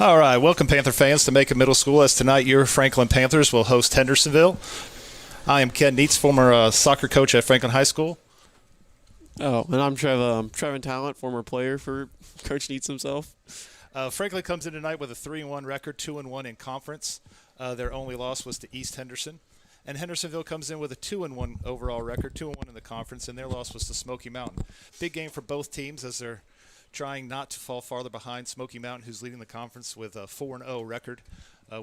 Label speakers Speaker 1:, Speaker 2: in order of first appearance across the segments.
Speaker 1: All right, welcome Panther fans to Macon Middle School, as tonight your Franklin Panthers will host Hendersonville. I am Ken Neitz, former soccer coach at Franklin High School.
Speaker 2: Oh, and I'm Trevin Talent, former player for Coach Neitz himself.
Speaker 1: Franklin comes in tonight with a 3-1 record, 2-1 in conference. Their only loss was to East Henderson. And Hendersonville comes in with a 2-1 overall record, 2-1 in the conference, and their loss was to Smoky Mountain. Big game for both teams as they're trying not to fall farther behind Smoky Mountain, who's leading the conference with a 4-0 record.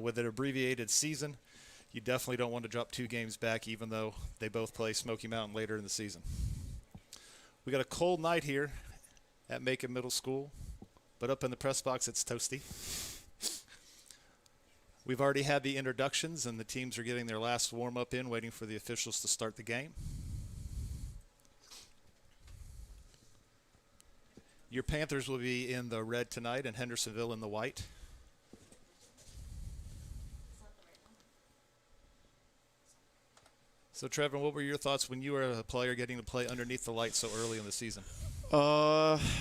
Speaker 1: With an abbreviated season, you definitely don't want to drop 2 games back, even though they both play Smoky Mountain later in the season. We got a cold night here at Macon Middle School, but up in the press box it's toasty. We've already had the introductions, and the teams are getting their last warm-up in, waiting for the officials to start the game. Your Panthers will be in the red tonight and Hendersonville in the white. So, Trevor, what were your thoughts when you were a player getting to play underneath the light so early in the season?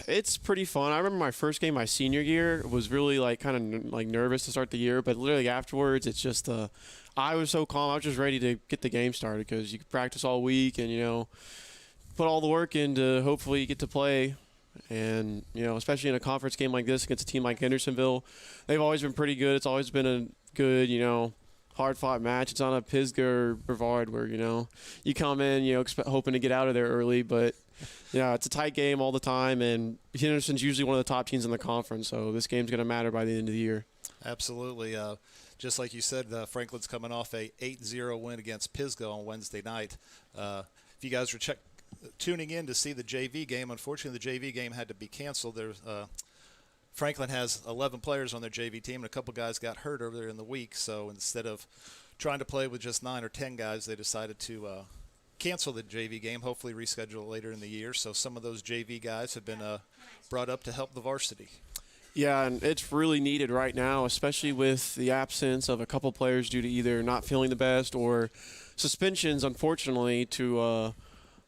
Speaker 2: It's pretty fun. I remember my first game my senior year was really kind of nervous to start the year, but literally afterwards it's just I was so calm. I was just ready to get the game started because you could practice all week and put all the work in to hopefully get to play. And especially in a conference game like this against a team like Hendersonville, they've always been pretty good. It's always been a good hard-fought match. It's not a Pisgah or Brevard where you come in hoping to get out of there early, but yeah, it's a tight game all the time, and Henderson's usually one of the top teams in the conference, so this game's going to matter by the end of the year.
Speaker 1: Absolutely. Just like you said, Franklin's coming off a 8-0 win against Pisgah on Wednesday night. If you guys were tuning in to see the JV game, unfortunately the JV game had to be canceled. Franklin has 11 players on their JV team, and a couple guys got hurt earlier in the week, so instead of trying to play with just 9 or 10 guys, they decided to cancel the JV game, hopefully reschedule it later in the year. So some of those JV guys have been brought up to help the varsity.
Speaker 2: Yeah, and it's really needed right now, especially with the absence of a couple players due to either not feeling the best or suspensions, unfortunately, to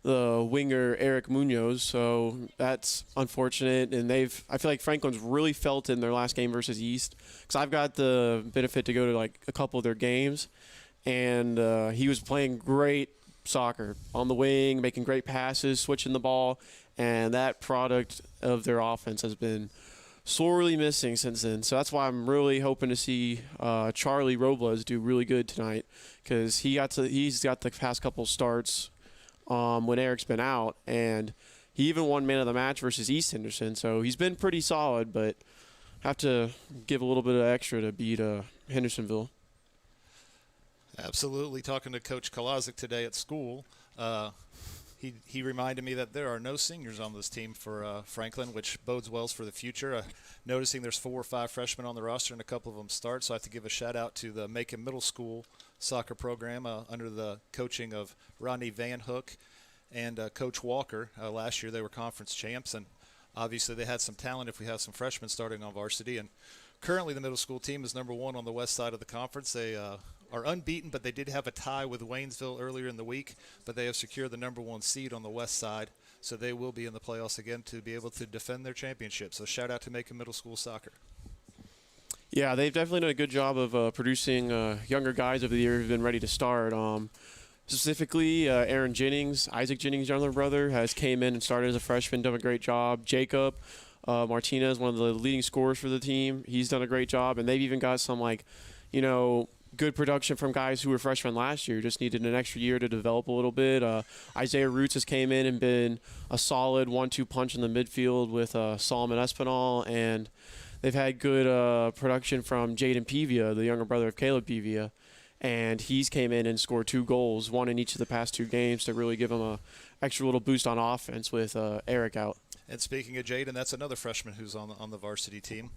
Speaker 2: the winger Eric Munoz. So that's unfortunate, and I feel like Franklin's really felt it in their last game versus East, because I've got the benefit to go to a couple of their games, and he was playing great soccer on the wing, making great passes, switching the ball, and that product of their offense has been sorely missing since then. So that's why I'm really hoping to see Charlie Robles do really good tonight, because he's got the past couple starts when Eric's been out, and he even won man of the match versus East Henderson. So he's been pretty solid, but have to give a little bit of extra to beat Hendersonville.
Speaker 1: Absolutely. Talking to Coach Kalazik today at school, he reminded me that there are no seniors on this team for Franklin, which bodes well for the future. Noticing there's 4 or 5 freshmen on the roster and a couple of them start, so I have to give a shout out to the Macon Middle School soccer program under the coaching of Rodney Van Hook and Coach Walker. Last year they were conference champs, and obviously they had some talent if we have some freshmen starting on varsity. And currently the middle school team is number 1 on the west side of the conference. They are unbeaten, but they did have a tie with Waynesville earlier in the week, but they have secured the number 1 seed on the west side, so they will be in the playoffs again to be able to defend their championship. So shout out to Macon Middle School Soccer.
Speaker 2: Yeah, they've definitely done a good job of producing younger guys over the year who've been ready to start. Specifically, Aaron Jennings, Isaac Jennings' younger brother, has came in and started as a freshman, done a great job. Jacob Martinez, one of the leading scorers for the team, he's done a great job. And they've even got some, good production from guys who were freshmen last year, just needed an extra year to develop a little bit. Isaiah Roots has came in and been a solid 1-2 punch in the midfield with Solomon Espinal, and they've had good production from Jaden Pevia, the younger brother of Caleb Pevia, and he's came in and scored 2 goals, 1 in each of the past 2 games, to really give him a extra little boost on offense with Eric out.
Speaker 1: And speaking of Jaden, that's another freshman who's on the varsity team.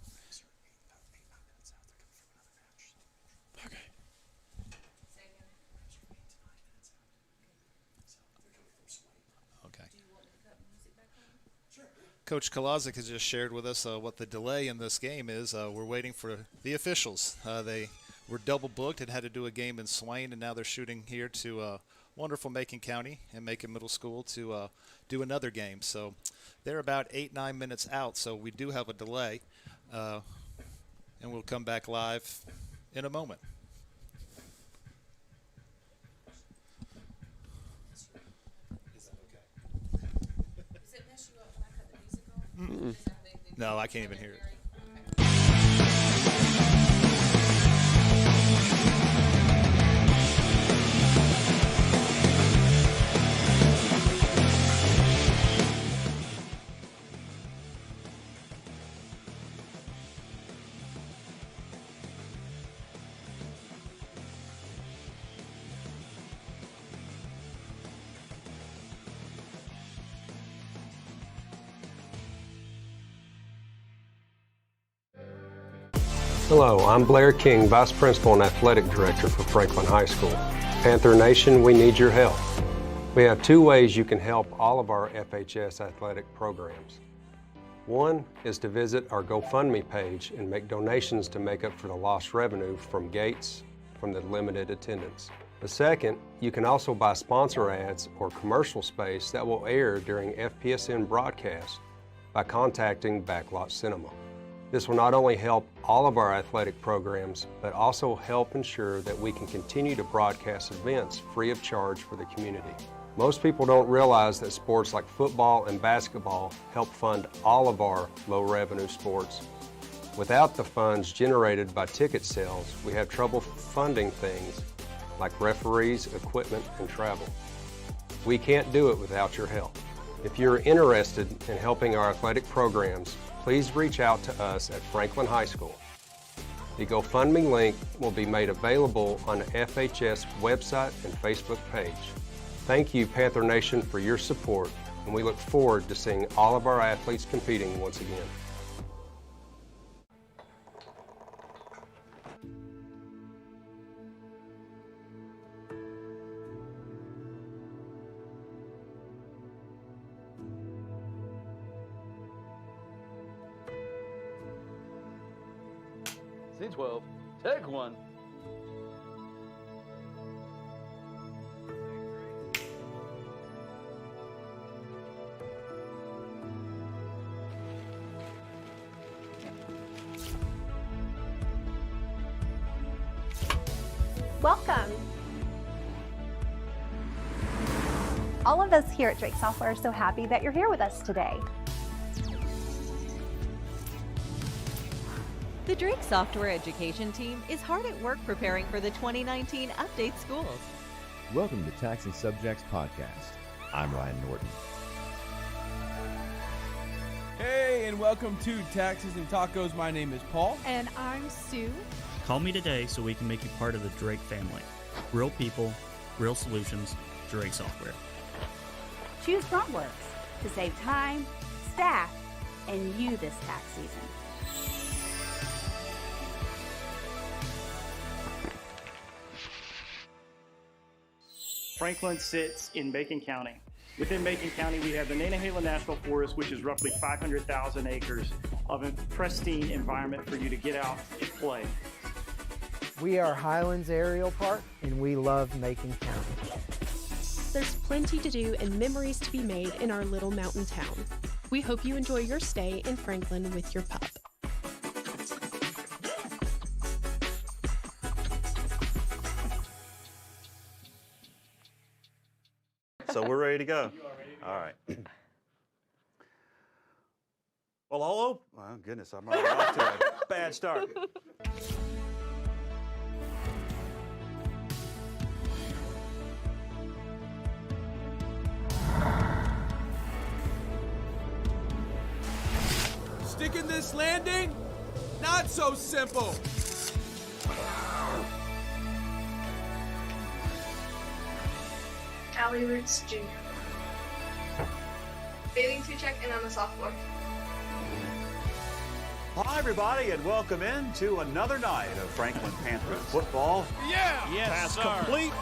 Speaker 1: Coach Kalazik has just shared with us what the delay in this game is. We're waiting for the officials. They were double booked and had to do a game in Swain, and now they're shooting here to wonderful Macon County and Macon Middle School to do another game. So they're about 8-9 minutes out, so we do have a delay. and we'll come back live in a moment. No, I can't even hear it.
Speaker 3: Hello, I'm Blair King, Vice Principal and Athletic Director for Franklin High School. Panther Nation, we need your help. We have two ways you can help all of our FHS athletic programs. One is to visit our GoFundMe page and make donations to make up for the lost revenue from gates from the limited attendance. The second, you can also buy sponsor ads or commercial space that will air during FPSN broadcasts by contacting Backlot Cinema. This will not only help all of our athletic programs, but also help ensure that we can continue to broadcast events free of charge for the community. Most people don't realize that sports like football and basketball help fund all of our low-revenue sports. Without the funds generated by ticket sales, we have trouble funding things like referees, equipment, and travel. We can't do it without your help. If you're interested in helping our athletic programs, please reach out to us at Franklin High School. The GoFundMe link will be made available on the FHS website and Facebook page. Thank you, Panther Nation, for your support, and we look forward to seeing all of our athletes competing once again.
Speaker 4: C12, take one.
Speaker 5: Welcome. All of us here at Drake Software are so happy that you're here with us today.
Speaker 6: The Drake Software Education Team is hard at work preparing for the 2019 Update Schools.
Speaker 7: Welcome to Tax and Subjects Podcast. I'm Ryan Norton.
Speaker 8: Hey, and welcome to Taxes and Tacos. My name is Paul.
Speaker 9: And I'm Sue.
Speaker 10: Call me today so we can make you part of the Drake family. Real people, real solutions, Drake Software.
Speaker 11: Choose FrontWorks to save time, staff, and you this tax season.
Speaker 12: Franklin sits in Macon County. Within Macon County, we have the Nantahala National Forest, which is roughly 500,000 acres of a pristine environment for you to get out and play.
Speaker 13: We are Highlands Aerial Park, and we love Macon County.
Speaker 9: There's plenty to do and memories to be made in our little mountain town. We hope you enjoy your stay in Franklin with your pup.
Speaker 14: So we're ready to go. All right. Well, hello. Oh, goodness, I'm already off to a bad start.
Speaker 8: Sticking this landing? Not so simple.
Speaker 15: Allie Roots Jr. Bathing 2 check and on the soft floor.
Speaker 14: Hi, everybody, and welcome in to another night of Franklin Panther football.
Speaker 8: Yeah!
Speaker 14: Yes, Pass sir. Complete.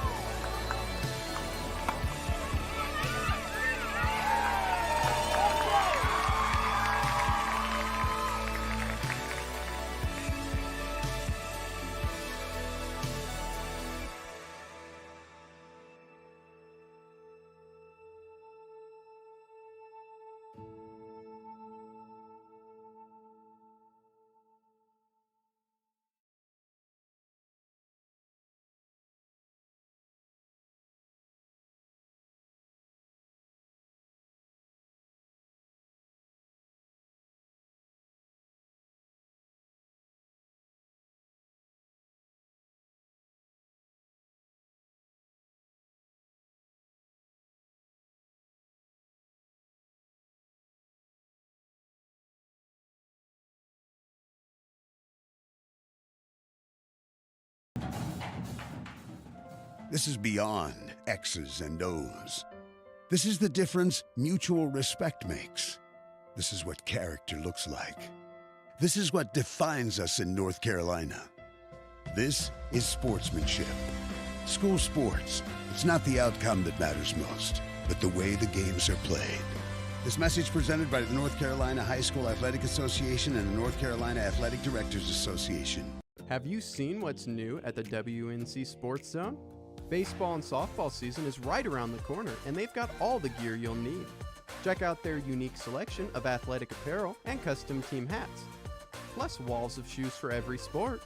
Speaker 16: This is beyond X's and O's. This is the difference mutual respect makes. This is what character looks like. This is what defines us in North Carolina. This is sportsmanship. School sports, it's not the outcome that matters most, but the way the games are played. This message presented by the North Carolina High School Athletic Association and the North Carolina Athletic Directors Association.
Speaker 17: Have you seen what's new at the WNC Sports Zone? Baseball and softball season is right around the corner, and they've got all the gear you'll need. Check out their unique selection of athletic apparel and custom team hats, plus walls of shoes for every sport.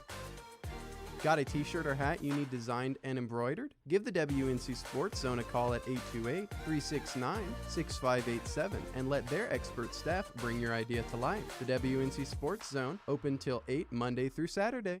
Speaker 17: Got a t-shirt or hat you need designed and embroidered? Give the WNC Sports Zone a call at 828-369-6587 and let their expert staff bring your idea to life. The WNC Sports Zone, open till 8 Monday through Saturday.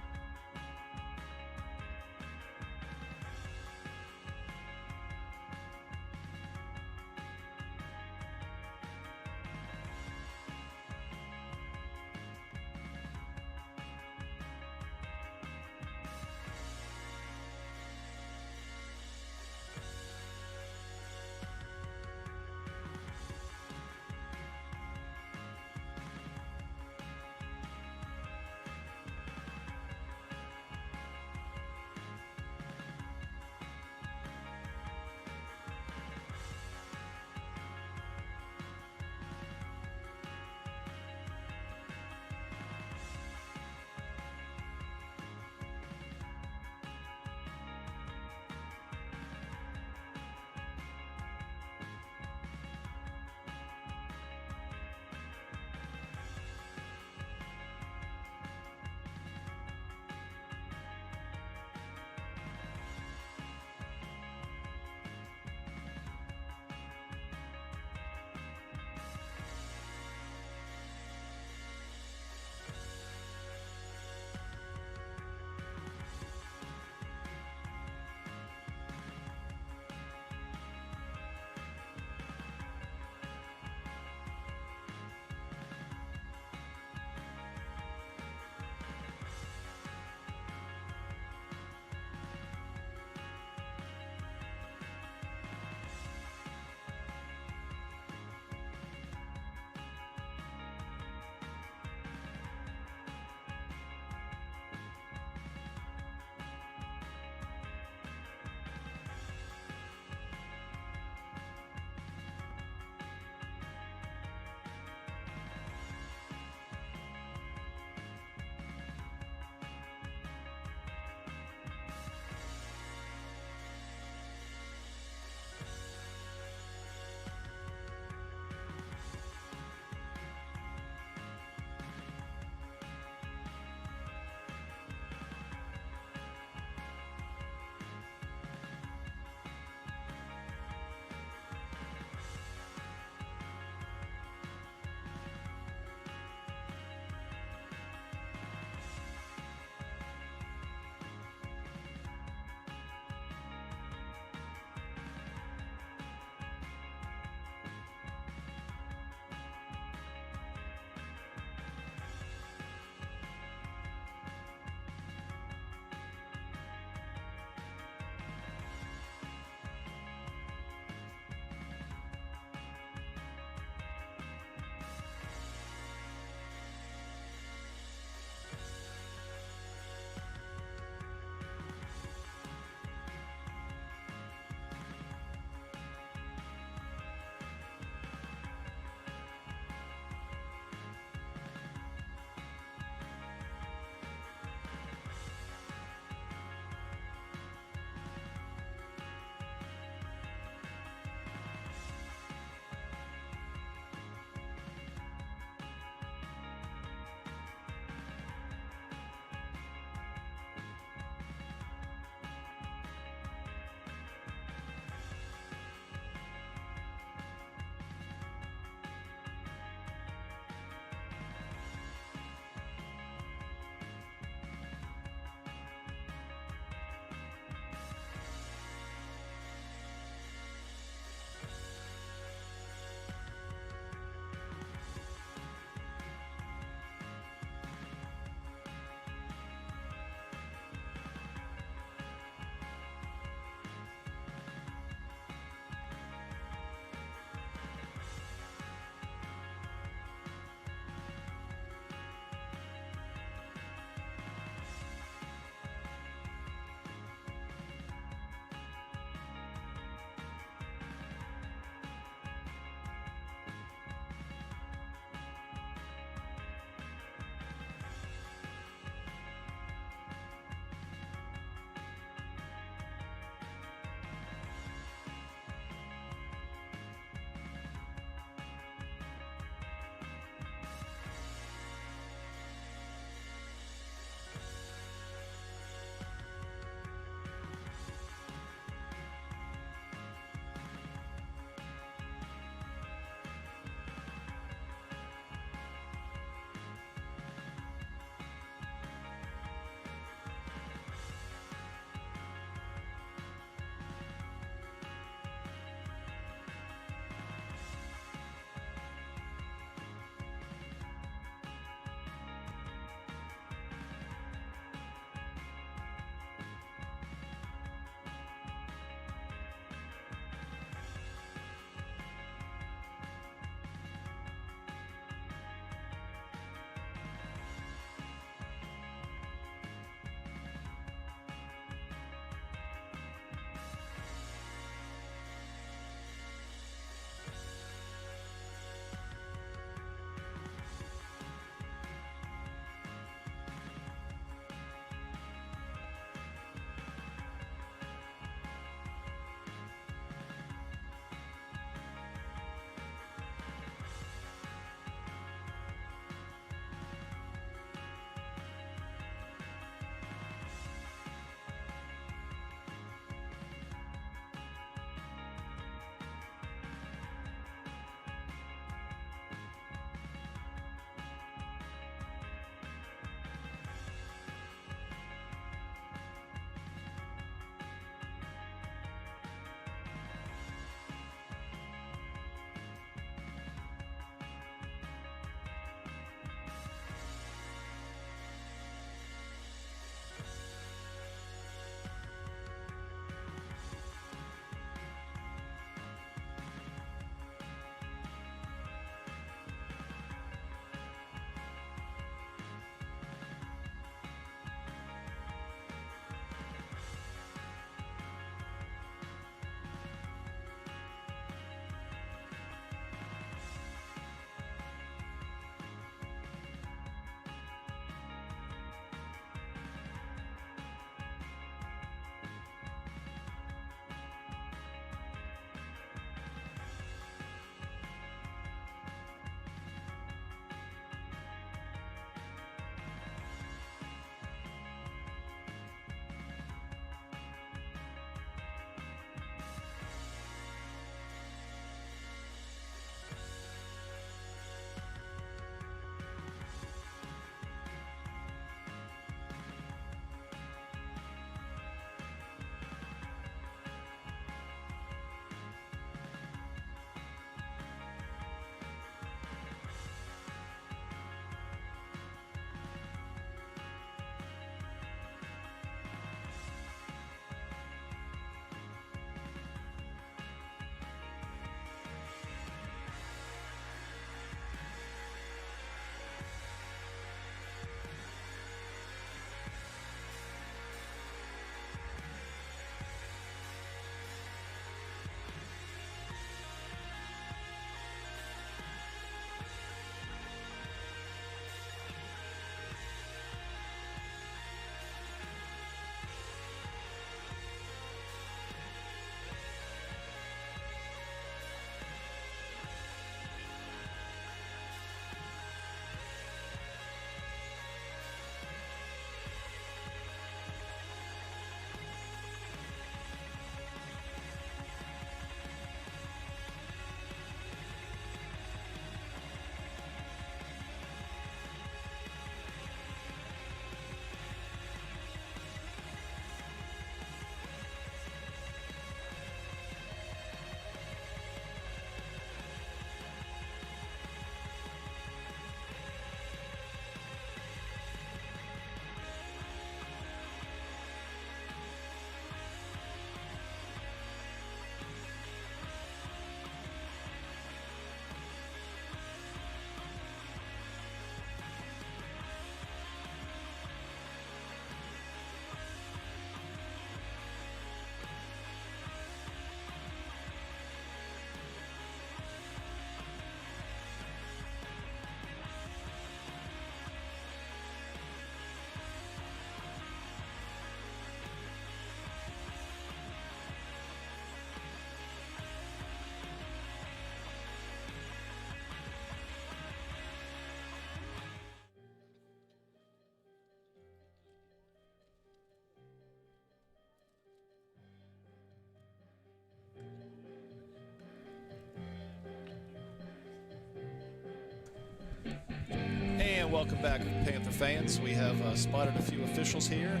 Speaker 1: And welcome back, Panther fans. We have spotted a few officials here.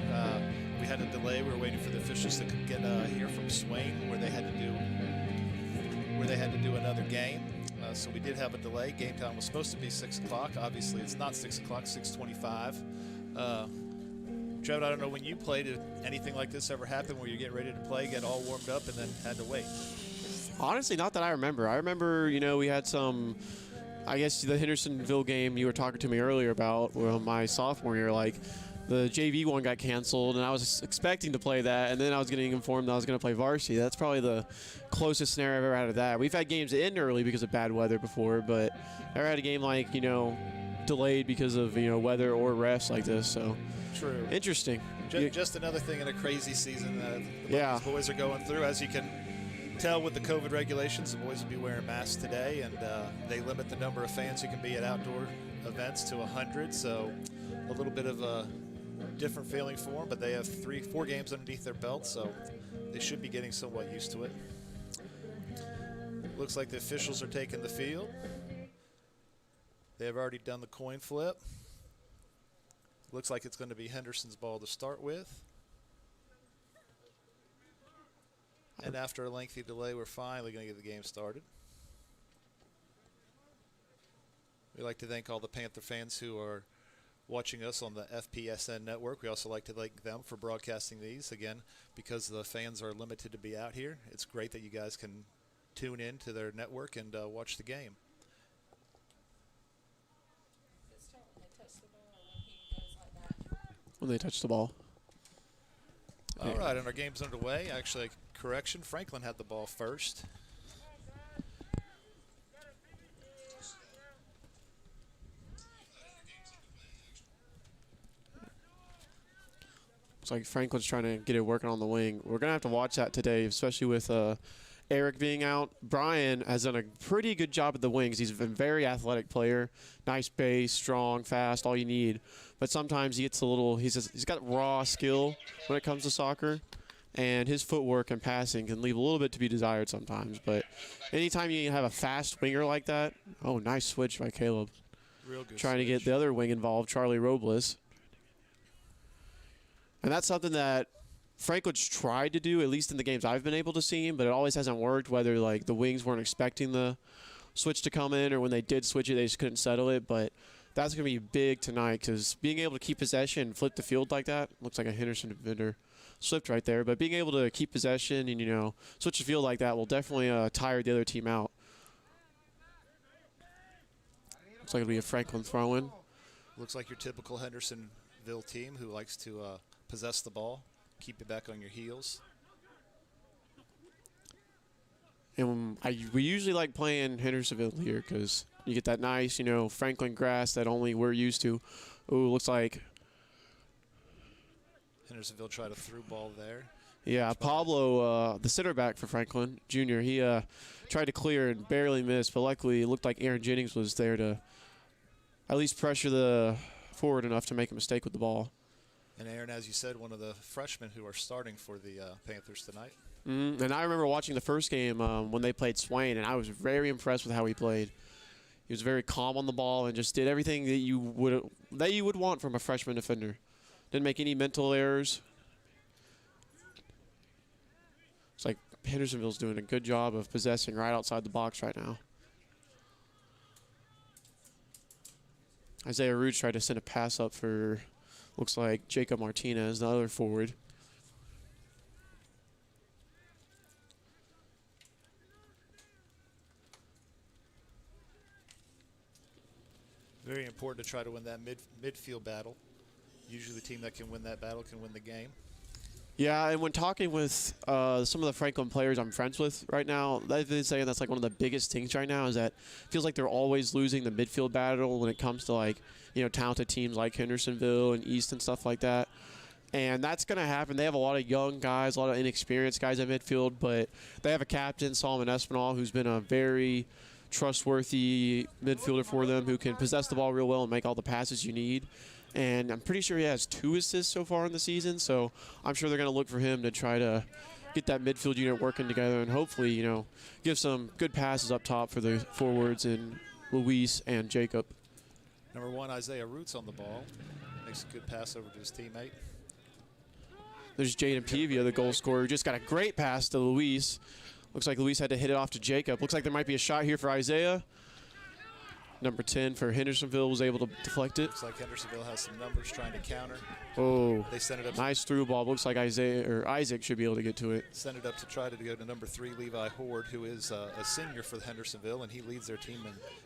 Speaker 1: We had a delay. We were waiting for the officials to get here from Swain, where they had to do another game. So we did have a delay. Game time was supposed to be 6 o'clock. Obviously, it's not 6 o'clock. 6:25. Trevor, I don't know when you played. Did anything like this ever happen where you get ready to play, get all warmed up, and then had to wait?
Speaker 2: Honestly, not that I remember. I remember, we had some. I guess the Hendersonville game you were talking to me earlier about, my sophomore year, like the JV one got canceled, and I was expecting to play that, and then I was getting informed that I was going to play varsity. That's probably the closest scenario I've ever had of that. We've had games end early because of bad weather before, but I never had a game like, delayed because of, weather or refs like this. So
Speaker 1: True.
Speaker 2: Interesting.
Speaker 1: Just another thing in a crazy season that the boys are going through. As you can tell with the COVID regulations, the boys will be wearing masks today, and they limit the number of fans who can be at outdoor events to 100. So a little bit of a different feeling for them, but they have 4 games underneath their belt, so they should be getting somewhat used to it. Looks like the officials are taking the field. They have already done the coin flip. Looks like it's going to be Henderson's ball to start with. And after a lengthy delay, we're finally going to get the game started. We'd like to thank all the Panther fans who are watching us on the FPSN network. We also like to thank them for broadcasting these. Again, because the fans are limited to be out here, it's great that you guys can tune in to their network and watch the game.
Speaker 2: When they touch the ball.
Speaker 1: All right, and our game's underway. Actually, correction, Franklin had the ball first.
Speaker 2: Looks like Franklin's trying to get it working on the wing. We're going to have to watch that today, especially with Eric being out. Brian has done a pretty good job at the wings. He's a very athletic player. Nice base, strong, fast, all you need. But sometimes he gets a little, he's got raw skill when it comes to soccer. And his footwork and passing can leave a little bit to be desired sometimes. But anytime you have a fast winger like that, oh, nice switch by Caleb.
Speaker 1: Real good
Speaker 2: Trying
Speaker 1: switch.
Speaker 2: to get the other wing involved, Charlie Robles. And that's something that Franklin's tried to do, at least in the games I've been able to see him, but it always hasn't worked, whether like the wings weren't expecting the switch to come in or when they did switch it, they just couldn't settle it. But that's going to be big tonight because being able to keep possession and flip the field like that, looks like a Henderson defender slipped right there, but being able to keep possession and, switch the field like that will definitely tire the other team out. Looks like it'll be a Franklin throw-in.
Speaker 1: Looks like your typical Hendersonville team who likes to possess the ball, keep it back on your heels.
Speaker 2: And we usually like playing Hendersonville here because you get that nice, Franklin grass that only we're used to. Ooh, looks like
Speaker 1: Hendersonville tried a through ball there.
Speaker 2: Yeah, Pablo, the center back for Franklin Jr., he tried to clear and barely missed, but luckily it looked like Aaron Jennings was there to at least pressure the forward enough to make a mistake with the ball.
Speaker 1: And Aaron, as you said, one of the freshmen who are starting for the Panthers tonight.
Speaker 2: And I remember watching the first game when they played Swain, and I was very impressed with how he played. He was very calm on the ball and just did everything that you would want from a freshman defender. Didn't make any mental errors. It's like Hendersonville's doing a good job of possessing right outside the box right now. Isaiah Roots tried to send a pass up for, looks like, Jacob Martinez, the other forward.
Speaker 1: Very important to try to win that midfield battle. Usually the team that can win that battle can win the game.
Speaker 2: Yeah, and when talking with some of the Franklin players I'm friends with right now, they've been saying that's like one of the biggest things right now is that it feels like they're always losing the midfield battle when it comes to talented teams like Hendersonville and East and stuff like that. And that's going to happen. They have a lot of young guys, a lot of inexperienced guys at midfield, but they have a captain, Solomon Espinal, who's been a very trustworthy midfielder for them who can possess the ball real well and make all the passes you need. And I'm pretty sure he has 2 assists so far in the season, so I'm sure they're going to look for him to try to get that midfield unit working together and hopefully, give some good passes up top for the forwards and Luis and Jacob.
Speaker 1: Number 1, Isaiah Roots on the ball. Makes a good pass over to his teammate.
Speaker 2: There's Jaden Pevia, the goal scorer, who just got a great pass to Luis. Looks like Luis had to hit it off to Jacob. Looks like there might be a shot here for Isaiah. Number 10 for Hendersonville was able to deflect it.
Speaker 1: Looks like Hendersonville has some numbers trying to counter.
Speaker 2: Oh,
Speaker 1: they sent it up.
Speaker 2: Nice through ball. Looks like Isaac should be able to get to it.
Speaker 1: Send it up to try to go to number 3, Levi Horde, who is a senior for Hendersonville, and he leads their team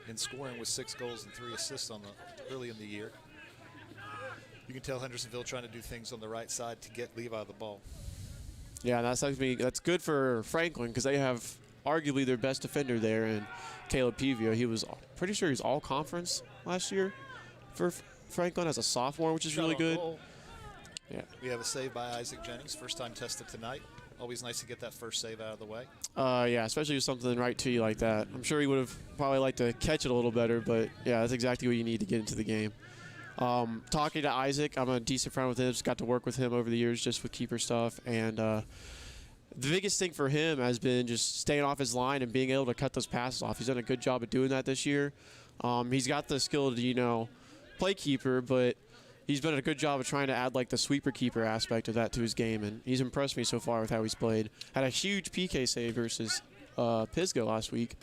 Speaker 1: in scoring with 6 goals and 3 assists early in the year. You can tell Hendersonville trying to do things on the right side to get Levi the ball.
Speaker 2: Yeah, that's good for Franklin because they have arguably their best defender there, and Caleb Pevia. He was pretty sure he's all conference last year for Franklin as a sophomore, which is really good. Yeah.
Speaker 1: We have a save by Isaac Jennings, first time tested tonight. Always nice to get that first save out of the way.
Speaker 2: Yeah, especially with something right to you like that. I'm sure he would have probably liked to catch it a little better, but yeah, that's exactly what you need to get into the game. Talking to Isaac, I'm a decent friend with him. Just got to work with him over the years just with keeper stuff. And the biggest thing for him has been just staying off his line and being able to cut those passes off. He's done a good job of doing that this year. He's got the skill to, play keeper, but he's done a good job of trying to add like the sweeper keeper aspect of that to his game. And he's impressed me so far with how he's played. Had a huge PK save versus Pisgah last week.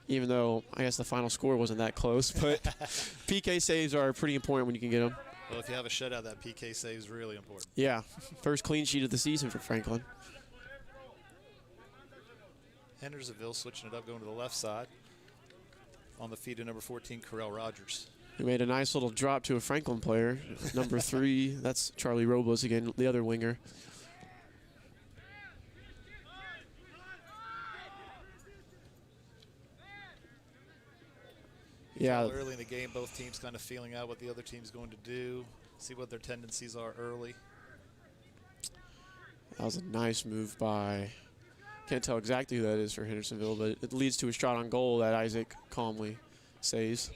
Speaker 2: Even though I guess the final score wasn't that close, but PK saves are pretty important when you can get them.
Speaker 1: Well, if you have a shutout, that PK save is really important.
Speaker 2: Yeah, first clean sheet of the season for Franklin.
Speaker 1: Hendersonville switching it up, going to the left side. On the feet of number 14, Corell Rogers.
Speaker 2: He made a nice little drop to a Franklin player. Number 3, that's Charlie Robles again, the other winger. Yeah.
Speaker 1: Early in the game, both teams kind of feeling out what the other team's going to do, see what their tendencies are early.
Speaker 2: That was a nice move by, can't tell exactly who that is for Hendersonville, but it leads to a shot on goal that Isaac calmly saves.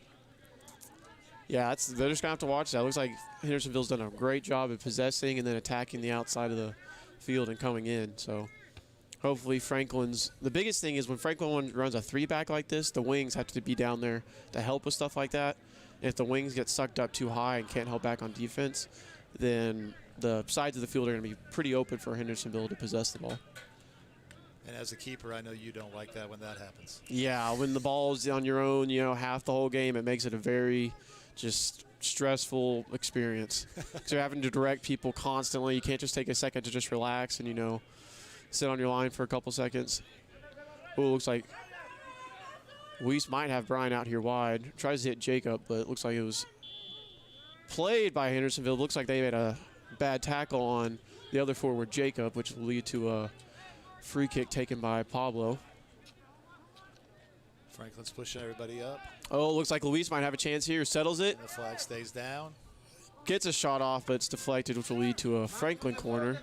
Speaker 2: Yeah, they're just going to have to watch that. It looks like Hendersonville's done a great job of possessing and then attacking the outside of the field and coming in. So hopefully the biggest thing is when Franklin runs a 3-back like this, the wings have to be down there to help with stuff like that. And if the wings get sucked up too high and can't help back on defense, then the sides of the field are going to be pretty open for Hendersonville to possess the ball.
Speaker 1: And as a keeper, I know you don't like that when that happens.
Speaker 2: Yeah, when the ball's on your own, half the whole game, it makes it a very just stressful experience. Because you're having to direct people constantly. You can't just take a second to just relax and, sit on your line for a couple seconds. Oh, looks like Weiss might have Brian out here wide. Tries to hit Jacob, but it looks like it was played by Hendersonville. Looks like they made a bad tackle on the other forward, Jacob, which will lead to a free kick taken by Pablo.
Speaker 1: Franklin's pushing everybody up.
Speaker 2: Oh, looks like Luis might have a chance here. Settles it.
Speaker 1: And the flag stays down.
Speaker 2: Gets a shot off, but it's deflected, which will lead to a Franklin corner.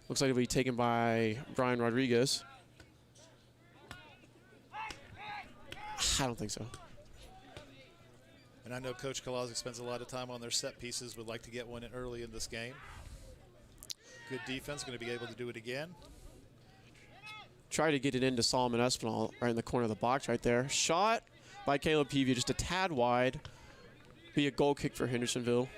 Speaker 2: Looks like it'll be taken by Brian Rodriguez. I don't think so.
Speaker 1: And I know Coach Kolazic spends a lot of time on their set pieces, would like to get one in early in this game. Good defense, going to be able to do it again.
Speaker 2: Try to get it into Solomon Espinal right in the corner of the box right there. Shot by Caleb Pevia, just a tad wide. Be a goal kick for Hendersonville.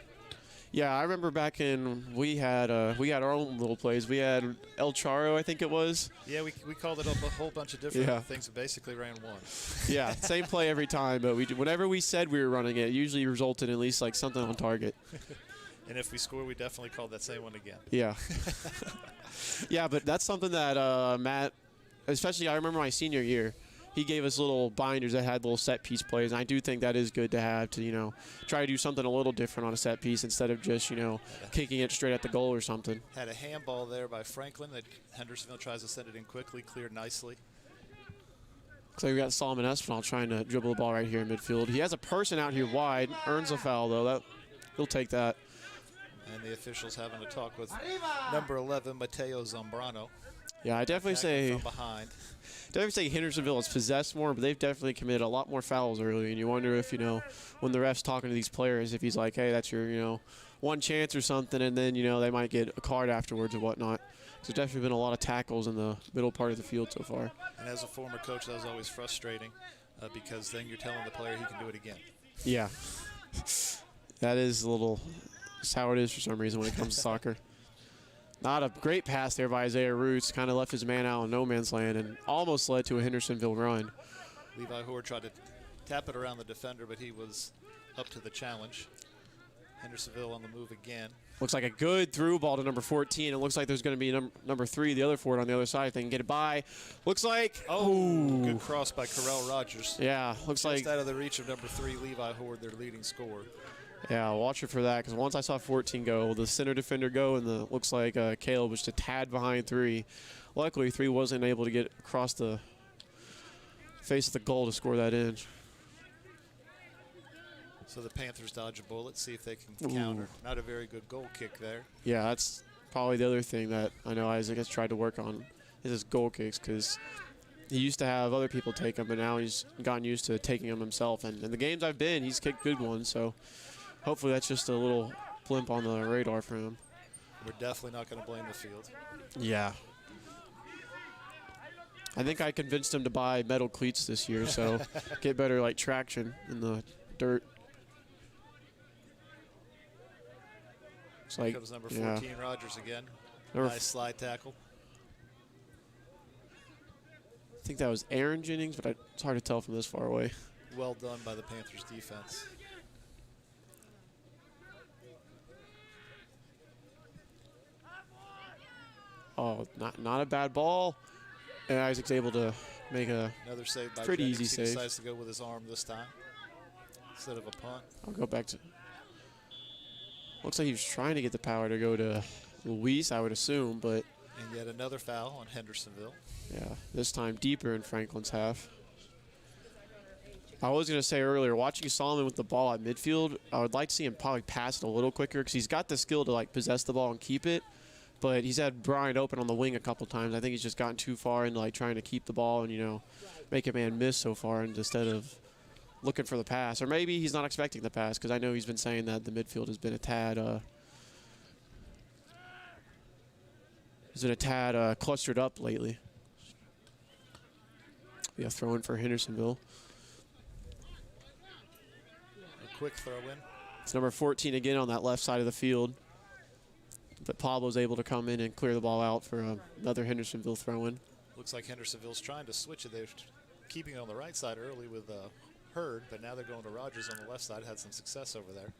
Speaker 2: Yeah, I remember back in we had our own little plays. We had El Charo, I think it was.
Speaker 1: Yeah, we called it up a whole bunch of different things and basically ran one.
Speaker 2: Yeah, same play every time, but whenever we said we were running it, usually resulted in at least like something on target.
Speaker 1: And if we score, we definitely called that same one again.
Speaker 2: Yeah. Yeah, but that's something that Matt, especially I remember my senior year, he gave us little binders that had little set piece plays, and I do think that is good to have to, try to do something a little different on a set piece instead of just, kicking it straight at the goal or something.
Speaker 1: Had a handball there by Franklin that Hendersonville tries to send it in quickly, cleared nicely.
Speaker 2: Looks like we got Solomon Espinal trying to dribble the ball right here in midfield. He has a person out here wide, earns a foul though. He'll take that.
Speaker 1: And the officials having a talk with number 11, Mateo Zambrano.
Speaker 2: Yeah, I definitely say
Speaker 1: from behind.
Speaker 2: Hendersonville has possessed more, but they've definitely committed a lot more fouls early. And you wonder if, when the ref's talking to these players, if he's like, hey, that's your, one chance or something, and then, they might get a card afterwards or whatnot. So there's definitely been a lot of tackles in the middle part of the field so far.
Speaker 1: And as a former coach, that was always frustrating because then you're telling the player he can do it again.
Speaker 2: Yeah. That is a little just how it is for some reason when it comes to soccer. Not a great pass there by Isaiah Roots. Kind of left his man out in no man's land and almost led to a Hendersonville run.
Speaker 1: Levi Hoare tried to tap it around the defender, but he was up to the challenge. Hendersonville on the move again.
Speaker 2: Looks like a good through ball to number 14. It looks like there's going to be number 3, the other forward on the other side. If they can get it by. Looks like,
Speaker 1: good cross by Correll Rogers.
Speaker 2: Yeah, looks like.
Speaker 1: Just out of the reach of number 3, Levi Hoare, their leading scorer.
Speaker 2: Yeah, watch it for that, because once I saw 14 go, the center defender go, and looks like Caleb was just a tad behind 3. Luckily, 3 wasn't able to get across the face of the goal to score that in.
Speaker 1: So the Panthers dodge a bullet, see if they can counter. Not a very good goal kick there.
Speaker 2: Yeah, that's probably the other thing that I know Isaac has tried to work on is his goal kicks, because he used to have other people take them, but now he's gotten used to taking them himself. And in the games I've been, he's kicked good ones, so hopefully that's just a little blimp on the radar for him.
Speaker 1: We're definitely not going to blame the field.
Speaker 2: Yeah. I think I convinced him to buy metal cleats this year, so get better like traction in the dirt. It's like,
Speaker 1: Here comes number 14, Rogers again. Nice slide tackle.
Speaker 2: I think that was Aaron Jennings, but it's hard to tell from this far away.
Speaker 1: Well done by the Panthers defense.
Speaker 2: Oh, not a bad ball. And Isaac's able to make
Speaker 1: another save by
Speaker 2: pretty
Speaker 1: Jennings.
Speaker 2: easy
Speaker 1: He
Speaker 2: save.
Speaker 1: decides to go with his arm this time instead of a punt.
Speaker 2: I'll go back to. Looks like he was trying to get the power to go to Luis, I would assume, but.
Speaker 1: And yet another foul on Hendersonville.
Speaker 2: Yeah, this time deeper in Franklin's half. I was going to say earlier, watching Solomon with the ball at midfield, I would like to see him probably pass it a little quicker because he's got the skill to like possess the ball and keep it. But he's had Bryant open on the wing a couple times. I think he's just gotten too far into like trying to keep the ball and, make a man miss so far instead of looking for the pass. Or maybe he's not expecting the pass because I know he's been saying that the midfield has been a tad clustered up lately. Yeah, throw in for Hendersonville.
Speaker 1: A quick throw in.
Speaker 2: It's number 14 again on that left side of the field. But Pablo's able to come in and clear the ball out for another Hendersonville throw in.
Speaker 1: Looks like Hendersonville's trying to switch it. They're keeping it on the right side early with Hurd, but now they're going to Rogers on the left side. Had some success over there.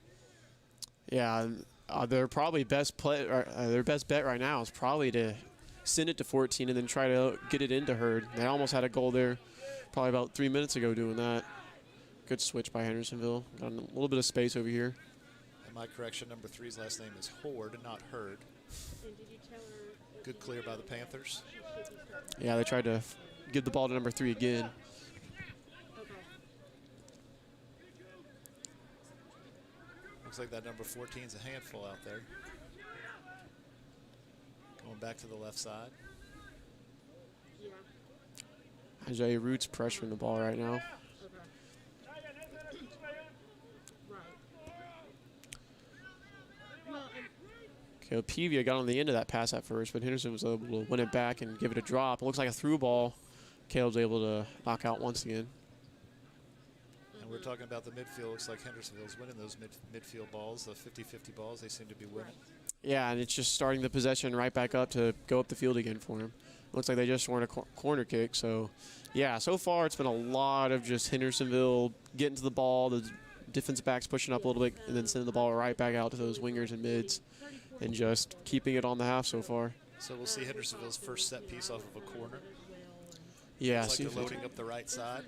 Speaker 2: Yeah, their probably their best bet right now is probably to send it to 14 and then try to get it into Hurd. They almost had a goal there probably about 3 minutes ago doing that. Good switch by Hendersonville. Got a little bit of space over here.
Speaker 1: And my correction, number 3's last name is Horde, not Hurd. Good clear by the Panthers.
Speaker 2: Yeah, they tried to give the ball to number 3 again.
Speaker 1: Looks like that number 14's a handful out there. Going back to the left side.
Speaker 2: Isaiah Roots pressuring the ball right now. Okay, Pevia got on the end of that pass at first, but Henderson was able to win it back and give it a drop. It looks like a through ball. Caleb's able to knock out once again.
Speaker 1: And we're talking about the midfield. Looks like Hendersonville's winning those midfield balls, the 50-50 balls. They seem to be winning.
Speaker 2: Yeah, and it's just starting the possession right back up to go up the field again for him. Looks like they just scored a corner kick. So, yeah, so far it's been a lot of just Hendersonville getting to the ball, the defensive backs pushing up a little bit, and then sending the ball right back out to those wingers and mids, and just keeping it on the half so far.
Speaker 1: So we'll see Hendersonville's first set piece off of a corner.
Speaker 2: Yeah,
Speaker 1: looks like they're loading up the right side.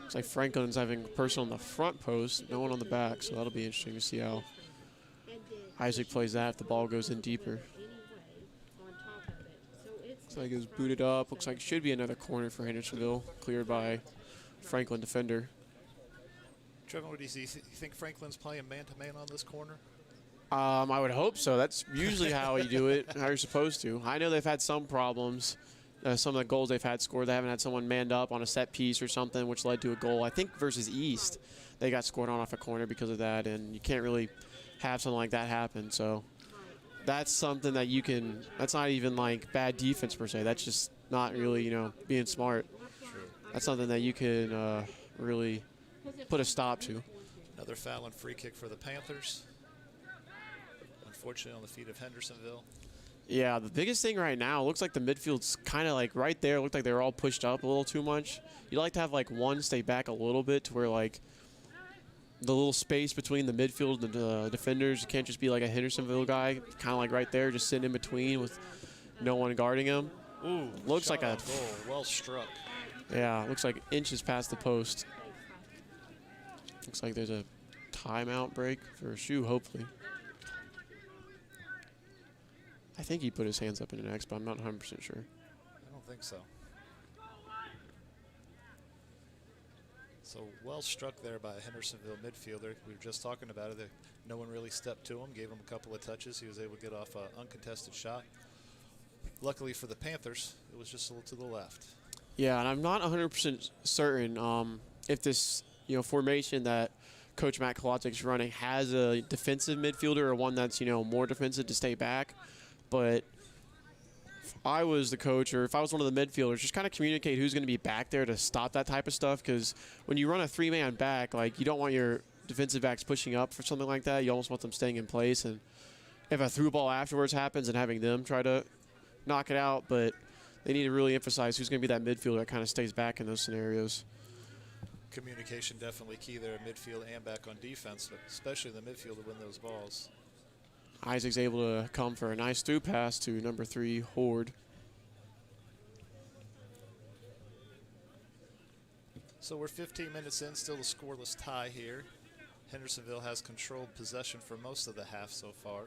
Speaker 2: Looks like Franklin's having a person on the front post, no one on the back, so that'll be interesting to see how Isaac plays that if the ball goes in deeper. Looks like it's booted up. Looks like it should be another corner for Hendersonville, cleared by Franklin defender.
Speaker 1: Trevor, what do you see? You think Franklin's playing man-to-man on this corner?
Speaker 2: I would hope so. That's usually how you do it, how you're supposed to. I know they've had some problems. Some of the goals they've had scored, they haven't had someone manned up on a set piece or something, which led to a goal. I think versus East, they got scored on off a corner because of that, and you can't really have something like that happen. So that's something that you can – that's not even like bad defense per se. That's just not really, being smart.
Speaker 1: Sure.
Speaker 2: That's something that you can really put a stop to.
Speaker 1: Another foul and free kick for the Panthers. Unfortunately on the feet of Hendersonville.
Speaker 2: Yeah, the biggest thing right now, looks like the midfield's kind of like right there. Looked like they were all pushed up a little too much. You'd like to have like one stay back a little bit to where like the little space between the midfield and the defenders, you can't just be like a Hendersonville guy, kind of like right there, just sitting in between with no one guarding him.
Speaker 1: Ooh,
Speaker 2: looks like a
Speaker 1: goal, well struck.
Speaker 2: Yeah, looks like inches past the post. Looks like there's a timeout break for a shoe, hopefully. I think he put his hands up in an X, but I'm not 100% sure.
Speaker 1: I don't think so. So well struck there by a Hendersonville midfielder. We were just talking about it. No one really stepped to him, gave him a couple of touches. He was able to get off an uncontested shot. Luckily for the Panthers, it was just a little to the left.
Speaker 2: Yeah, and I'm not 100% certain if this formation that Coach Matt Kolodzik's running has a defensive midfielder or one that's more defensive to stay back. But if I was the coach or if I was one of the midfielders, just kind of communicate who's going to be back there to stop that type of stuff. Because when you run a three-man back, like you don't want your defensive backs pushing up for something like that. You almost want them staying in place. And if a through ball afterwards happens and having them try to knock it out, but they need to really emphasize who's going to be that midfielder that kind of stays back in those scenarios.
Speaker 1: Communication definitely key there, midfield and back on defense, but especially the midfield to win those balls.
Speaker 2: Isaac's able to come for a nice through pass to number 3, Horde.
Speaker 1: So we're 15 minutes in, still a scoreless tie here. Hendersonville has controlled possession for most of the half so far.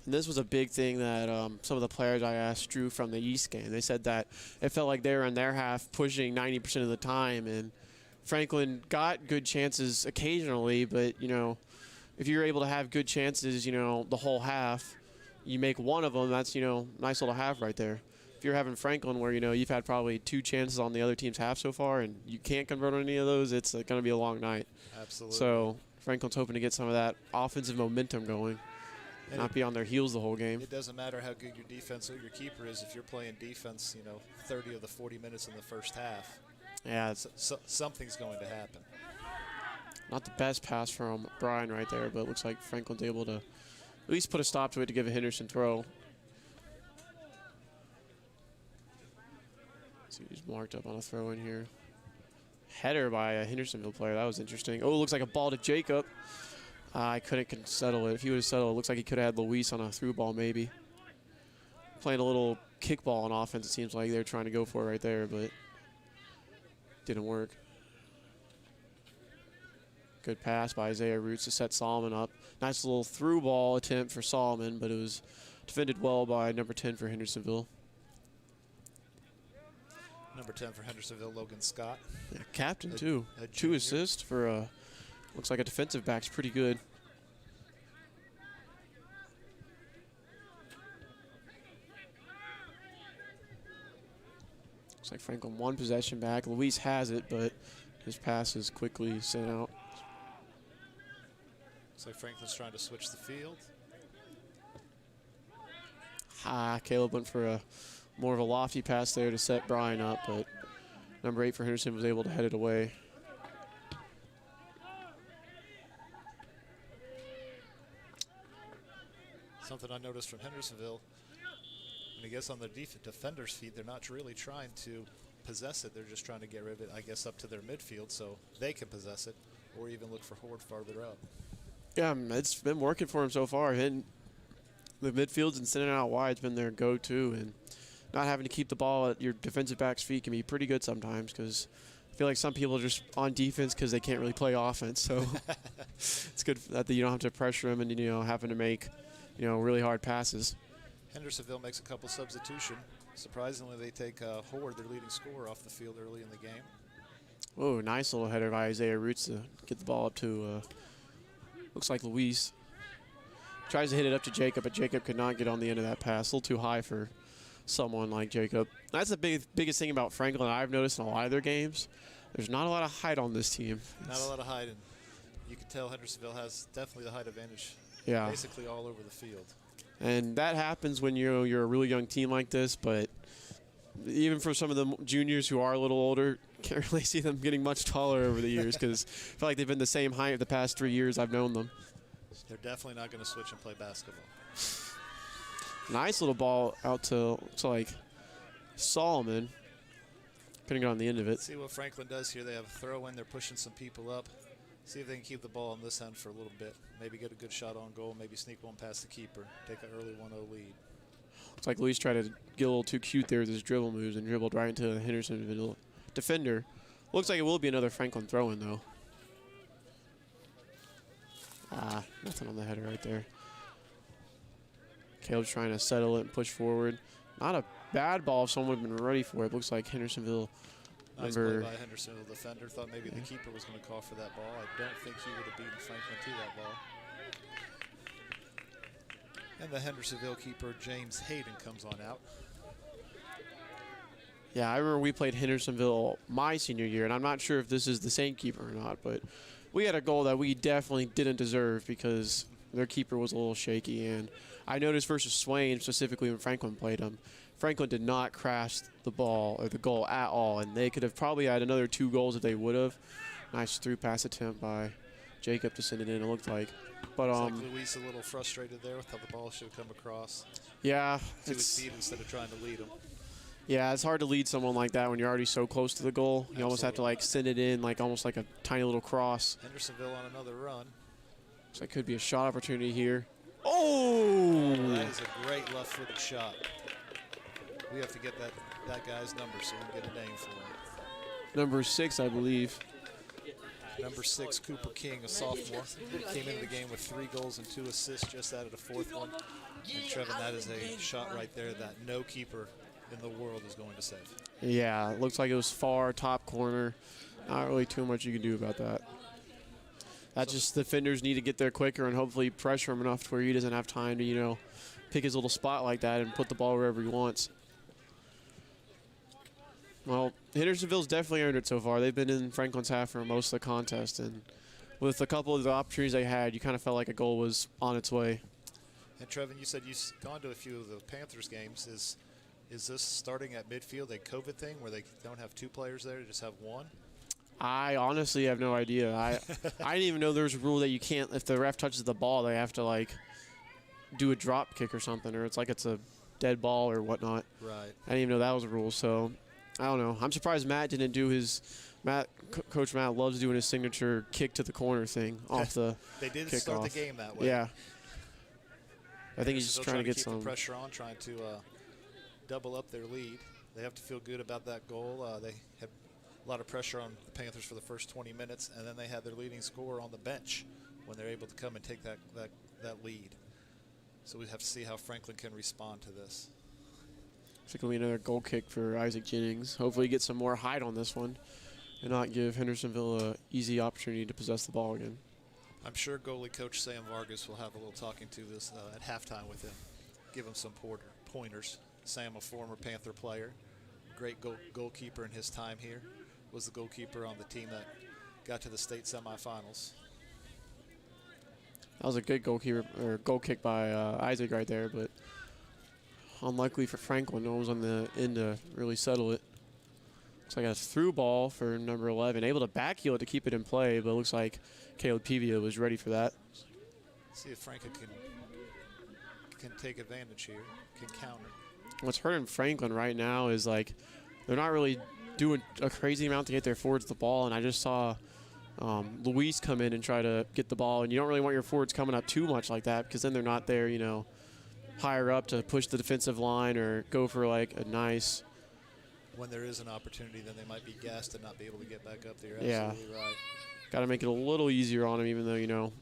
Speaker 2: And this was a big thing that some of the players I asked drew from the East game. They said that it felt like they were in their half pushing 90% of the time, and Franklin got good chances occasionally, but, if you're able to have good chances, the whole half, you make one of them, that's, nice little half right there. If you're having Franklin where, you've had probably 2 chances on the other team's half so far and you can't convert on any of those, it's going to be a long night.
Speaker 1: Absolutely.
Speaker 2: So Franklin's hoping to get some of that offensive momentum going. And not be on their heels the whole game.
Speaker 1: It doesn't matter how good your defense or your keeper is if you're playing defense, 30 of the 40 minutes in the first half.
Speaker 2: Yeah,
Speaker 1: something's going to happen.
Speaker 2: Not the best pass from Brian right there, but it looks like Franklin's able to at least put a stop to it to give a Henderson throw. Let's see who's marked up on a throw in here. Header by a Hendersonville player. That was interesting. Oh, it looks like a ball to Jacob. I couldn't settle it. If he would have settled, it looks like he could have had Luis on a through ball maybe. Playing a little kickball on offense, it seems like they're trying to go for it right there, but didn't work. Good pass by Isaiah Roots to set Solomon up. Nice little through ball attempt for Solomon, but it was defended well by number 10 for Hendersonville.
Speaker 1: Number 10 for Hendersonville, Logan Scott.
Speaker 2: Yeah, captain too. 2 assists for looks like a defensive back's pretty good. Looks like Franklin 1 possession back. Luis has it, but his pass is quickly sent out.
Speaker 1: Looks like Franklin's trying to switch the field.
Speaker 2: Caleb went for more of a lofty pass there to set Brian up, but number 8 for Henderson was able to head it away.
Speaker 1: Something I noticed from Hendersonville, when it gets on the defender's feet, they're not really trying to possess it. They're just trying to get rid of it, I guess, up to their midfield so they can possess it or even look for Horde farther up.
Speaker 2: Yeah, it's been working for him so far. And the midfields and sending it out wide has been their go-to. And not having to keep the ball at your defensive back's feet can be pretty good sometimes because I feel like some people are just on defense because they can't really play offense. So it's good that you don't have to pressure them and, having to make really hard passes.
Speaker 1: Hendersonville makes a couple substitution. Surprisingly, they take Horde, their leading scorer, off the field early in the game.
Speaker 2: Oh, nice little header by Isaiah Roots to get the ball up to, looks like Luis. Tries to hit it up to Jacob, but Jacob could not get on the end of that pass. A little too high for someone like Jacob. That's the biggest thing about Franklin I've noticed in a lot of their games. There's not a lot of height on this team.
Speaker 1: Not a lot of height, and you can tell Hendersonville has definitely the height advantage.
Speaker 2: Yeah.
Speaker 1: Basically all over the field.
Speaker 2: And that happens when you're a really young team like this, but even for some of the juniors who are a little older, can't really see them getting much taller over the years because I feel like they've been the same height the past 3 years I've known them.
Speaker 1: They're definitely not going to switch and play basketball.
Speaker 2: Nice little ball out to like Solomon. Couldn't get on the end of it.
Speaker 1: See what Franklin does here. They have a throw in. They're pushing some people up. See if they can keep the ball on this end for a little bit. Maybe get a good shot on goal. Maybe sneak one past the keeper. Take an early 1-0 lead.
Speaker 2: Looks like Luis tried to get a little too cute there with his dribble moves and dribbled right into the Hendersonville defender. Looks like it will be another Franklin throw-in, though. Nothing on the header right there. Caleb's trying to settle it and push forward. Not a bad ball if someone would have been ready for it. Looks like Hendersonville.
Speaker 1: Nice play by Hendersonville defender. Thought maybe the keeper was going to call for that ball. I don't think he would have beaten Franklin to that ball. And the Hendersonville keeper, James Hayden, comes on out.
Speaker 2: Yeah, I remember we played Hendersonville my senior year, and I'm not sure if this is the same keeper or not, but we had a goal that we definitely didn't deserve because their keeper was a little shaky. And I noticed versus Swain, specifically when Franklin played him, Franklin did not crash the ball or the goal at all, and they could have probably had another 2 goals if they would have. Nice through pass attempt by Jacob to send it in, it looked like. But
Speaker 1: like Luis a little frustrated there with how the ball should have come across.
Speaker 2: Yeah,
Speaker 1: to his feet instead of trying to lead him.
Speaker 2: Yeah, it's hard to lead someone like that when you're already so close to the goal. You
Speaker 1: Absolutely.
Speaker 2: almost have to like send it in, like almost like a tiny little cross.
Speaker 1: Hendersonville on another run.
Speaker 2: So that could be a shot opportunity here. Oh!
Speaker 1: That is a great left-footed shot. We have to get that guy's number so we can get a name for him.
Speaker 2: Number 6, I believe.
Speaker 1: Number 6, Cooper King, a sophomore. Came into the game with 3 goals and 2 assists, just added a 4th one. And Trevin, that is a shot right there that no keeper in the world is going to save.
Speaker 2: Yeah, it looks like it was far top corner. Not really too much you can do about that. That's just the defenders need to get there quicker and hopefully pressure him enough to where he doesn't have time to, you know, pick his little spot like that and put the ball wherever he wants. Well, Hendersonville's definitely earned it so far. They've been in Franklin's half for most of the contest, and with a couple of the opportunities they had, you kind of felt like a goal was on its way.
Speaker 1: And Trevin, you said you've gone to a few of the Panthers games. Is this starting at midfield a COVID thing where they don't have 2 players there, they just have 1?
Speaker 2: I honestly have no idea. I didn't even know there was a rule that you can't, if the ref touches the ball, they have to like do a drop kick or something, or it's like it's a dead ball or whatnot.
Speaker 1: Right.
Speaker 2: I didn't even know that was a rule, so I don't know. I'm surprised Matt didn't do his, Coach Matt loves doing his signature kick to the corner thing off the
Speaker 1: They did
Speaker 2: kickoff.
Speaker 1: start the game that way.
Speaker 2: Yeah. I think he's just trying to get
Speaker 1: keep
Speaker 2: some
Speaker 1: the pressure on, trying to double up their lead. They have to feel good about that goal. They had a lot of pressure on the Panthers for the first 20 minutes, and then they had their leading scorer on the bench when they're able to come and take that lead. So we have to see how Franklin can respond to this.
Speaker 2: It's going to be another goal kick for Isaac Jennings. Hopefully get some more height on this one and not give Hendersonville an easy opportunity to possess the ball again.
Speaker 1: I'm sure goalie coach Sam Vargas will have a little talking to this at halftime with him. Give him some pointers. Sam, a former Panther player, great goalkeeper in his time here. Was the goalkeeper on the team that got to the state semifinals.
Speaker 2: That was a good goal kick by Isaac right there, but unlikely for Franklin. No one was on the end to really settle it. Looks like a through ball for number 11. Able to backheel it to keep it in play, but it looks like Caleb Pevia was ready for that.
Speaker 1: See if Franklin can take advantage here, can counter.
Speaker 2: What's hurting Franklin right now is like they're not really doing a crazy amount to get their forwards the ball, and I just saw Luis come in and try to get the ball, and you don't really want your forwards coming up too much like that because then they're not there, you know, higher up to push the defensive line or go for like a nice.
Speaker 1: When there is an opportunity, then they might be gassed and not be able to get back up there.
Speaker 2: Yeah.
Speaker 1: Absolutely right.
Speaker 2: Got to make it a little easier on them, even though, you know,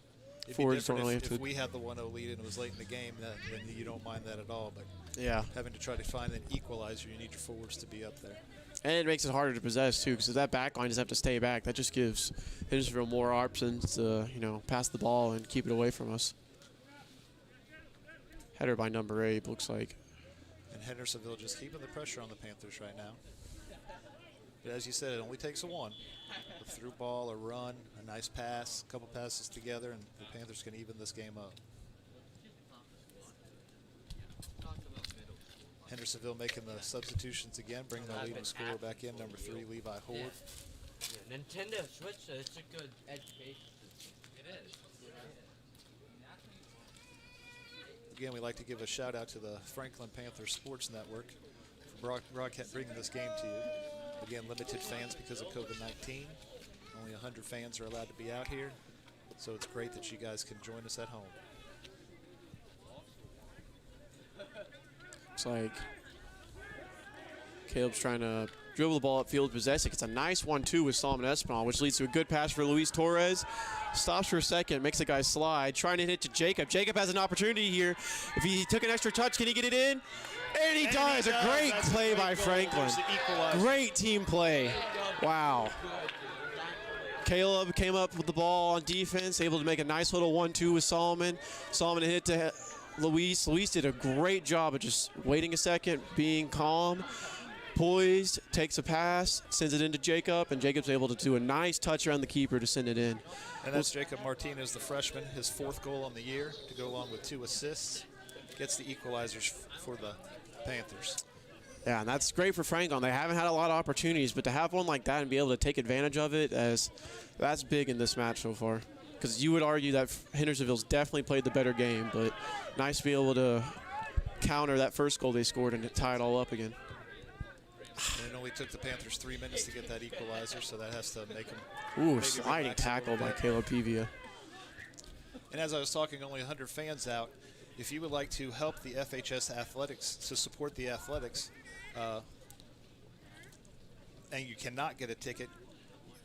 Speaker 2: forwards don't really have to.
Speaker 1: If we had the 1-0 lead and it was late in the game, then you don't mind that at all. But
Speaker 2: yeah,
Speaker 1: having to try to find an equalizer, you need your forwards to be up there.
Speaker 2: And it makes it harder to possess, too, because if that back line doesn't have to stay back, that just gives Hendersonville more options to, you know, pass the ball and keep it away from us. Header by number 8, looks like.
Speaker 1: And Hendersonville just keeping the pressure on the Panthers right now. But as you said, it only takes a one. A through ball, a run, a nice pass, a couple passes together, and the Panthers can even this game up. Hendersonville making the substitutions again, bringing the leading scorer back in, number 3, Levi Horde.
Speaker 18: Yeah, Nintendo Switch, it's a good education. It is.
Speaker 1: Again, we'd like to give a shout out to the Franklin Panther Sports Network for bringing this game to you. Again, limited fans because of COVID-19. Only 100 fans are allowed to be out here, so it's great that you guys can join us at home.
Speaker 2: Looks like Caleb's trying to dribble the ball upfield, possess it. It's a nice 1-2 with Solomon Espinal, which leads to a good pass for Luis Torres. Stops for a second, makes the guy slide, trying to hit to Jacob. Jacob has an opportunity here. If he took an extra touch, can he get it in? And he does. A great play by Franklin. Great team play. Wow. Caleb came up with the ball on defense, able to make a nice little 1-2 with Solomon. Solomon hit to Luis. Luis did a great job of just waiting a second, being calm, poised, takes a pass, sends it into Jacob, and Jacob's able to do a nice touch around the keeper to send it in.
Speaker 1: And that's Jacob Martinez, the freshman, his 4th goal on the year, to go along with 2 assists. Gets the equalizers for the Panthers.
Speaker 2: Yeah, and that's great for Franklin. They haven't had a lot of opportunities, but to have one like that and be able to take advantage of it, that's big in this match so far. Because you would argue that Hendersonville's definitely played the better game, but nice to be able to counter that first goal they scored and tie it all up again.
Speaker 1: And it only took the Panthers 3 minutes to get that equalizer, so that has to make them.
Speaker 2: Ooh, sliding tackle by Caleb Pevia.
Speaker 1: And as I was talking, only 100 fans out. If you would like to help the FHS athletics, to support the athletics, and you cannot get a ticket,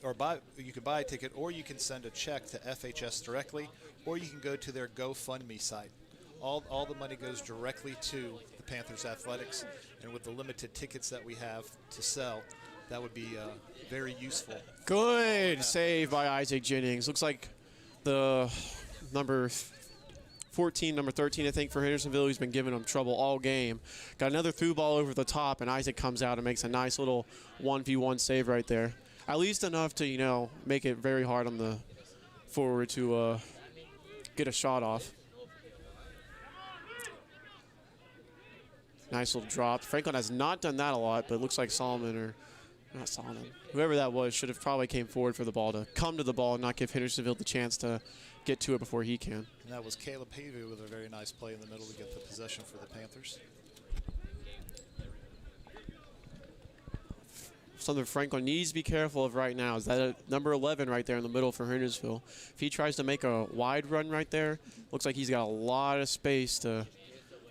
Speaker 1: or you can buy a ticket, or you can send a check to FHS directly, or you can go to their GoFundMe site. All the money goes directly to the Panthers athletics, and with the limited tickets that we have to sell, that would be very useful.
Speaker 2: Good save by Isaac Jennings. Looks like the number 14, number 13, I think, for Hendersonville. He's been giving them trouble all game. Got another through ball over the top, and Isaac comes out and makes a nice little 1v1 save right there. At least enough to, make it very hard on the forward to get a shot off. Nice little drop. Franklin has not done that a lot, but it looks like not Solomon, whoever that was, should have probably came forward for the ball to come to the ball and not give Hendersonville the chance to get to it before he can.
Speaker 1: And that was Caleb Pavey with a very nice play in the middle to get the possession for the Panthers.
Speaker 2: Something Franklin needs to be careful of right now is that number 11 right there in the middle for Hendersonville. If he tries to make a wide run right there, looks like he's got a lot of space to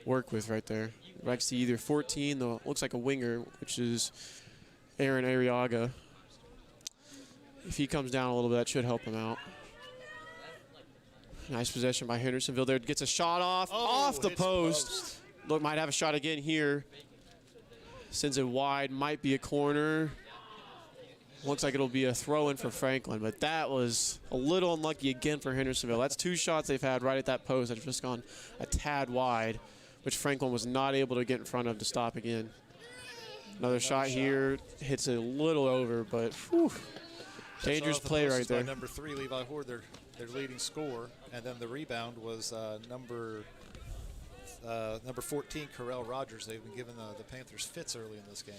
Speaker 2: work with right there. Next to either 14, looks like a winger, which is Aaron Arriaga. If he comes down a little bit, that should help him out. Nice possession by Hendersonville there. Gets a shot off the post. Look, might have a shot again here. Sends it wide, might be a corner. Looks like it'll be a throw-in for Franklin, but that was a little unlucky again for Hendersonville. That's 2 shots they've had right at that post that have just gone a tad wide, which Franklin was not able to get in front of to stop again. Another shot here, hits it a little over, but whew, dangerous play right there.
Speaker 1: Number 3, Levi Horde, their leading scorer, and then the rebound was number 14, Carell Rogers. They've been giving the Panthers fits early in this game.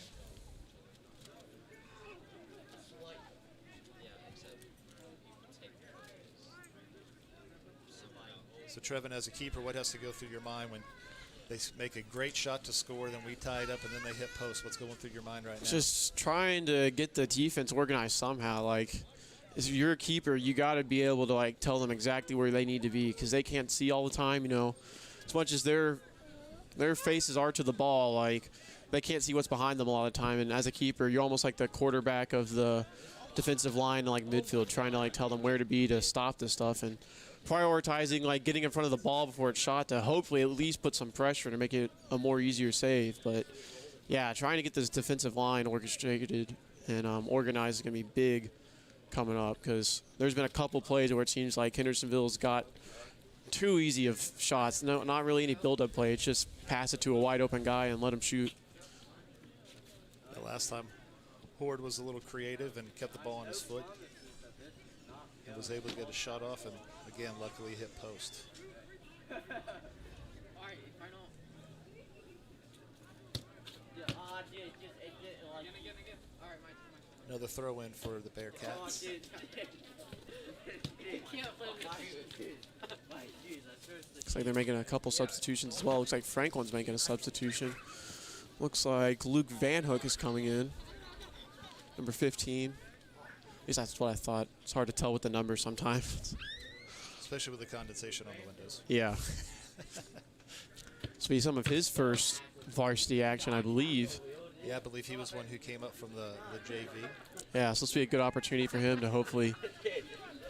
Speaker 1: So Trevin, as a keeper, what has to go through your mind when they make a great shot to score, then we tie it up, and then they hit post? What's going through your mind right now?
Speaker 2: Just trying to get the defense organized somehow. Like, if you're a keeper, you got to be able to tell them exactly where they need to be, because they can't see all the time. As much as their faces are to the ball, they can't see what's behind them a lot of the time. And as a keeper, you're almost like the quarterback of the defensive line and midfield, trying to tell them where to be to stop this stuff, and prioritizing getting in front of the ball before it's shot to hopefully at least put some pressure to make it a more easier save. But yeah, trying to get this defensive line orchestrated and organized is going to be big coming up, because there's been a couple plays where it seems like Hendersonville's got too easy of shots. No, not really any build-up play. It's just pass it to a wide open guy and let him shoot.
Speaker 1: The last time Horde was a little creative and kept the ball on his foot and was able to get a shot off, and again, luckily hit post. Another throw in for the Bearcats.
Speaker 2: Looks like they're making a couple substitutions as well. Looks like Franklin's making a substitution. Looks like Luke Van Hook is coming in. Number 15. At least that's what I thought. It's hard to tell with the numbers sometimes.
Speaker 1: Especially with the condensation on the windows.
Speaker 2: Yeah. This will be some of his first varsity action, I believe.
Speaker 1: Yeah, I believe he was one who came up from the JV.
Speaker 2: Yeah, so this will be a good opportunity for him to hopefully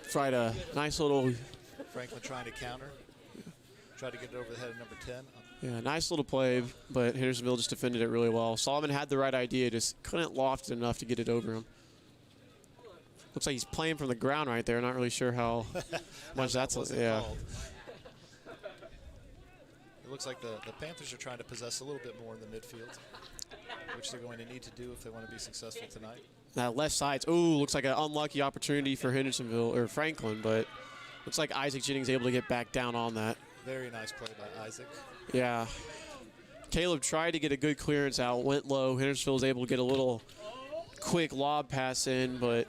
Speaker 2: try a nice little...
Speaker 1: Franklin trying to counter. Try to get it over the head of number 10.
Speaker 2: Yeah, nice little play, but Hendersonville just defended it really well. Solomon had the right idea, just couldn't loft it enough to get it over him. Looks like he's playing from the ground right there. Not really sure how much that's... Yeah.
Speaker 1: Called. It looks like the Panthers are trying to possess a little bit more in the midfield, which they're going to need to do if they want to be successful tonight.
Speaker 2: That left side, ooh, looks like an unlucky opportunity for Hendersonville, or Franklin, but looks like Isaac Jennings able to get back down on that.
Speaker 1: Very nice play by Isaac.
Speaker 2: Yeah. Caleb tried to get a good clearance out, went low. Hendersonville was able to get a little quick lob pass in, but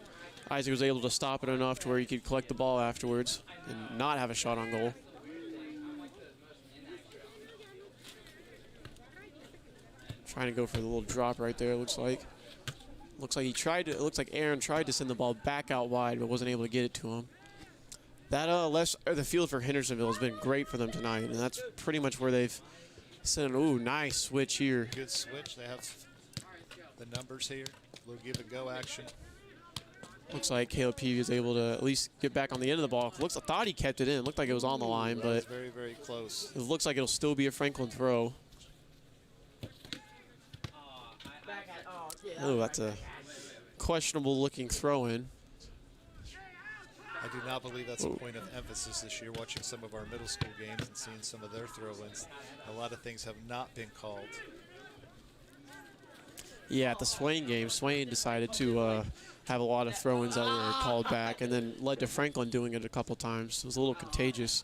Speaker 2: Isaac was able to stop it enough to where he could collect the ball afterwards and not have a shot on goal. Trying to go for the little drop right there, looks like. Looks like he tried to, it looks like Aaron tried to send the ball back out wide, but wasn't able to get it to him. That the field for Hendersonville has been great for them tonight, and that's pretty much where they've sent an, ooh, nice switch here.
Speaker 1: Good switch. They have the numbers here. A little give and go action.
Speaker 2: Looks like Caleb Peavy is able to at least get back on the end of the ball. I thought he kept it in. Looked like it was on the line, but
Speaker 1: very, very close.
Speaker 2: It looks like it'll still be a Franklin throw. Oh, that's a questionable looking throw in.
Speaker 1: I do not believe that's a point of emphasis this year, watching some of our middle school games and seeing some of their throw-ins. A lot of things have not been called.
Speaker 2: Yeah, at the Swain game, Swain decided to have a lot of throw-ins that were called back, and then led to Franklin doing it a couple times. It was a little contagious.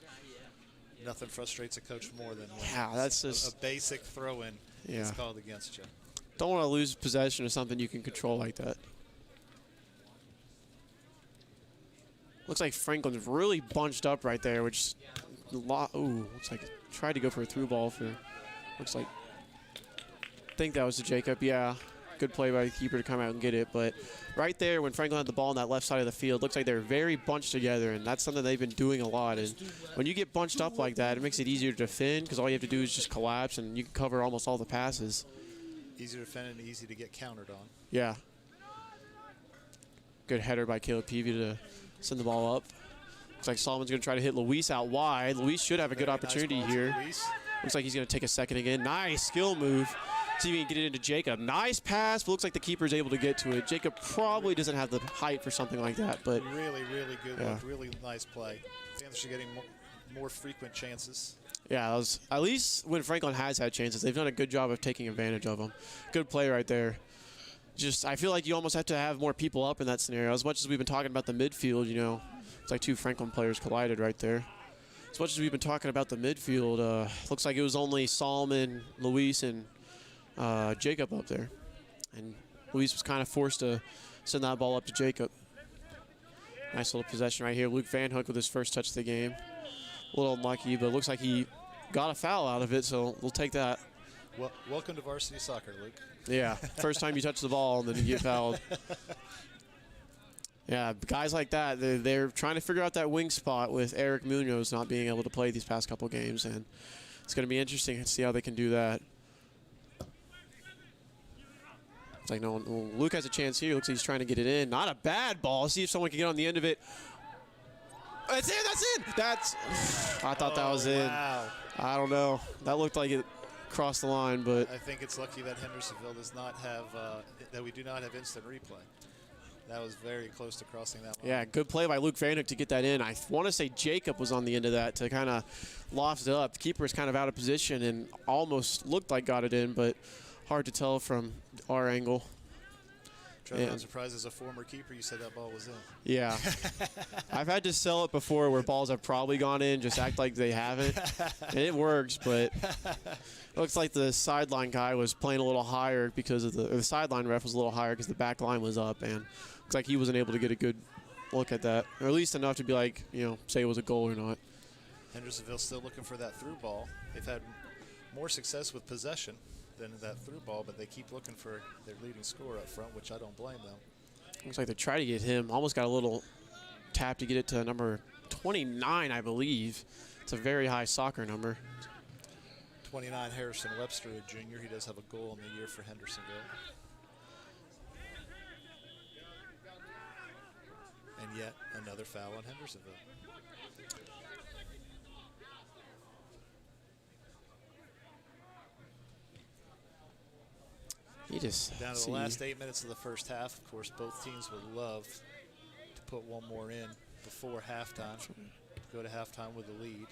Speaker 1: Nothing frustrates a coach more than when
Speaker 2: that's just
Speaker 1: a basic throw-in is called against you.
Speaker 2: Don't want to lose possession of something you can control like that. Looks like Franklin's really bunched up right there, which, ooh, looks like tried to go for a through ball for, looks like, I think that was to Jacob. Yeah, good play by the keeper to come out and get it. But right there, when Franklin had the ball on that left side of the field, looks like they're very bunched together, and that's something they've been doing a lot. And when you get bunched up like that, it makes it easier to defend because all you have to do is just collapse, and you can cover almost all the passes.
Speaker 1: Easy to defend and easy to get countered on.
Speaker 2: Yeah. Good header by Caleb Peavy to send the ball up. Looks like Solomon's going to try to hit Luis out wide. Luis should have a good opportunity here. Looks like he's going to take a second again. Nice skill move. See if he can get it into Jacob. Nice pass, but looks like the keeper's able to get to it. Jacob probably doesn't have the height for something like that, but
Speaker 1: really, really good look. Really nice play. Panthers are getting more frequent chances.
Speaker 2: Yeah, that was, at least when Franklin has had chances, they've done a good job of taking advantage of them. Good play right there. Just, I feel like you almost have to have more people up in that scenario. As much as we've been talking about the midfield, you know, it's like two Franklin players collided right there. As much as we've been talking about the midfield, looks like it was only Solomon, Luis, and Jacob up there. And Luis was kind of forced to send that ball up to Jacob. Nice little possession right here. Luke Van Hook with his first touch of the game. A little unlucky, but it looks like he got a foul out of it, so we'll take that.
Speaker 1: Well, welcome to varsity soccer, Luke.
Speaker 2: Yeah, first time you touch the ball and then you get fouled. Yeah, guys like that, they're trying to figure out that wing spot with Eric Munoz not being able to play these past couple games, and it's going to be interesting to see how they can do that. It's like, no, Luke has a chance here. Looks like he's trying to get it in. Not a bad ball. See if someone can get on the end of it. That's in, that's in. That's, I thought that was in.
Speaker 1: Wow.
Speaker 2: I don't know. That looked like it crossed the line, but.
Speaker 1: I think it's lucky that Hendersonville does not have, that we do not have instant replay. That was very close to crossing that line.
Speaker 2: Yeah, good play by Luke Vanek to get that in. I want to say Jacob was on the end of that to kind of loft it up. The keeper is kind of out of position and almost looked like got it in, but hard to tell from our angle.
Speaker 1: Trevor, I'm surprised as a former keeper you said that ball was in.
Speaker 2: Yeah. I've had to sell it before where balls have probably gone in, just act like they haven't. And it works, but it looks like the sideline guy was playing a little higher because of the sideline ref was a little higher because the back line was up, and looks like he wasn't able to get a good look at that, or at least enough to be like, say it was a goal or not.
Speaker 1: Hendersonville still looking for that through ball. They've had more success with possession than that through ball, but they keep looking for their leading scorer up front, which I don't blame them.
Speaker 2: Looks like they try to get him. Almost got a little tap to get it to number 29, I believe. It's a very high soccer number.
Speaker 1: 29, Harrison Webster, a junior. He does have a goal in the year for Hendersonville. And yet another foul on Hendersonville. Down to the last 8 minutes of the first half. Of course, both teams would love to put one more in before halftime. Go to halftime with the lead.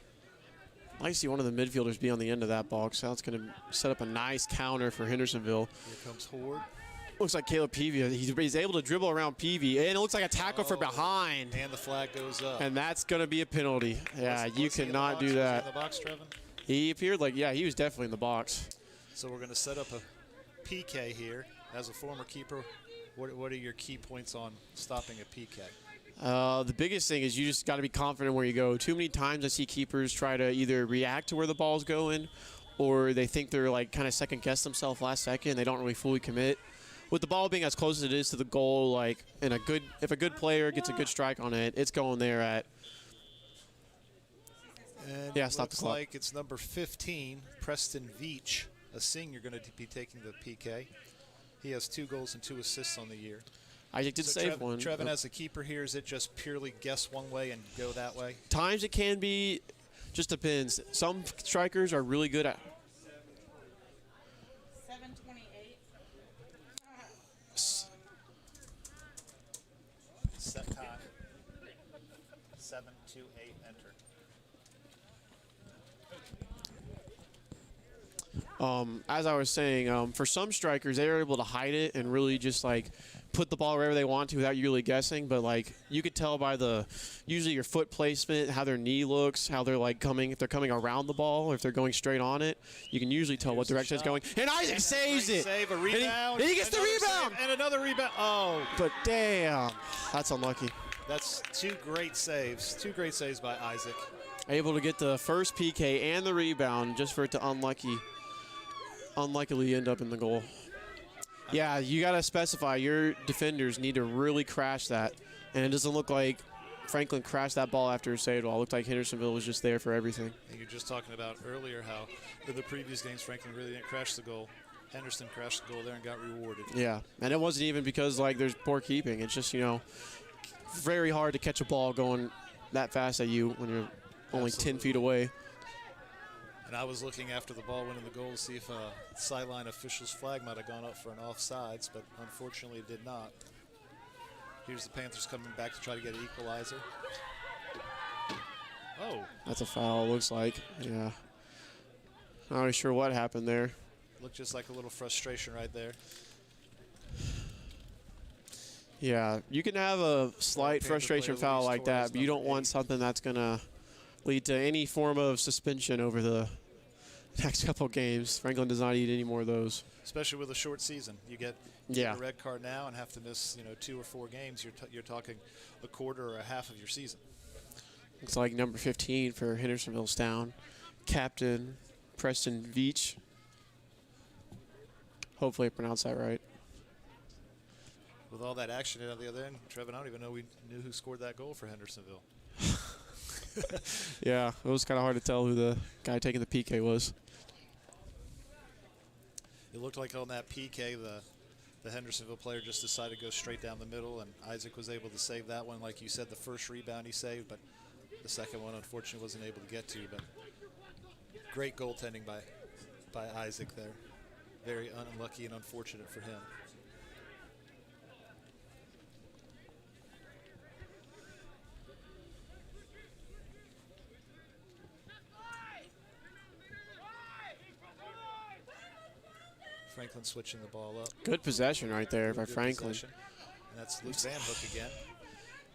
Speaker 2: I like to see one of the midfielders be on the end of that box. That's going to set up a nice counter for Hendersonville.
Speaker 1: Here comes Horde.
Speaker 2: Looks like Caleb Peavy. He's able to dribble around Peavy, and it looks like a tackle from behind.
Speaker 1: And the flag goes up.
Speaker 2: And that's going to be a penalty. Yeah, you cannot do that.
Speaker 1: Was he in the box, Trevin?
Speaker 2: He appeared like, yeah, he was definitely in the box.
Speaker 1: So we're going to set up a PK here. As a former keeper, what are your key points on stopping a PK?
Speaker 2: The biggest thing is you just got to be confident where you go. Too many times I see keepers try to either react to where the ball's going, or they think they're like kind of second guess themselves last second. They don't really fully commit. With the ball being as close as it is to the goal, like if a good player gets a good strike on it, it's going there at.
Speaker 1: And
Speaker 2: yeah, stop the clock.
Speaker 1: Like it's number 15, Preston Veach, a senior, going to be taking the PK. He has 2 goals and 2 assists on the year.
Speaker 2: I did save one.
Speaker 1: Trevin, as a keeper here, is it just purely guess one way and go that way?
Speaker 2: Times it can be, just depends. Some strikers are really good at.
Speaker 19: 7:28.
Speaker 1: Set time. 7, 2, 8, enter.
Speaker 2: As I was saying, for some strikers, they're able to hide it and really just like put the ball wherever they want to without you really guessing. But like you could tell by usually your foot placement, how their knee looks, how they're like coming, if they're coming around the ball, or if they're going straight on it, you can usually tell what direction it's going. And Isaac saves it.
Speaker 1: Save, a rebound.
Speaker 2: And he gets the rebound.
Speaker 1: And another rebound. Oh.
Speaker 2: But damn, that's unlucky.
Speaker 1: That's 2 great saves. 2 great saves by Isaac.
Speaker 2: Able to get the first PK and the rebound just for it to unluckily end up in the goal. Yeah, you got to specify your defenders need to really crash that. And it doesn't look like Franklin crashed that ball after a save ball. It looked like Hendersonville was just there for everything.
Speaker 1: And you're just talking about earlier how in the previous games Franklin really didn't crash the goal. Henderson crashed the goal there and got rewarded.
Speaker 2: Yeah, and it wasn't even because like there's poor keeping. It's just, very hard to catch a ball going that fast at you when you're only 10 feet away.
Speaker 1: And I was looking after the ball went in the goal to see if a sideline official's flag might have gone up for an offsides, but unfortunately it did not. Here's the Panthers coming back to try to get an equalizer. Oh.
Speaker 2: That's a foul, looks like. Yeah. Not really sure what happened there.
Speaker 1: Looked just like a little frustration right there.
Speaker 2: Yeah, you can have a slight frustration foul like that, but you don't want something that's going to lead to any form of suspension over the next couple games. Franklin does not need any more of those.
Speaker 1: Especially with a short season. You get a red card now and have to miss 2 or 4 games. You're talking a quarter or a half of your season.
Speaker 2: Looks like number 15 for Hendersonville's down. Captain Preston Veach. Hopefully I pronounced that right.
Speaker 1: With all that action on the other end, Trevin, I don't even know we knew who scored that goal for Hendersonville.
Speaker 2: Yeah, it was kind of hard to tell who the guy taking the PK was.
Speaker 1: It looked like on that PK, the Hendersonville player just decided to go straight down the middle, and Isaac was able to save that one. Like you said, the first rebound he saved, but the second one, unfortunately, wasn't able to get to. But great goaltending by Isaac there. Very unlucky and unfortunate for him. Franklin switching the ball up.
Speaker 2: Good possession right there by
Speaker 1: Good
Speaker 2: Franklin.
Speaker 1: possession. And that's Luke Van Hook again.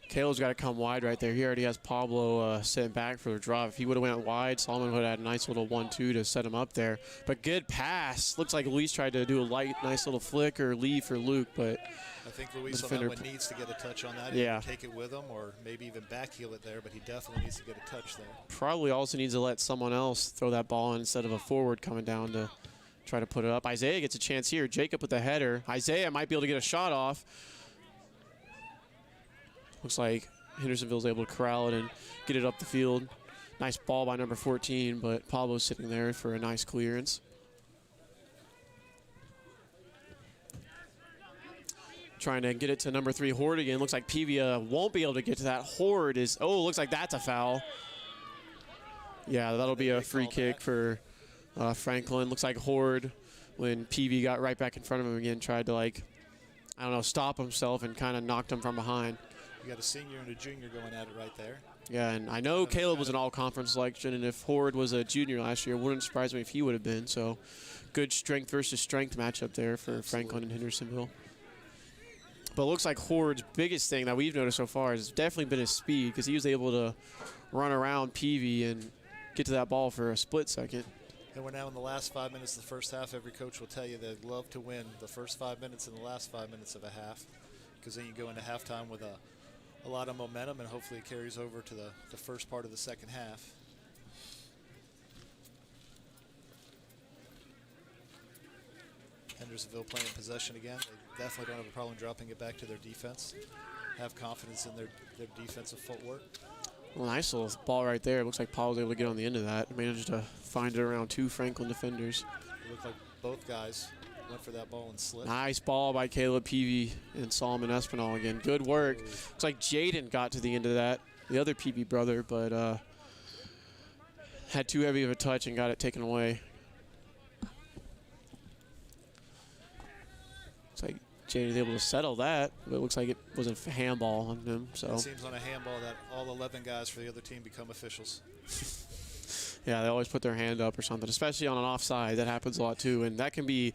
Speaker 2: Caleb's got to come wide right there. He already has Pablo sitting back for the draw. If he would have went wide, Solomon would have had a nice little 1-2 to set him up there. But good pass. Looks like Luis tried to do a nice little flick or leave for Luke, but
Speaker 1: I think Luis on that one needs to get a touch on that.
Speaker 2: Yeah.
Speaker 1: Take it with him or maybe even backheel it there, but he definitely needs to get a touch there.
Speaker 2: probably also needs to let someone else throw that ball in instead of a forward coming down to try to put it up. Isaiah gets a chance here. Jacob with the header. Isaiah might be able to get a shot off. Looks like Hendersonville's able to corral it and get it up the field. Nice ball by number 14, but Pablo's sitting there for a nice clearance. Trying to get it to number 3, Horde again. Looks like Pevia won't be able to get to that. Horde is, oh, looks like that's a foul. Yeah, that'll be a free kick for Franklin. Looks like Horde, when Peavy got right back in front of him again, tried to, like, I don't know, stop himself and kind of knocked him from behind.
Speaker 1: You got a senior and a junior going at it right there.
Speaker 2: Yeah, and I know Caleb was an all-conference selection, and if Horde was a junior last year, it wouldn't surprise me if he would have been. So, good strength versus strength matchup there for Franklin and Hendersonville. But it looks like Horde's biggest thing that we've noticed so far has definitely been his speed, because he was able to run around Peavy and get to that ball for a split second.
Speaker 1: And we're now in the last 5 minutes of the first half. Every coach will tell you they'd love to win the first 5 minutes and the last 5 minutes of a half, because then you go into halftime with a lot of momentum, and hopefully it carries over to the first part of the second half. Hendersonville playing possession again. They definitely don't have a problem dropping it back to their defense. Have confidence in their defensive footwork.
Speaker 2: Well, nice little ball right there. It looks like Paul was able to get on the end of that. Managed to find it around 2 Franklin defenders.
Speaker 1: It looked like both guys went for that ball and slipped.
Speaker 2: Nice ball by Caleb Peavy and Solomon Espinal again. Good work. Looks like Jaden got to the end of that, the other Peavy brother, but had too heavy of a touch and got it taken away. Looks like Jaden's able to settle that, but it looks like it was a handball on him. So
Speaker 1: it seems on a handball that all 11 guys for the other team become officials.
Speaker 2: Yeah, they always put their hand up or something, especially on an offside. That happens a lot too, and that can be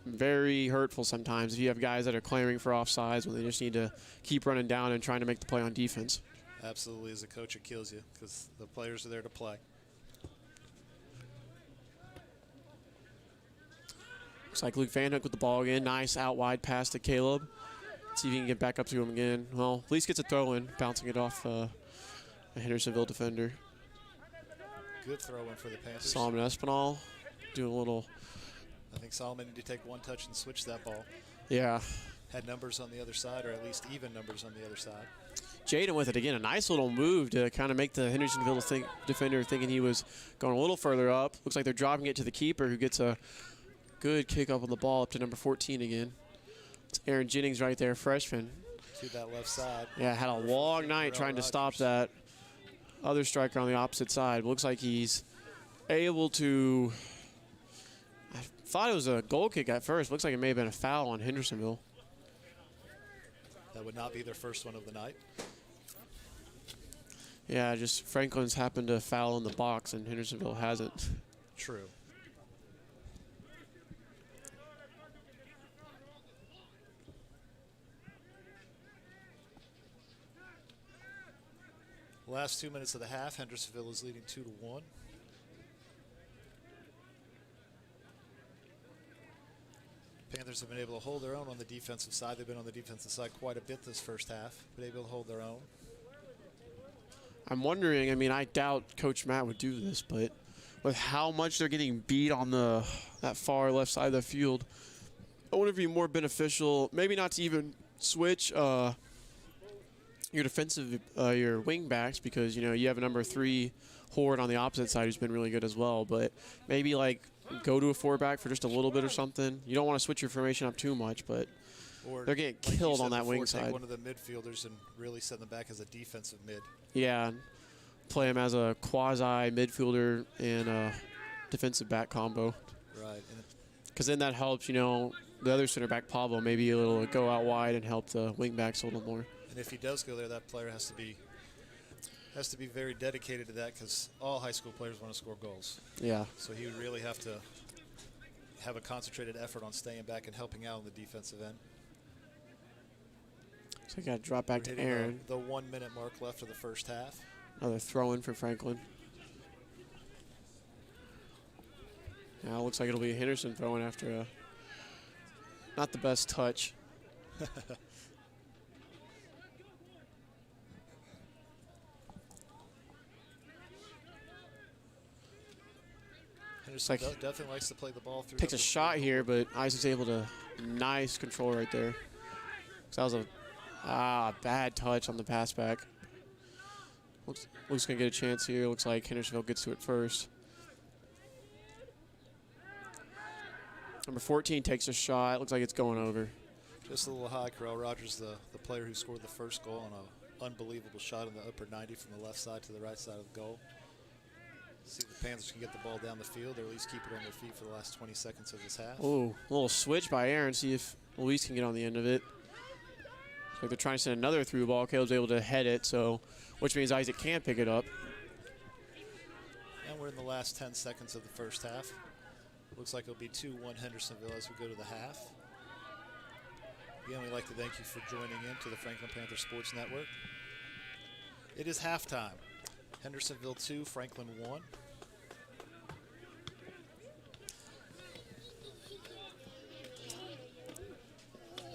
Speaker 2: very hurtful sometimes if you have guys that are clamoring for offsides when they just need to keep running down and trying to make the play on defense.
Speaker 1: Absolutely, as a coach, it kills you because the players are there to play.
Speaker 2: Looks like Luke Van Hook with the ball again. Nice out wide pass to Caleb. Let's see if he can get back up to him again. Well, at least gets a throw in, bouncing it off a Hendersonville defender.
Speaker 1: Good throw in for the Panthers.
Speaker 2: Solomon Espinal doing a little.
Speaker 1: I think Solomon needed to take one touch and switch that ball.
Speaker 2: Yeah.
Speaker 1: Had numbers on the other side, or at least even numbers on the other side.
Speaker 2: Jaden with it again. A nice little move to kind of make the Hendersonville defender thinking he was going a little further up. Looks like they're dropping it to the keeper, who gets a good kick up on the ball up to number 14 again. It's Aaron Jennings right there, freshman.
Speaker 1: To that left side.
Speaker 2: Yeah, had a long night trying to stop that other striker on the opposite side. But looks like he's able to. I thought it was a goal kick at first. Looks like it may have been a foul on Hendersonville.
Speaker 1: That would not be their first one of the night.
Speaker 2: Yeah, just Franklin's happened to foul in the box and Hendersonville hasn't.
Speaker 1: True. Last 2 minutes of the half, Hendersonville is leading 2-1. Panthers have been able to hold their own on the defensive side. They've been on the defensive side quite a bit this first half, but able to hold their own.
Speaker 2: I'm wondering, I mean, I doubt Coach Matt would do this, but with how much they're getting beat on that far left side of the field, I wonder if it'd be more beneficial, maybe not to even switch your defensive, your wing backs, because, you know, you have a number 3 Horde on the opposite side who's been really good as well, but maybe like go to a 4-back for just a little bit or something. You don't want to switch your formation up too much, but
Speaker 1: or
Speaker 2: they're getting
Speaker 1: like
Speaker 2: killed on that
Speaker 1: before,
Speaker 2: wing
Speaker 1: take
Speaker 2: side.
Speaker 1: One of the midfielders and really set them back as a defensive mid.
Speaker 2: Yeah, play him as a quasi midfielder and a defensive back combo.
Speaker 1: Right.
Speaker 2: Because then that helps, you know, the other center back, Pablo, maybe a little go out wide and help the wing backs a little more.
Speaker 1: And if he does go there, that player has to be very dedicated to that, because all high school players want to score goals.
Speaker 2: Yeah.
Speaker 1: So he would really have to have a concentrated effort on staying back and helping out on the defensive end.
Speaker 2: So I got to drop back to Aaron.
Speaker 1: The 1 minute mark left of the first half.
Speaker 2: Another throw in for Franklin. Now it looks like it'll be Henderson throwing after a not the best touch.
Speaker 1: Henderson definitely likes to play the ball through.
Speaker 2: Takes a shot here, but Isaac's able to nice control right there. So that was a bad touch on the pass back. Luke's gonna get a chance here. Looks like Hendersonville gets to it first. Number 14 takes a shot. Looks like it's going over.
Speaker 1: Just a little high. Corral Rogers, the player who scored the first goal on an unbelievable shot in the upper 90 from the left side to the right side of the goal. See if the Panthers can get the ball down the field, or at least keep it on their feet for the last 20 seconds of this half.
Speaker 2: Oh, a little switch by Aaron. See if Luis can get on the end of it. So they're trying to send another through ball. Caleb's able to head it, so which means Isaac can pick it up.
Speaker 1: And we're in the last 10 seconds of the first half. Looks like it'll be 2-1 Hendersonville as we go to the half. Again, we'd like to thank you for joining in to the Franklin Panther Sports Network. It is halftime. Hendersonville 2, Franklin 1.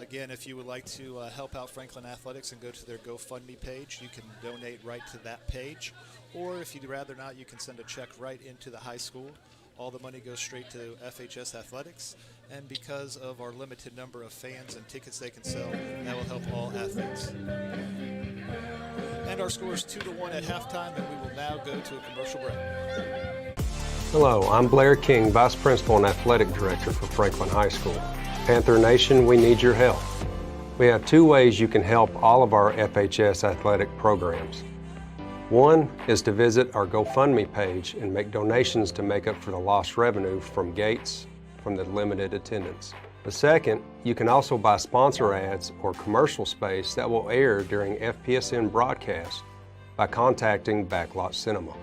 Speaker 1: Again, if you would like to help out Franklin Athletics and go to their GoFundMe page, you can donate right to that page. Or if you'd rather not, you can send a check right into the high school. All the money goes straight to FHS Athletics. And because of our limited number of fans and tickets they can sell, that will help all athletes. And our score is 2-1 at halftime, and we will now go to a commercial break.
Speaker 3: Hello, I'm Blair King, Vice Principal and Athletic Director for Franklin High School. Panther Nation, we need your help. We have two ways you can help all of our FHS athletic programs. One is to visit our GoFundMe page and make donations to make up for the lost revenue from gates from the limited attendance. The second, you can also buy sponsor ads or commercial space that will air during FPSN broadcasts by contacting Backlot Cinema.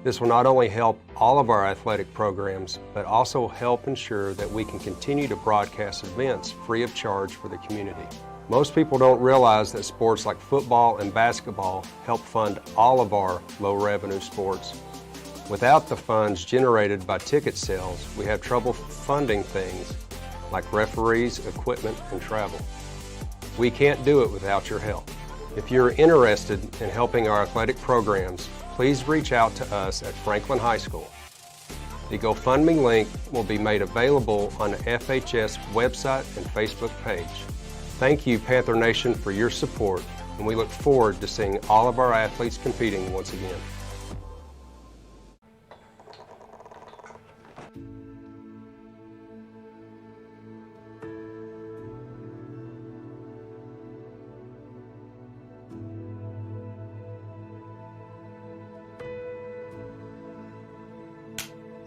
Speaker 3: This will not only help all of our athletic programs, but also help ensure that we can continue to broadcast events free of charge for the community. Most people don't realize that sports like football and basketball help fund all of our low-revenue sports. Without the funds generated by ticket sales, we have trouble funding things like referees, equipment, and travel. We can't do it without your help. If you're interested in helping our athletic programs, please reach out to us at Franklin High School. The GoFundMe link will be made available on the FHS website and Facebook page. Thank you, Panther Nation, for your support, and we look forward to seeing all of our athletes competing once again.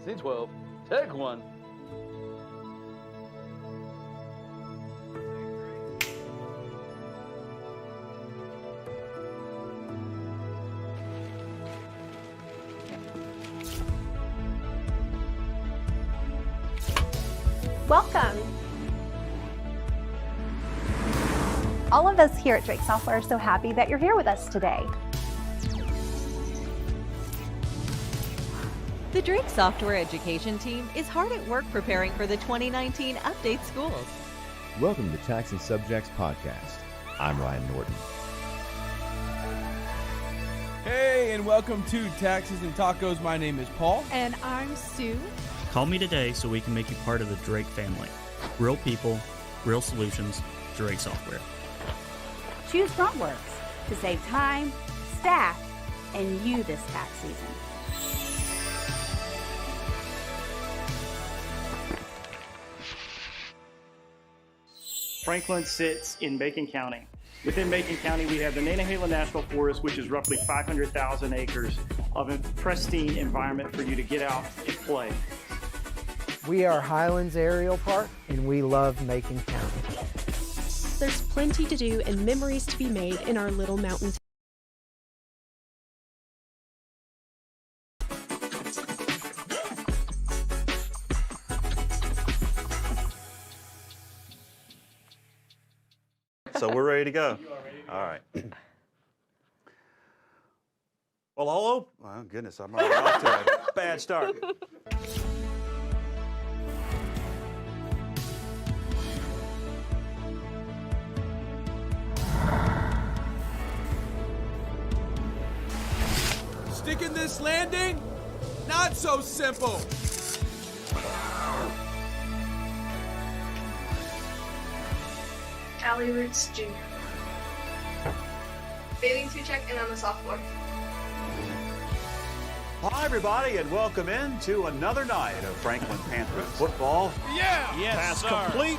Speaker 4: C12, take one.
Speaker 5: Welcome. All of us here at Drake Software are so happy that you're here with us today.
Speaker 6: The Drake Software Education Team is hard at work preparing for the 2019 Update Schools.
Speaker 7: Welcome to Tax and Subjects Podcast. I'm Ryan Norton.
Speaker 8: Hey, and welcome to Taxes and Tacos. My name is Paul.
Speaker 9: And I'm Sue.
Speaker 10: Call me today so we can make you part of the Drake family. Real people, real solutions, Drake Software.
Speaker 11: Choose FrontWorks to save time, staff, and you this tax season.
Speaker 12: Franklin sits in Macon County. Within Macon County, we have the Nantahala National Forest, which is roughly 500,000 acres of a pristine environment for you to get out and play.
Speaker 13: We are Highlands Aerial Park, and we love Macon County.
Speaker 9: There's plenty to do and memories to be made in our little mountain town.
Speaker 14: so we're ready to go. All right. Well, oh goodness, I'm already off to a bad start.
Speaker 8: Sticking this landing? Not so simple.
Speaker 15: Allie Roots Jr. Bathing suit check and on the sophomore.
Speaker 14: Hi, everybody, and welcome in to another night of Franklin Panther football.
Speaker 8: Yeah!
Speaker 14: Yes, pass sir. Complete.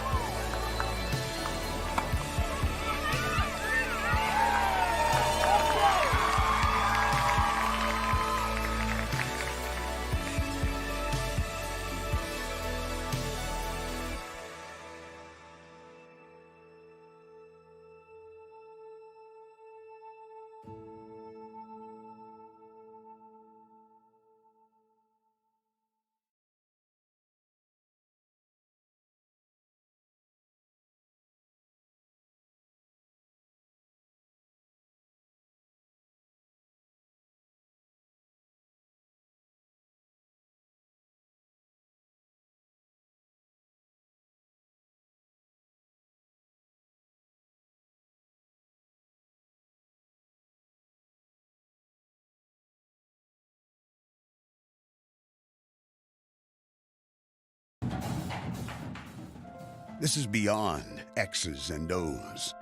Speaker 16: This is beyond X's and O's.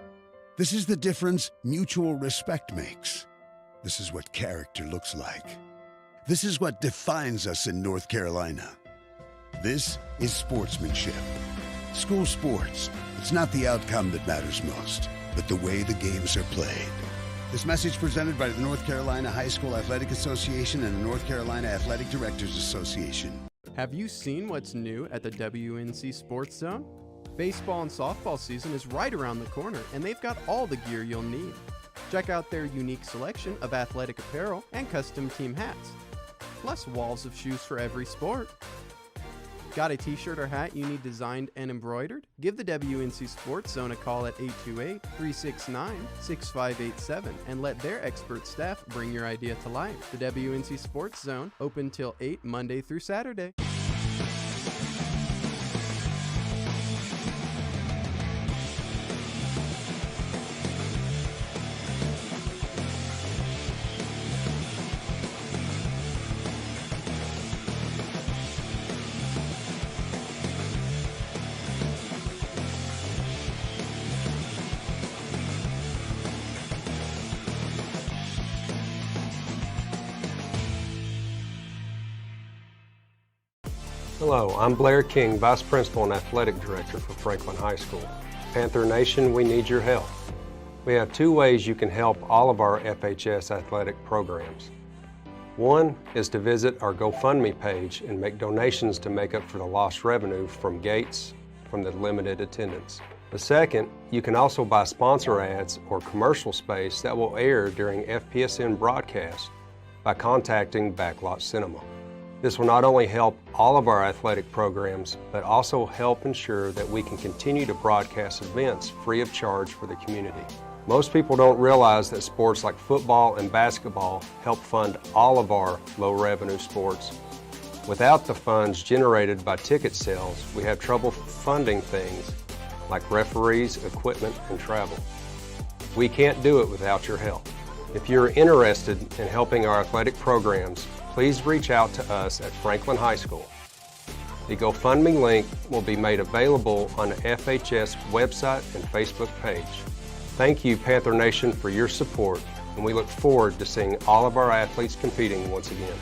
Speaker 16: This is the difference mutual respect makes. This is what character looks like. This is what defines us in North Carolina. This is sportsmanship. School sports, it's not the outcome that matters most, but the way the games are played. This message presented by the North Carolina High School Athletic Association and the North Carolina Athletic Directors Association.
Speaker 17: Have you seen what's new at the WNC Sports Zone? Baseball and softball season is right around the corner, and they've got all the gear you'll need. Check out their unique selection of athletic apparel and custom team hats, plus walls of shoes for every sport. Got a t-shirt or hat you need designed and embroidered? Give the WNC Sports Zone a call at 828-369-6587 and let their expert staff bring your idea to life. The WNC Sports Zone, open till 8 Monday through Saturday.
Speaker 3: Hello, I'm Blair King, Vice Principal and Athletic Director for Franklin High School. Panther Nation, we need your help. We have two ways you can help all of our FHS athletic programs. One is to visit our GoFundMe page and make donations to make up for the lost revenue from gates from the limited attendance. The second, you can also buy sponsor ads or commercial space that will air during FPSN broadcasts by contacting Backlot Cinema. This will not only help all of our athletic programs, but also help ensure that we can continue to broadcast events free of charge for the community. Most people don't realize that sports like football and basketball help fund all of our low-revenue sports. Without the funds generated by ticket sales, we have trouble funding things like referees, equipment, and travel. We can't do it without your help. If you're interested in helping our athletic programs, please reach out to us at Franklin High School. The GoFundMe link will be made available on the FHS website and Facebook page. Thank you, Panther Nation, for your support, and we look forward to seeing all of our athletes competing once again.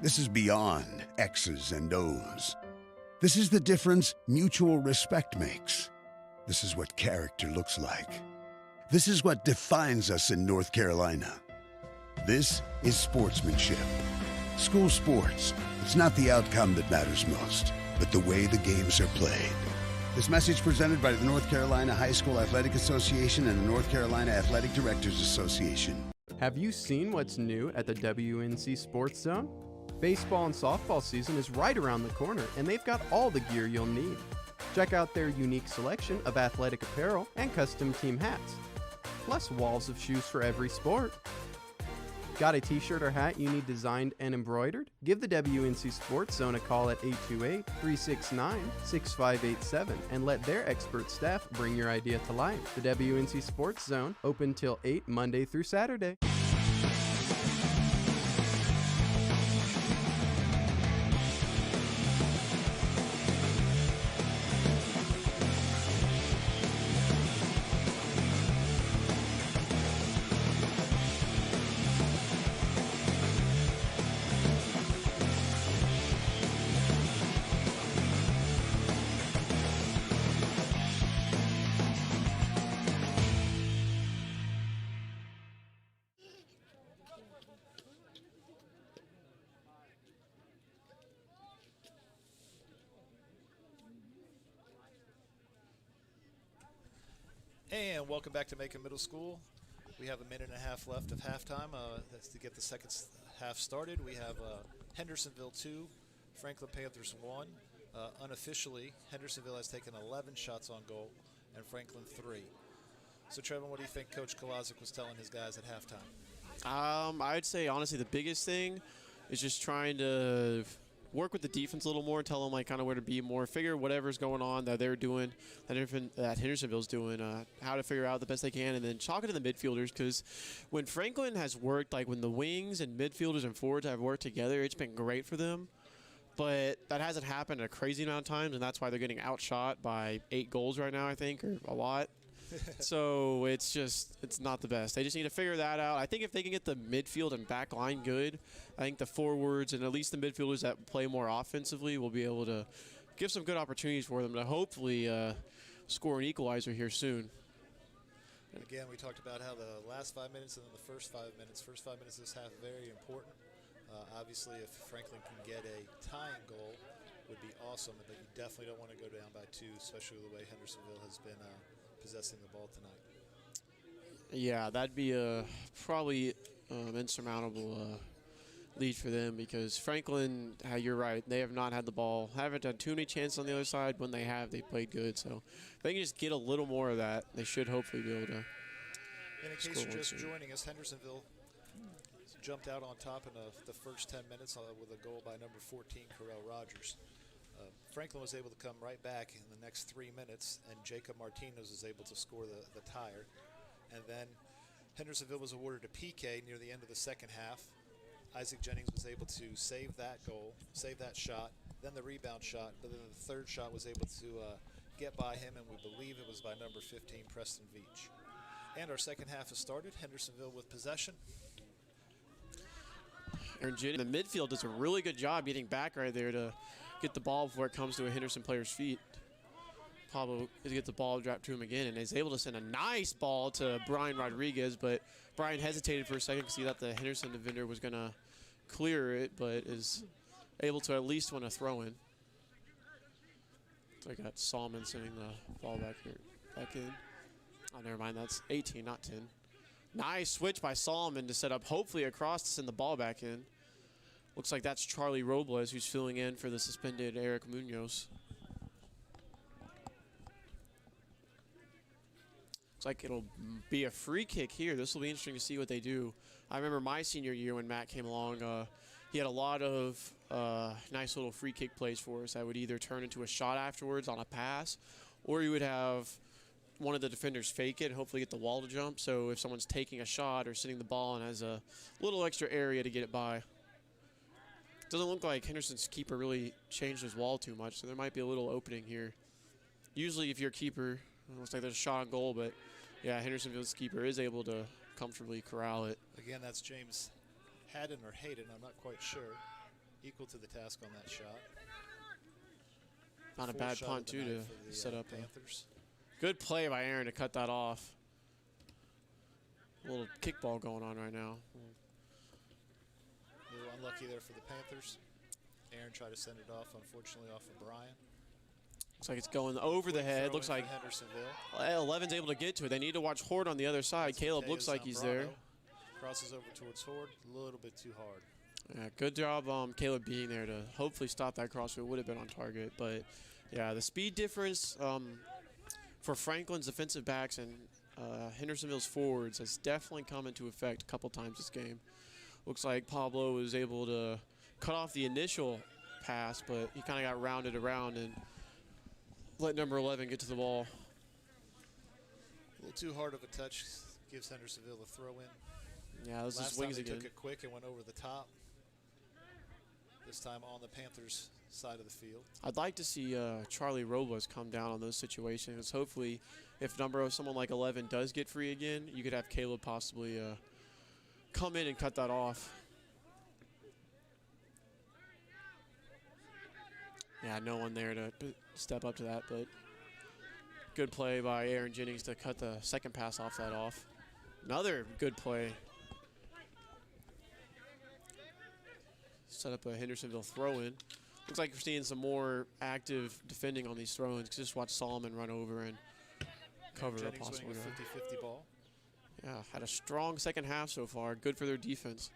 Speaker 16: This is beyond X's and O's. This is the difference mutual respect makes. This is what character looks like. This is what defines us in North Carolina. This is sportsmanship. School sports, it's not the outcome that matters most, but the way the games are played. This message presented by the North Carolina High School Athletic Association and the North Carolina Athletic Directors Association.
Speaker 17: Have you seen what's new at the WNC Sports Zone? Baseball and softball season is right around the corner, and they've got all the gear you'll need. Check out their unique selection of athletic apparel and custom team hats, plus walls of shoes for every sport. Got a t-shirt or hat you need designed and embroidered? Give the WNC Sports Zone a call at 828-369-6587 and let their expert staff bring your idea to life. The WNC Sports Zone, open till 8 Monday through Saturday.
Speaker 1: And welcome back to Macon Middle School. We have a minute and a half left of halftime. That's to get the second half started. We have Hendersonville 2, Franklin Panthers 1. Unofficially, Hendersonville has taken 11 shots on goal and Franklin 3. So, Trevin, what do you think Coach Kolazic was telling his guys at halftime?
Speaker 2: I'd say, honestly, the biggest thing is just trying to work with the defense a little more, tell them like kind of where to be more, figure whatever's going on that they're doing, that Hendersonville's doing, how to figure out the best they can, and then talking to the midfielders, because when Franklin has worked, like when the wings and midfielders and forwards have worked together, it's been great for them. But that hasn't happened a crazy amount of times, and that's why they're getting outshot by 8 goals right now, I think, or a lot. So it's not the best. They just need to figure that out. I think if they can get the midfield and back line good, I think the forwards and at least the midfielders that play more offensively will be able to give some good opportunities for them to hopefully score an equalizer here soon.
Speaker 1: And again, we talked about how the last 5 minutes and then the first 5 minutes of this half very important. Obviously, if Franklin can get a tying goal, would be awesome, but you definitely don't want to go down by 2, especially the way Hendersonville has been possessing the ball tonight.
Speaker 2: Yeah, that'd be a probably insurmountable lead for them, because Franklin, you're right, they have not had the ball, haven't had too many chances on the other side. When they have, they played good. So if they can just get a little more of that, they should hopefully be able to.
Speaker 1: And in case you're just joining us, Hendersonville jumped out on top in the first 10 minutes with a goal by number 14, Corell Rogers. Franklin was able to come right back in the next 3 minutes, and Jacob Martinez was able to score the tire. And then Hendersonville was awarded a PK near the end of the second half. Isaac Jennings was able to save that goal, save that shot, then the rebound shot, but then the third shot was able to get by him, and we believe it was by number 15, Preston Veach. And our second half has started. Hendersonville with possession.
Speaker 2: And the midfield does a really good job getting back right there to get the ball before it comes to a Henderson player's feet. Pablo gets the ball dropped to him again and is able to send a nice ball to Brian Rodriguez, but Brian hesitated for a second because he thought the Henderson defender was going to clear it, but is able to at least win a throw-in. So I got Solomon sending the ball back in. Oh, never mind, that's 18, not 10. Nice switch by Solomon to set up hopefully a cross to send the ball back in. Looks like that's Charlie Robles who's filling in for the suspended Eric Munoz. Looks like it'll be a free kick here. This will be interesting to see what they do. I remember my senior year when Matt came along, he had a lot of nice little free kick plays for us that would either turn into a shot afterwards on a pass, or you would have one of the defenders fake it and hopefully get the wall to jump. So if someone's taking a shot or sitting the ball and has a little extra area to get it by. Doesn't look like Henderson's keeper really changed his wall too much, so there might be a little opening here. Usually if you're a keeper, it looks like there's a shot on goal, but yeah, Hendersonville's keeper is able to comfortably corral it.
Speaker 1: Again, that's James Haddon or Hayden, I'm not quite sure. Equal to the task on that shot.
Speaker 2: Not a bad punt, too, to set up.
Speaker 1: Panthers.
Speaker 2: Good play by Aaron to cut that off. A little kickball going on right now.
Speaker 1: A little unlucky there for the Panthers. Aaron tried to send it off, unfortunately, off of Brian.
Speaker 2: Looks like it's going over the head. Looks like
Speaker 1: Hendersonville.
Speaker 2: 11's able to get to it. They need to watch Horde on the other side. Caleb looks like he's there.
Speaker 1: Crosses over towards Horde, a little bit too hard.
Speaker 2: Yeah, good job, Caleb being there to hopefully stop that cross. It would have been on target, but yeah, the speed difference for Franklin's defensive backs and Hendersonville's forwards has definitely come into effect a couple times this game. Looks like Pablo was able to cut off the initial pass, but he kind of got rounded around and let number 11 get to the ball.
Speaker 1: A little too hard of a touch, gives Hendersonville a throw in.
Speaker 2: Yeah, this
Speaker 1: Last
Speaker 2: is wings
Speaker 1: time they
Speaker 2: again.
Speaker 1: took it quick and went over the top. This time on the Panthers' side of the field.
Speaker 2: I'd like to see Charlie Robles come down on those situations. Hopefully, if someone like 11 does get free again, you could have Caleb possibly come in and cut that off. Yeah, no one there to step up to that, but good play by Aaron Jennings to cut the second pass off that off. Another good play. Set up a Hendersonville throw-in. Looks like we're seeing some more active defending on these throw-ins. Just watch Solomon run over and cover a possible.
Speaker 1: Jennings winning a 50-50 ball.
Speaker 2: Yeah, had a strong second half so far. Good for their defense.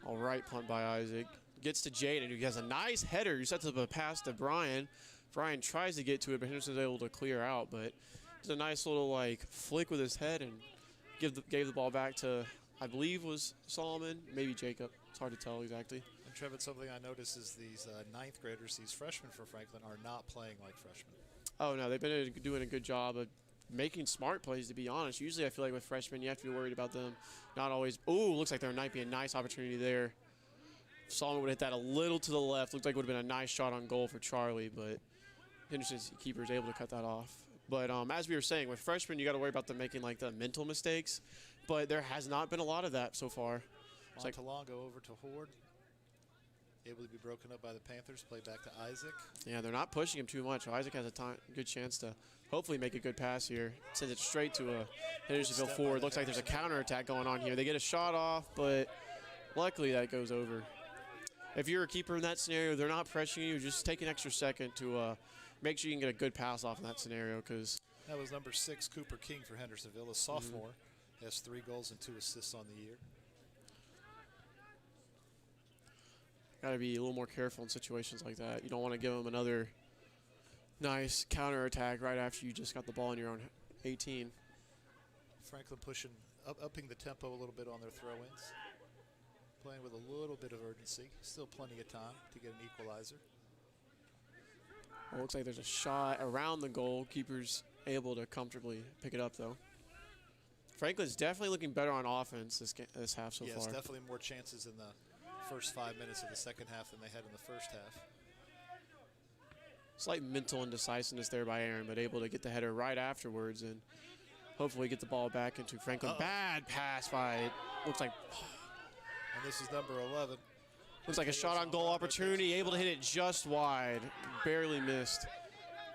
Speaker 2: All right, punt by Isaac. Gets to Jaden, who has a nice header. He sets up a pass to Brian. Brian tries to get to it, but Henderson's able to clear out. But it's a nice little flick with his head and gave the ball back to, I believe, was Solomon, maybe Jacob. It's hard to tell exactly.
Speaker 1: And Trevin, something I noticed is these ninth graders, these freshmen for Franklin, are not playing like freshmen.
Speaker 2: Oh, no, they've been doing a good job of making smart plays, to be honest. Usually I feel like with freshmen, you have to be worried about them not always. Ooh, looks like there might be a nice opportunity there. Solomon would hit that a little to the left. Looked like it would have been a nice shot on goal for Charlie, but Henderson's keeper is able to cut that off. But as we were saying, with freshmen, you got to worry about them making the mental mistakes. But there has not been a lot of that so far.
Speaker 1: It's like Talongo over to Horde. Able to be broken up by the Panthers. Play back to Isaac.
Speaker 2: Yeah, they're not pushing him too much. Isaac has a good chance to hopefully make a good pass here. Sends it straight to a Hendersonville forward. Looks like there's a counterattack going on here. They get a shot off, but luckily that goes over. If you're a keeper in that scenario, they're not pressuring you. Just take an extra second to make sure you can get a good pass off in that scenario. Because
Speaker 1: that was number 6, Cooper King for Hendersonville, a sophomore. Has 3 goals and 2 assists on the year.
Speaker 2: Got to be a little more careful in situations like that. You don't want to give them another nice counterattack right after you just got the ball in your own 18.
Speaker 1: Franklin upping the tempo a little bit on their throw-ins. Playing with a little bit of urgency. Still plenty of time to get an equalizer.
Speaker 2: Well, looks like there's a shot around the goal. Keeper's able to comfortably pick it up, though. Franklin's definitely looking better on offense this half so far.
Speaker 1: Yes, definitely more chances in the first 5 minutes of the second half than they had in the first half.
Speaker 2: Slight mental indecisiveness there by Aaron, but able to get the header right afterwards and hopefully get the ball back into Franklin. Bad pass by, looks like.
Speaker 1: And this is number 11.
Speaker 2: Looks like a shot on goal opportunity, able to hit it just wide, barely missed.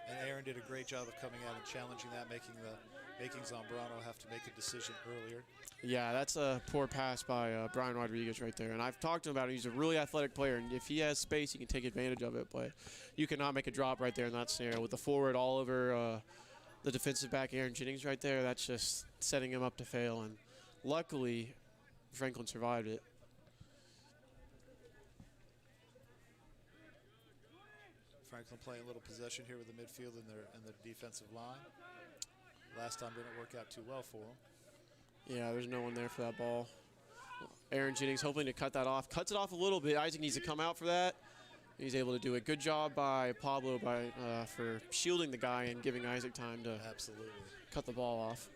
Speaker 1: And Aaron did a great job of coming out and challenging that, making Zambrano have to make a decision earlier.
Speaker 2: Yeah, that's a poor pass by Brian Rodriguez right there. And I've talked to him about it. He's a really athletic player, and if he has space, he can take advantage of it. But you cannot make a drop right there in that scenario. With the forward all over the defensive back, Aaron Jennings right there, that's just setting him up to fail. And luckily, Franklin survived it.
Speaker 1: Franklin playing a little possession here with the midfield and their defensive line. Last time didn't work out too well for them.
Speaker 2: Yeah, there's no one there for that ball. Aaron Jennings hoping to cut that off. Cuts it off a little bit. Isaac needs to come out for that. He's able to do it. Good job by Pablo for shielding the guy and giving Isaac time to cut the ball off.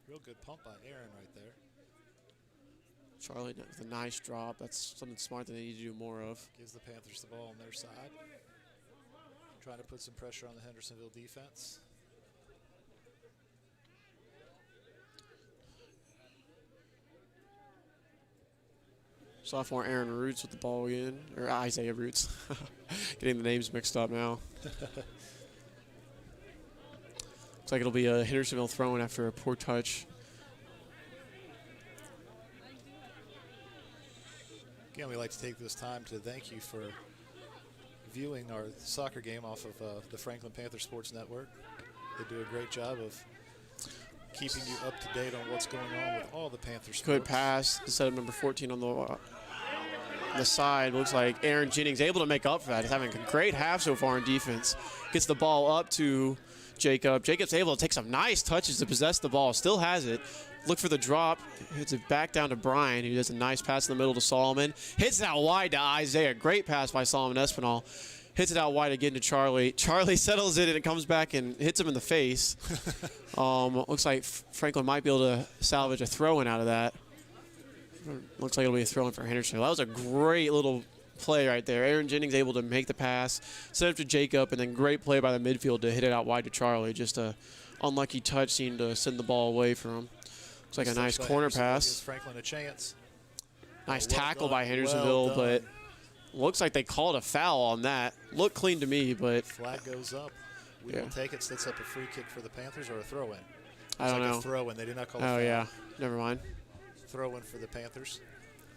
Speaker 1: Real good pump by Aaron right there.
Speaker 2: Charlie with a nice drop. That's something smart that they need to do more of.
Speaker 1: Gives the Panthers the ball on their side. Trying to put some pressure on the Hendersonville defense.
Speaker 2: Sophomore Aaron Roots with the ball again, or Isaiah Roots. Getting the names mixed up now. Looks like it'll be a Hendersonville throw-in after a poor touch.
Speaker 1: Again, we like to take this time to thank you for viewing our soccer game off of the Franklin Panther Sports Network. They do a great job of keeping you up to date on what's going on with all the Panther sports.
Speaker 2: Good pass instead of number 14 on the side. Looks like Aaron Jennings able to make up for that. He's having a great half so far in defense. Gets the ball up to Jacob. Jacob's able to take some nice touches to possess the ball. Still has it. Look for the drop. Hits it back down to Brian, who does a nice pass in the middle to Solomon. Hits it out wide to Isaiah. Great pass by Solomon Espinal. Hits it out wide again to Charlie. Charlie settles it, and it comes back and hits him in the face. Looks like Franklin might be able to salvage a throw-in out of that. Looks like it'll be a throw-in for Henderson. That was a great little play right there. Aaron Jennings able to make the pass, set up to Jacob, and then great play by the midfield to hit it out wide to Charlie. Just a unlucky touch seemed to send the ball away from him. Looks like a nice corner pass.
Speaker 1: Gives Franklin a chance.
Speaker 2: Nice tackle by Hendersonville, but looks like they called a foul on that. Looked clean to me, but
Speaker 1: flag goes up. We will take it. Sets up a free kick for the Panthers or a throw-in.
Speaker 2: I don't know.
Speaker 1: A throw-in. They did not call a foul.
Speaker 2: Oh yeah, never mind.
Speaker 1: Throw-in for the Panthers.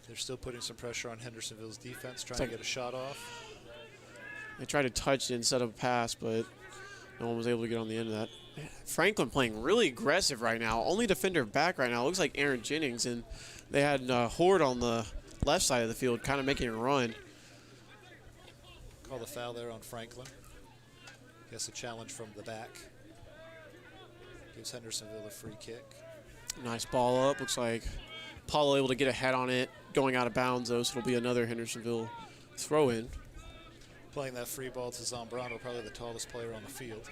Speaker 1: They're still putting some pressure on Hendersonville's defense, trying to get a shot off.
Speaker 2: They tried to touch it instead of pass, but no one was able to get on the end of that. Franklin playing really aggressive right now. Only defender back right now. Looks like Aaron Jennings, and they had Horde on the left side of the field, kind of making a run.
Speaker 1: Call the foul there on Franklin. Guess a challenge from the back. Gives Hendersonville a free kick.
Speaker 2: Nice ball up. Looks like Paulo able to get a head on it, going out of bounds though, so it'll be another Hendersonville throw-in.
Speaker 1: Playing that free ball to Zambrano, probably the tallest player on the field.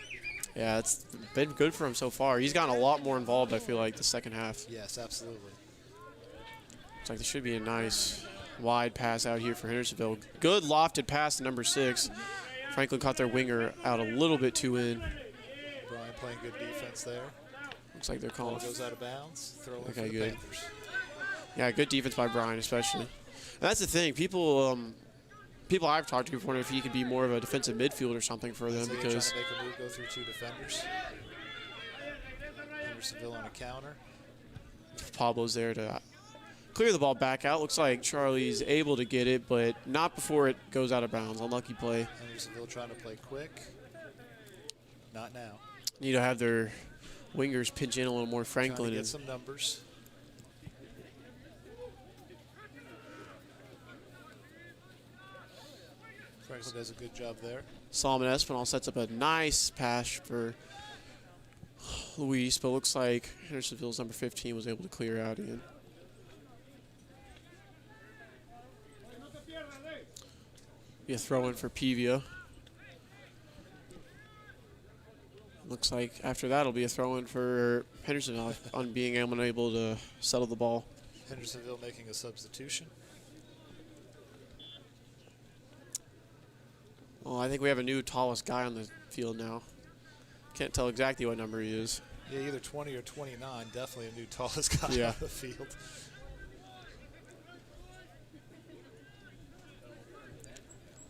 Speaker 2: Yeah, it's been good for him so far. He's gotten a lot more involved, I feel like, the second half.
Speaker 1: Yes, absolutely.
Speaker 2: Looks like there should be a nice wide pass out here for Hendersonville. Good lofted pass to number 6. Franklin caught their winger out a little bit too in.
Speaker 1: Brian playing good defense there.
Speaker 2: Looks like they're calling.
Speaker 1: Ball goes out of bounds. Throw in for the
Speaker 2: good.
Speaker 1: Panthers.
Speaker 2: Yeah, good defense by Brian, especially. And that's the thing. People I've talked to wonder if he could be more of a defensive midfield or something for them, because
Speaker 1: trying to make a move, go through 2 defenders. Hendersonville on a counter.
Speaker 2: Pablo's there to clear the ball back out. Looks like Charlie's able to get it, but not before it goes out of bounds. Unlucky play.
Speaker 1: Hendersonville trying to play quick. Not now.
Speaker 2: Need to have their wingers pinch in a little more. Franklin.
Speaker 1: Trying to get some numbers. Franklin does a good job there.
Speaker 2: Solomon Espinal sets up a nice pass for Luis, but looks like Hendersonville's number 15 was able to clear out again. Be a throw in for Pevia. Looks like after that it'll be a throw in for Hendersonville on being unable to settle the ball.
Speaker 1: Hendersonville making a substitution.
Speaker 2: Well, I think we have a new tallest guy on the field now. Can't tell exactly what number he is.
Speaker 1: Yeah, either 20 or 29. Definitely a new tallest guy on the field.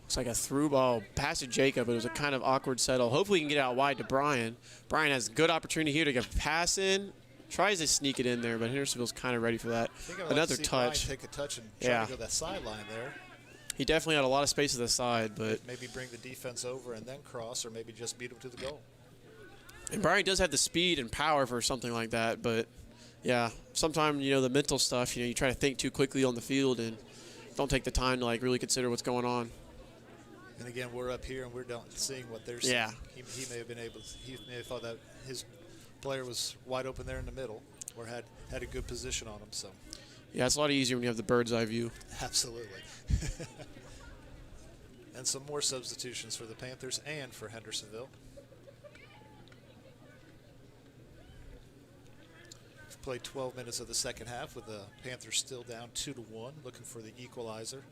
Speaker 2: Looks like a through ball pass to Jacob. It was a kind of awkward settle. Hopefully he can get out wide to Brian. Brian has a good opportunity here to get a pass in. Tries to sneak it in there, but Hendersonville's kind of ready for that. Another touch.
Speaker 1: Brian take a touch and try to go that sideline there.
Speaker 2: He definitely had a lot of space to the side, but
Speaker 1: maybe bring the defense over and then cross, or maybe just beat him to the goal.
Speaker 2: And Brian does have the speed and power for something like that, but yeah, sometimes, the mental stuff, you try to think too quickly on the field and don't take the time to really consider what's going on.
Speaker 1: And again, we're up here and we're seeing what they're seeing.
Speaker 2: Yeah.
Speaker 1: He may have been he may have thought that his player was wide open there in the middle, or had a good position on him. So.
Speaker 2: Yeah, it's a lot easier when you have the bird's eye view.
Speaker 1: Absolutely. And some more substitutions for the Panthers and for Hendersonville. We've played 12 minutes of the second half with the Panthers still down 2-1, looking for the equalizer.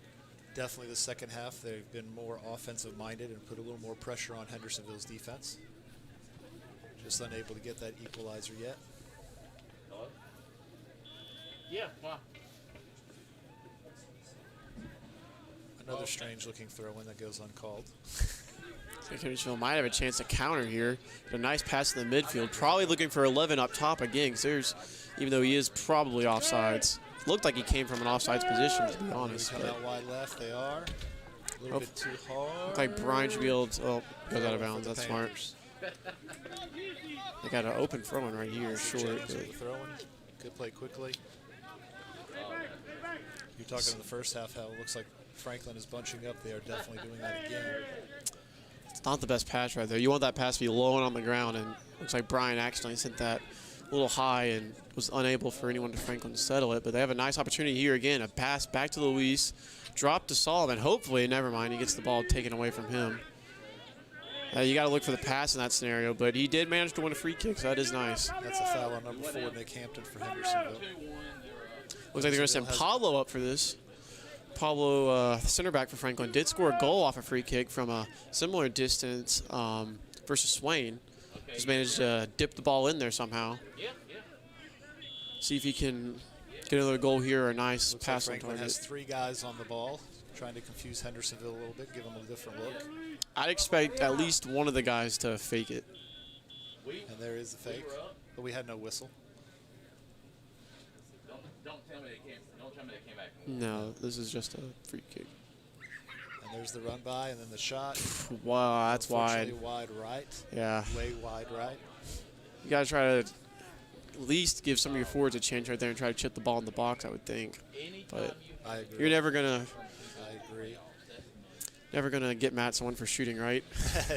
Speaker 1: Definitely the second half, they've been more offensive-minded and put a little more pressure on Hendersonville's defense. Just unable to get that equalizer yet.
Speaker 18: Hello? Yeah, wow.
Speaker 1: Another strange-looking throw-in that goes uncalled.
Speaker 2: I think Hendersonville might have a chance to counter here. A nice pass in the midfield. Probably looking for 11 up top again, because there's, even though he is probably offsides. Looked like he came from an offsides position, to be honest.
Speaker 1: Come out wide left, they are. A little bit too hard.
Speaker 2: Looks like Brian should be able to, oh, goes out of bounds, that's smart. They got an open throw-in right here, short.
Speaker 1: Good play quickly. You're talking in the first half how it looks like Franklin is bunching up. They are definitely doing that again.
Speaker 2: It's not the best pass right there. You want that pass to be low and on the ground, and looks like Brian accidentally sent that a little high and was unable for anyone to Franklin settle it. But they have a nice opportunity here again. A pass back to Luis, drop to Sullivan. Hopefully, never mind, he gets the ball taken away from him. You got to look for the pass in that scenario, but he did manage to win a free kick, so that is nice.
Speaker 1: That's a foul on number 4, Nick Hampton for Hendersonville.
Speaker 2: Looks like they're going to send Pablo up for this. Pablo, center back for Franklin, did score a goal off a free kick from a similar distance versus Swain. Just managed to dip the ball in there somehow. See if he can get another goal here or a nice pass on
Speaker 1: Franklin
Speaker 2: target.
Speaker 1: has 3 guys on the ball, trying to confuse Hendersonville a little bit, give them a different look.
Speaker 2: I'd expect at least one of the guys to fake it.
Speaker 1: And there is the fake, but we had no whistle.
Speaker 18: Don't tell me they came back.
Speaker 2: No, this is just a free kick.
Speaker 1: And there's the run by, and then the shot.
Speaker 2: Wow, that's wide.
Speaker 1: Wide right.
Speaker 2: Yeah.
Speaker 1: Way wide right.
Speaker 2: You got to try to at least give some of your forwards a chance right there and try to chip the ball in the box, I would think. But
Speaker 1: I agree.
Speaker 2: you're never going to...
Speaker 1: I agree.
Speaker 2: Never going to get mad at someone for shooting, right?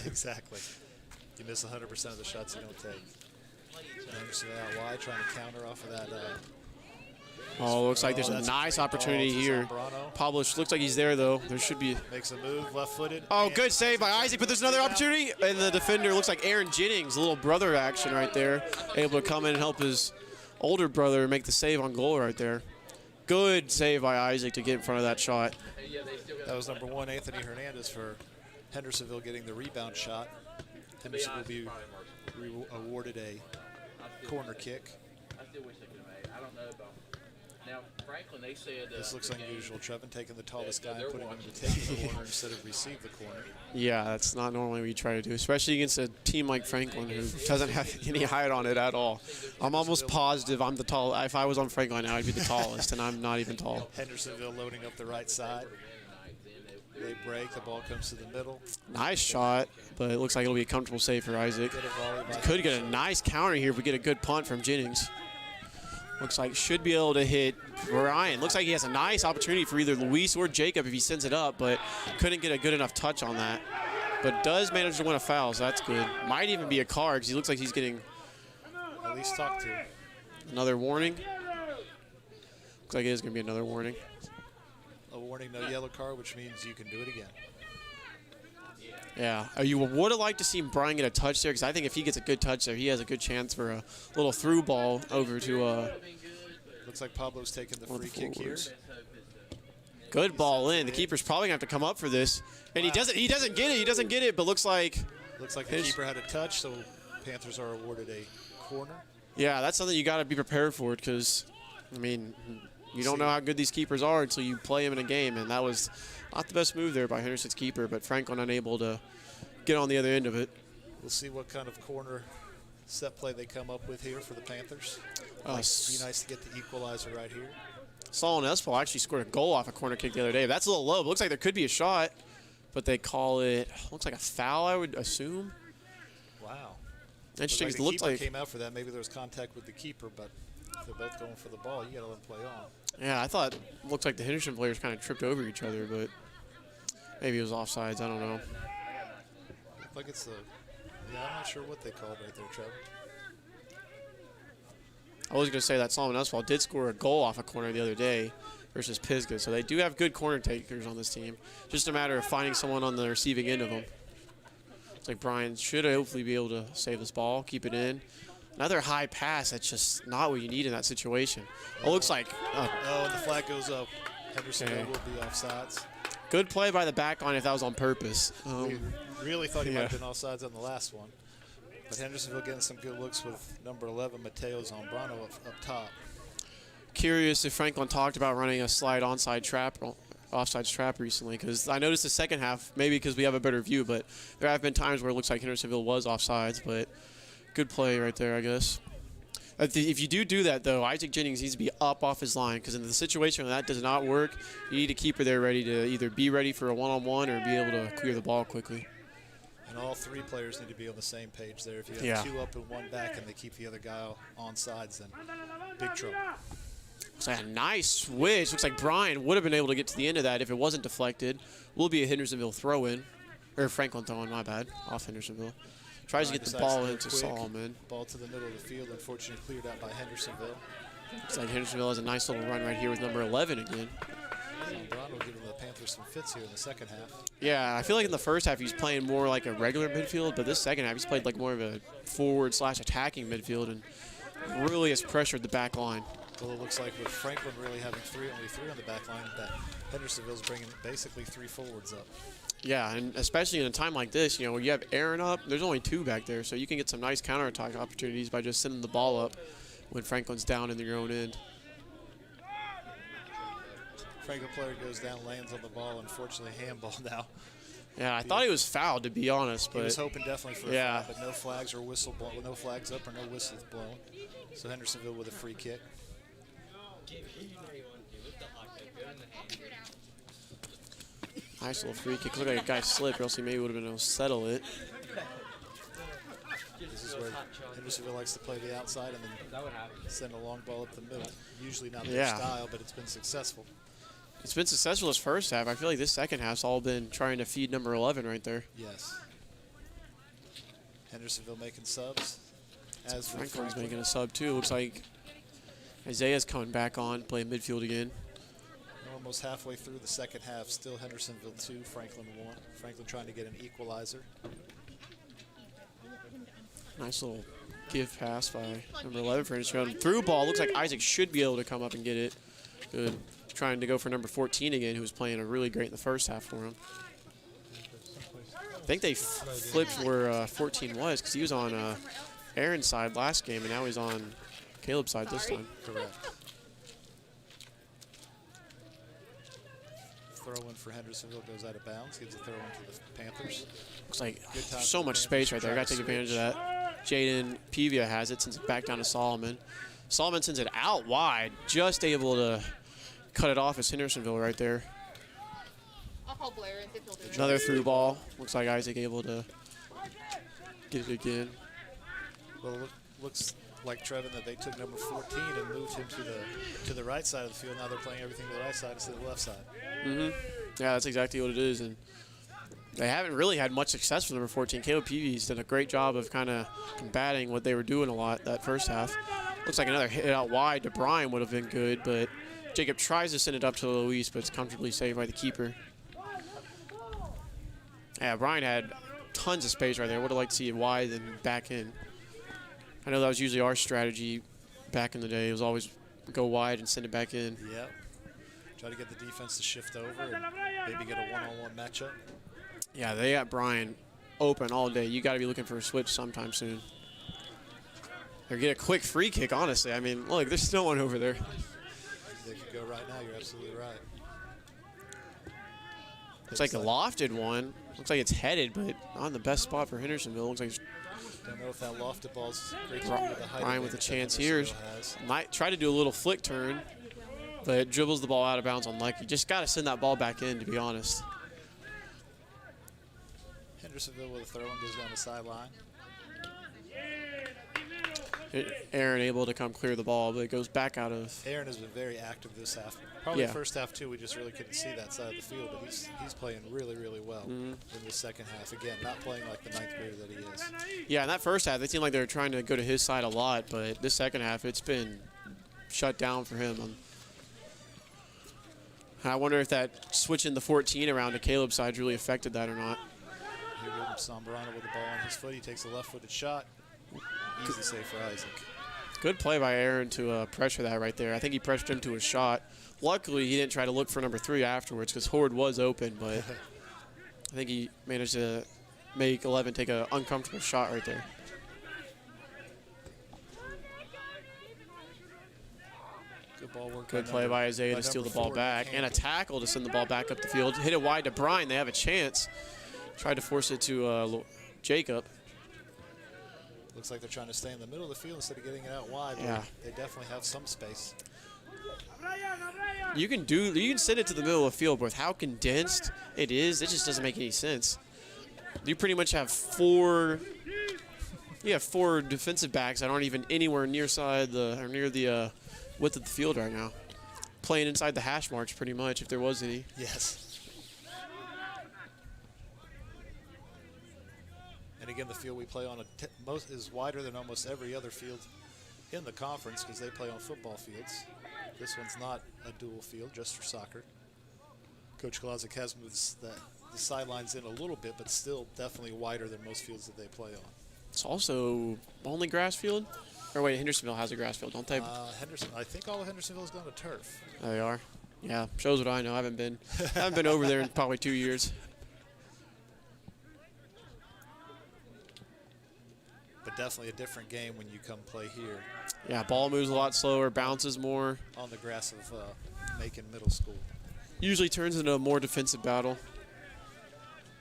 Speaker 1: Exactly. You miss 100% of the shots you don't take. So Henderson out wide, trying to counter off of that.
Speaker 2: Oh, looks like there's a nice opportunity here. Pablo looks like he's there, though. There should be.
Speaker 1: Makes a move, left-footed.
Speaker 2: Oh, good save by Isaac, but there's another opportunity. And the defender looks like Aaron Jennings, a little brother action right there. Able to come in and help his older brother make the save on goal right there. Good save by Isaac to get in front of that shot.
Speaker 1: That was number 1, Anthony Hernandez for Hendersonville getting the rebound shot. Henderson will be awarded a corner kick.
Speaker 18: I still wish they could have made. I don't know about. Now, Franklin, they said.
Speaker 1: This looks unusual. Trevin taking the tallest guy and putting him to take the corner instead of receive the corner.
Speaker 2: Yeah, that's not normally what you try to do, especially against a team like Franklin who doesn't have any height on it at all. I'm almost positive I'm the tall. If I was on Franklin now, I'd be the tallest, and I'm not even tall.
Speaker 1: Hendersonville loading up the right side. They break. The ball comes to the middle.
Speaker 2: Nice shot, but it looks like it'll be a comfortable save for Isaac. Could get a nice counter here if we get a good punt from Jennings. Looks like should be able to hit Brian. Looks like he has a nice opportunity for either Luis or Jacob if he sends it up, but couldn't get a good enough touch on that. But does manage to win a foul, so that's good. Might even be a card because he looks like he's getting
Speaker 1: at least talked to.
Speaker 2: Another warning. Looks like it is going to be another warning.
Speaker 1: A warning, no yellow card, which means you can do it again.
Speaker 2: Yeah, you would have liked to see Brian get a touch there because I think if he gets a good touch there, he has a good chance for a little through ball over to.
Speaker 1: Looks like Pablo's taking the free kick here.
Speaker 2: Good ball in. The keeper's probably going to have to come up for this, and he doesn't. He doesn't get it. He doesn't get it. But looks like
Speaker 1: the keeper had a touch, so Panthers are awarded a corner.
Speaker 2: Yeah, that's something you got to be prepared for because, I mean, you don't know how good these keepers are until you play them in a game, and that was not the best move there by Henderson's keeper, but Franklin unable to get on the other end of it.
Speaker 1: We'll see what kind of corner set play they come up with here for the Panthers. It'd be nice to get the equalizer right here.
Speaker 2: Solon Espal actually scored a goal off a corner kick the other day. That's a little low. It looks like there could be a shot, but they call it, looks like a foul, I would assume.
Speaker 1: Wow.
Speaker 2: Interesting.
Speaker 1: It looked like the keeper came out for that. Maybe there was contact with the keeper, but if they're both going for the ball, you got to let them play on.
Speaker 2: Yeah, I thought it looked like the Henderson players kind of tripped over each other, but maybe it was offsides. I don't know.
Speaker 1: Looked like it's yeah, I'm not sure what they called right there, Trevor.
Speaker 2: I was going to say that Solomon Espal did score a goal off a corner the other day versus Pisgah, so they do have good corner takers on this team. Just a matter of finding someone on the receiving end of them. It's like Brian should hopefully be able to save this ball, keep it in. Another high pass, that's just not what you need in that situation. It looks like...
Speaker 1: oh, and the flag goes up. Hendersonville will be offsides.
Speaker 2: Good play by the back line if that was on purpose.
Speaker 1: We really thought he might have been offsides on the last one. But Hendersonville getting some good looks with number 11, Mateo Zambrano up top.
Speaker 2: Curious if Franklin talked about running a slide onside trap offsides trap recently, because I noticed the second half, maybe because we have a better view, but there have been times where it looks like Hendersonville was offsides, but good play right there, I guess. If you do that, though, Isaac Jennings needs to be up off his line, because in the situation where that does not work, you need a keeper there ready to either be ready for a one-on-one or be able to clear the ball quickly.
Speaker 1: And all three players need to be on the same page there. If you have two up and one back and they keep the other guy on sides, then big trouble.
Speaker 2: Looks like a nice switch. Looks like Brian would have been able to get to the end of that if it wasn't deflected. Will be a Hendersonville throw-in. Or Franklin throw-in, my bad, off Hendersonville. Tries to get the ball into Solomon.
Speaker 1: Ball to the middle of the field, unfortunately cleared out by Hendersonville.
Speaker 2: Looks like Hendersonville has a nice little run right here with number 11 again.
Speaker 1: Brown will give the Panthers some fits here in the second half.
Speaker 2: Yeah, I feel like in the first half he's playing more like a regular midfield, but this second half he's played like more of a forward/attacking midfield and really has pressured the back line.
Speaker 1: Well, it looks like with Franklin really having only three on the back line, that Hendersonville's bringing basically 3 forwards up.
Speaker 2: Yeah, and especially in a time like this, you know, where you have Aaron up, there's only 2 back there, so you can get some nice counterattack opportunities by just sending the ball up when Franklin's down in your own end.
Speaker 1: Franklin player goes down, lands on the ball, unfortunately handball now.
Speaker 2: Yeah, I thought he was fouled, to be honest, but
Speaker 1: he was hoping definitely for a foul, but no flags or whistle blown, no flags up or no whistles blown. So Hendersonville with a free kick.
Speaker 2: Nice little free kick. Looked like a guy slipped, or else he maybe would have been able to settle it.
Speaker 1: This is where Hendersonville likes to play the outside and then send a long ball up the middle. Usually not their style, but it's been successful.
Speaker 2: It's been successful this first half. I feel like this second half's all been trying to feed number 11 right there.
Speaker 1: Yes. Hendersonville making subs. As
Speaker 2: Franklin's making a sub too. Looks like Isaiah's coming back on, playing midfield again.
Speaker 1: Almost halfway through the second half, still Hendersonville 2, Franklin 1. Franklin trying to get an equalizer.
Speaker 2: Nice little give pass by number 11 for Hendersonville. Through ball. Looks like Isaac should be able to come up and get it. Good. Trying to go for number 14 again, who was playing really great in the first half for him. I think they flipped where 14 was, because he was on Aaron's side last game, and now he's on Caleb's side this time.
Speaker 1: Correct. Throw in for Hendersonville goes out of bounds. Gives a throw in to the Panthers.
Speaker 2: Looks like so much space right there. Got to take advantage of that. Jaden Pevia has it, sends it back down to Solomon. Solomon sends it out wide, just able to cut it off as Hendersonville right there. Another through ball. Looks like Isaac able to get it again.
Speaker 1: Well, it looks like Trevin that they took number 14 and moved him to the right side of the field. Now they're playing everything to the right side instead of the left side.
Speaker 2: Yeah, that's exactly what it is, and they haven't really had much success with number 14. Caleb Peavy's done a great job of kind of combating what they were doing a lot that first half. Looks like another hit out wide to Brian would have been good, but Jacob tries to send it up to Luis, but it's comfortably saved by the keeper. Yeah, Brian had tons of space right there. Would have liked to see it wide and back in. I know that was usually our strategy back in the day. It was always go wide and send it back in.
Speaker 1: Yep. Try to get the defense to shift over and maybe get a one-on-one matchup.
Speaker 2: Yeah, they got Brian open all day. You got to be looking for a switch sometime soon. Or get a quick free kick, honestly. I mean, look, there's no one over there.
Speaker 1: They could go right now. You're absolutely right.
Speaker 2: It's like a lofted one. Looks like it's headed, but not in the best spot for Hendersonville. Looks like it's
Speaker 1: don't know if that lofted ball's great to
Speaker 2: Brian,
Speaker 1: the height
Speaker 2: Brian with a chance here. Might try to do a little flick turn, but it dribbles the ball out of bounds unlucky. Just got to send that ball back in, to be honest.
Speaker 1: Hendersonville with a throw and goes down the sideline.
Speaker 2: Aaron able to come clear the ball, but it goes back out of.
Speaker 1: Aaron has been very active this half. Probably the first half too. We just really couldn't see that side of the field, but he's playing really, really well in the second half. Again, not playing like the ninth grader that he is.
Speaker 2: Yeah, in that first half, they seemed like they were trying to go to his side a lot, but this second half, it's been shut down for him. I wonder if that switching the 14 around to Caleb's side really affected that or not.
Speaker 1: Here goes Sambrano with the ball on his foot. He takes a left-footed shot. Easy save for Isaac.
Speaker 2: Good play by Aaron to pressure that right there. I think he pressured him to a shot. Luckily, he didn't try to look for number 3 afterwards because Horde was open, but I think he managed to make 11 take an uncomfortable shot right there.
Speaker 1: Good ball work.
Speaker 2: Good play by Isaiah to steal the ball back, and a tackle to send the ball back up the field. Hit it wide to Brian. They have a chance. Tried to force it to Jacob.
Speaker 1: Looks like they're trying to stay in the middle of the field instead of getting it out wide.
Speaker 2: Yeah.
Speaker 1: They definitely have some space.
Speaker 2: You can send it to the middle of the field, but with how condensed it is, it just doesn't make any sense. You pretty much have four defensive backs that aren't even anywhere near the width of the field right now. Playing inside the hash marks pretty much, if there was any.
Speaker 1: Yes. And again, the field we play on is wider than almost every other field in the conference because they play on football fields. This one's not a dual field, just for soccer. Coach Kolazic has moved the sidelines in a little bit, but still definitely wider than most fields that they play on.
Speaker 2: It's also only grass field? Or wait, Hendersonville has a grass field, don't they?
Speaker 1: I think all of Hendersonville has gone to turf.
Speaker 2: Oh, they are? Yeah, shows what I know. I haven't been over there in probably 2 years.
Speaker 1: But definitely a different game when you come play here.
Speaker 2: Yeah, ball moves a lot slower, bounces more.
Speaker 1: On the grass of Macon Middle School.
Speaker 2: Usually turns into a more defensive battle.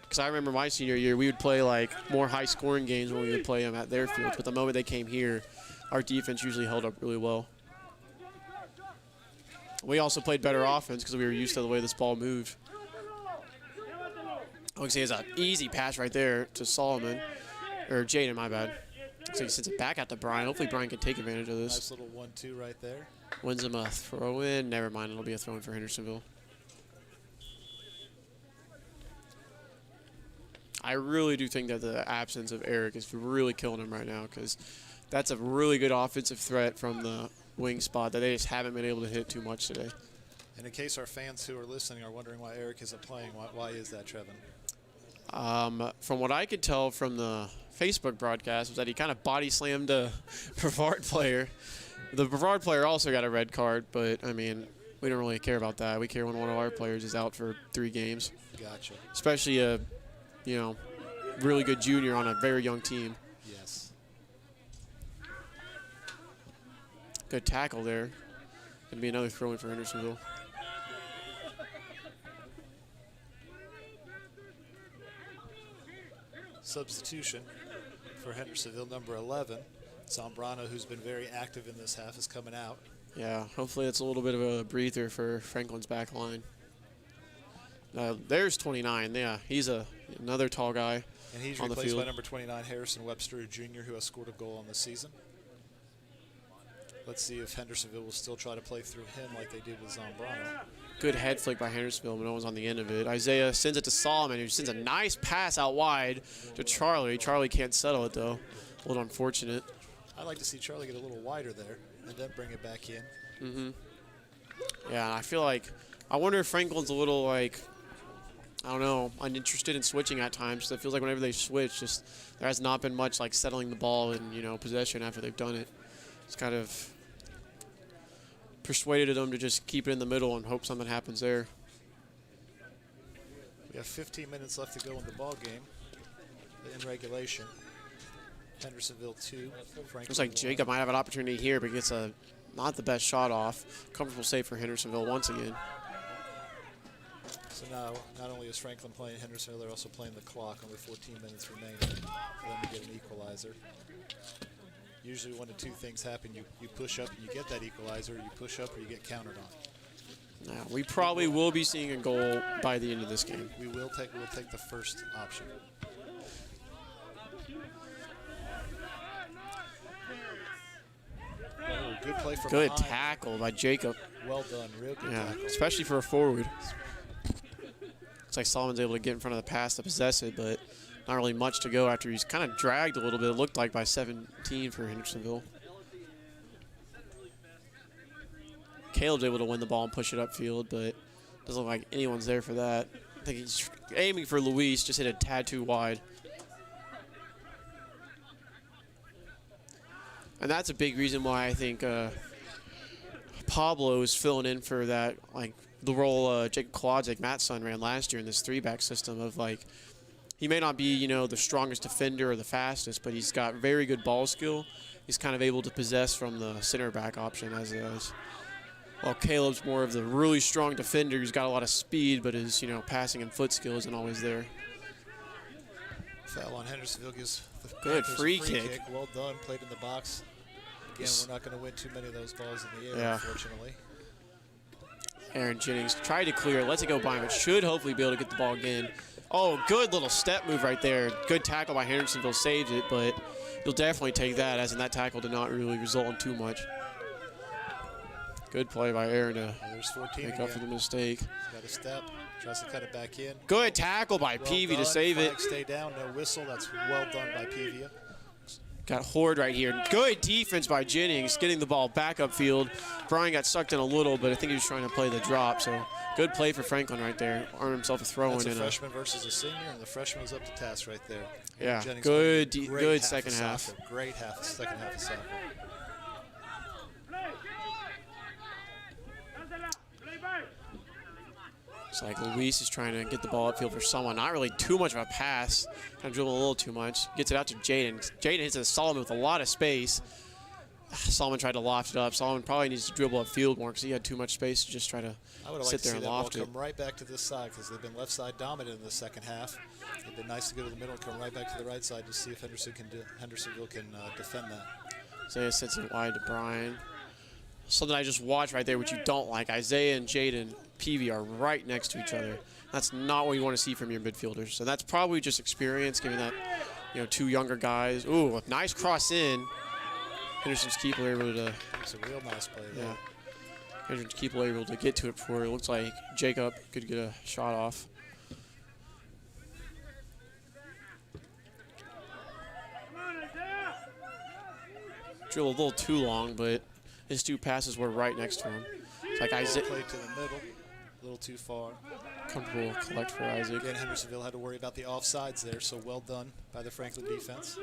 Speaker 2: Because I remember my senior year, we would play like more high-scoring games when we would play them at their fields. But the moment they came here, our defense usually held up really well. We also played better offense because we were used to the way this ball moved. Looks like he has an easy pass right there to Solomon. Or Jaden, my bad. So he sends it back out to Brian. Hopefully Brian can take advantage of this.
Speaker 1: Nice little 1-2 right there.
Speaker 2: Wins him a throw-in. Never mind, it'll be a throw-in for Hendersonville. I really do think that the absence of Eric is really killing him right now because that's a really good offensive threat from the wing spot that they just haven't been able to hit too much today.
Speaker 1: And in case our fans who are listening are wondering why Eric isn't playing, why is that, Trevin?
Speaker 2: From what I could tell from the Facebook broadcast was that he kind of body slammed a Brevard player. The Brevard player also got a red card, but, I mean, we don't really care about that. We care when one of our players is out for 3 games.
Speaker 1: Gotcha.
Speaker 2: Especially a, really good junior on a very young team.
Speaker 1: Yes.
Speaker 2: Good tackle there. Going to be another throw-in for Hendersonville.
Speaker 1: Substitution for Hendersonville, number 11. Zambrano, who's been very active in this half, is coming out.
Speaker 2: Yeah, hopefully it's a little bit of a breather for Franklin's back line. There's 29. Yeah, he's another tall guy.
Speaker 1: And he's
Speaker 2: on the
Speaker 1: replaced
Speaker 2: field.
Speaker 1: by number 29, Harrison Webster, a junior who has scored a goal on the season. Let's see if Hendersonville will still try to play through him like they did with Zambrano.
Speaker 2: Good head flick by Hendersonville, but no one's on the end of it. Isaiah sends it to Solomon, who sends a nice pass out wide to Charlie. Charlie can't settle it, though. A little unfortunate.
Speaker 1: I'd like to see Charlie get a little wider there and then bring it back in.
Speaker 2: Mm-hmm. Yeah, I feel like, I wonder if Franklin's a little, like, I don't know, uninterested in switching at times. So it feels like whenever they switch, just there has not been much, like, settling the ball in, possession after they've done it. It's kind of persuaded them to just keep it in the middle and hope something happens there.
Speaker 1: We have 15 minutes left to go in the ball game in regulation. Hendersonville 2. Franklin
Speaker 2: Looks like
Speaker 1: 1.
Speaker 2: Jacob might have an opportunity here, but gets not the best shot off. Comfortable save for Hendersonville once again.
Speaker 1: So now, not only is Franklin playing Hendersonville, they're also playing the clock. Only 14 minutes remaining for them to get an equalizer. Usually one of two things happen. You push up and you get that equalizer, you push up or you get countered on.
Speaker 2: Now, we probably will be seeing a goal by the end of this game.
Speaker 1: We'll take the first option. Oh, good play from
Speaker 2: Good
Speaker 1: behind.
Speaker 2: tackle by Jacob.
Speaker 1: Well done, real good tackle.
Speaker 2: Especially for a forward. Looks like Solomon's able to get in front of the pass to possess it, but not really much to go after he's kind of dragged a little bit, it looked like, by 17 for Hendersonville. Caleb's able to win the ball and push it upfield, but doesn't look like anyone's there for that. I think he's aiming for Luis, just hit a tad too wide. And that's a big reason why I think Pablo is filling in for that, like, the role Jacob Kolodzic, Matt's son, ran last year in this 3-back system of, like, he may not be, the strongest defender or the fastest, but he's got very good ball skill. He's kind of able to possess from the center back option as is. Well, Caleb's more of the really strong defender. He's got a lot of speed, but his, passing and foot skill isn't always there.
Speaker 1: Foul on Hendersonville gives the
Speaker 2: good
Speaker 1: Panthers
Speaker 2: free
Speaker 1: a free
Speaker 2: kick.
Speaker 1: Well done, played in the box. Again, we're not going to win too many of those balls in the air,
Speaker 2: Yeah.
Speaker 1: unfortunately.
Speaker 2: Aaron Jennings tried to clear it, lets it go by him, but should hopefully be able to get the ball again. Oh, good little step move right there. Good tackle by Hendersonville, saved it, but you'll definitely take that, as in that tackle did not really result in too much. Good play by Aaron to
Speaker 1: There's 14
Speaker 2: make up for the mistake.
Speaker 1: He's got a step, tries to cut it back in.
Speaker 2: Good tackle by
Speaker 1: Well
Speaker 2: Peavy
Speaker 1: done.
Speaker 2: to save
Speaker 1: Flag
Speaker 2: it.
Speaker 1: Stay down, no whistle. That's well done by Peavy.
Speaker 2: Got Horde right here. Good defense by Jennings, getting the ball back upfield. Brian got sucked in a little, but I think he was trying to play the drop, so good play for Franklin right there. Earned himself a throw-in.
Speaker 1: That's a freshman versus a senior, and the freshman was up to task right there.
Speaker 2: Yeah,
Speaker 1: Jennings
Speaker 2: good,
Speaker 1: played a great
Speaker 2: good
Speaker 1: half
Speaker 2: second
Speaker 1: of
Speaker 2: half.
Speaker 1: soccer. Great second half of soccer.
Speaker 2: It's like Luis is trying to get the ball upfield for someone. Not really too much of a pass. Kind of dribble a little too much. Gets it out to Jaden. Jaden hits it to Solomon with a lot of space. Solomon tried to loft it up. Solomon probably needs to dribble upfield more because he had too much space to just try to
Speaker 1: I would have
Speaker 2: sit
Speaker 1: liked to
Speaker 2: there
Speaker 1: see
Speaker 2: and
Speaker 1: that ball
Speaker 2: loft it.
Speaker 1: come right back to this side because they've been left side dominant in the second half. It'd been nice to go to the middle and come right back to the right side to see if Hendersonville can defend that.
Speaker 2: Isaiah sends it wide to Brian. Something I just watched right there, which you don't like. Isaiah and Jaden Peavy are right next to each other. That's not what you want to see from your midfielders. So that's probably just experience, given that, two younger guys. Ooh, a nice cross in. Henderson's keeper able to.
Speaker 1: It's a real nice play there.
Speaker 2: Yeah. Henderson's keeper able to get to it before it looks like Jacob could get a shot off. Drill a little too long, but his two passes were right next to him. It's like Isaac.
Speaker 1: Played to the middle, a little too far.
Speaker 2: Comfortable collect for Isaac.
Speaker 1: Again, Hendersonville had to worry about the offsides there, so well done by the Franklin defense.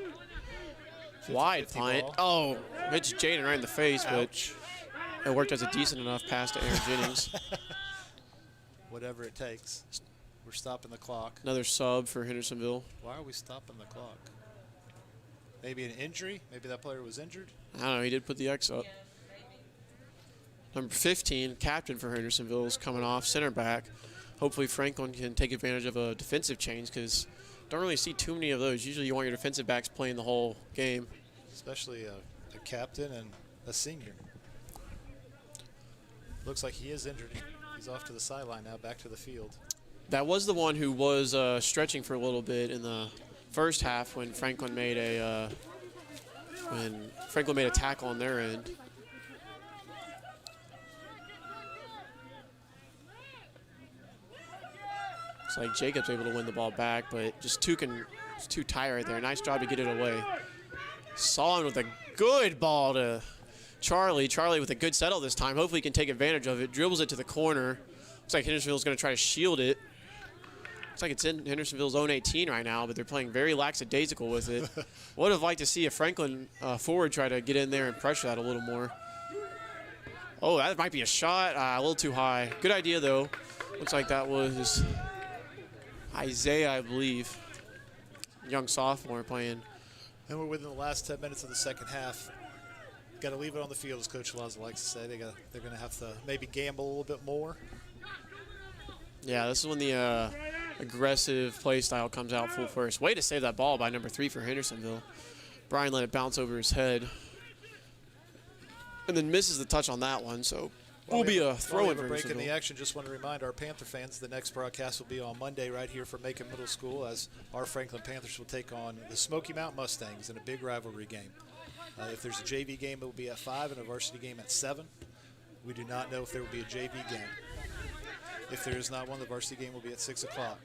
Speaker 2: Wide punt. Oh, hits Jaden right in the face,
Speaker 1: Ouch.
Speaker 2: but it worked as a decent enough pass to Aaron Jennings.
Speaker 1: Whatever it takes. We're stopping the clock.
Speaker 2: Another sub for Hendersonville.
Speaker 1: Why are we stopping the clock? Maybe an injury? Maybe that player was injured?
Speaker 2: I don't know. He did put the X up. Number 15, captain for Hendersonville, is coming off, center back. Hopefully Franklin can take advantage of a defensive change because don't really see too many of those. Usually you want your defensive backs playing the whole game.
Speaker 1: Especially a captain and a senior. Looks like he is injured. He's off to the sideline now, back to the field.
Speaker 2: That was the one who was stretching for a little bit in the first half when Franklin made a tackle on their end. It's like Jacob's able to win the ball back, but just it's too tight right there. Nice job to get it away. Solomon with a good ball to Charlie. Charlie with a good settle this time. Hopefully he can take advantage of it. Dribbles it to the corner. Looks like Hendersonville's going to try to shield it. Looks like it's in Hendersonville's own 18 right now, but they're playing very lackadaisical with it. Would have liked to see a Franklin forward try to get in there and pressure that a little more. Oh, that might be a shot. A little too high. Good idea, though. Looks like that was Isaiah, I believe. Young sophomore playing.
Speaker 1: And we're within the last 10 minutes of the second half. Got to leave it on the field, as Coach Laza likes to say. They're going to have to maybe gamble a little bit more.
Speaker 2: Yeah, this is when the aggressive play style comes out full force. Way to save that ball by number 3 for Hendersonville. Brian let it bounce over his head. And then misses the touch on that one, so will be a throw-in for
Speaker 1: break in
Speaker 2: Hendersonville.
Speaker 1: the action. Just want to remind our Panther fans the next broadcast will be on Monday right here from Macon Middle School as our Franklin Panthers will take on the Smoky Mountain Mustangs in a big rivalry game. If there's a JV game, it will be at 5 and a varsity game at 7. We do not know if there will be a JV game. If there is not one, the varsity game will be at 6 o'clock.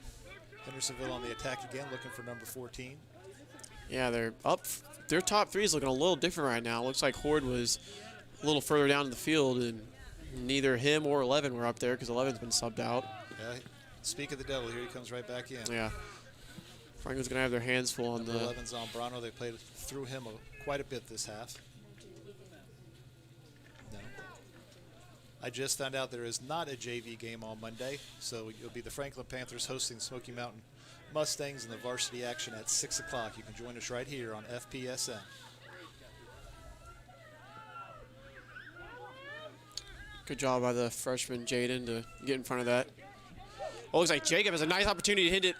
Speaker 1: Hendersonville on the attack again, looking for number 14.
Speaker 2: Yeah, they're up. Their top 3 is looking a little different right now. Looks like Horde was a little further down in the field, and neither him or 11 were up there because 11's been subbed out.
Speaker 1: Yeah, speak of the devil, here he comes right back in.
Speaker 2: Yeah. Franklin's going to have their hands full on
Speaker 1: number
Speaker 2: the
Speaker 1: 11's on Brano. They played through him quite a bit this half. No. I just found out there is not a JV game on Monday, so it'll be the Franklin Panthers hosting Smoky Mountain Mustangs in the varsity action at 6 o'clock. You can join us right here on FPSN.
Speaker 2: Good job by the freshman Jaden to get in front of that. Oh, looks like Jacob has a nice opportunity to hit it.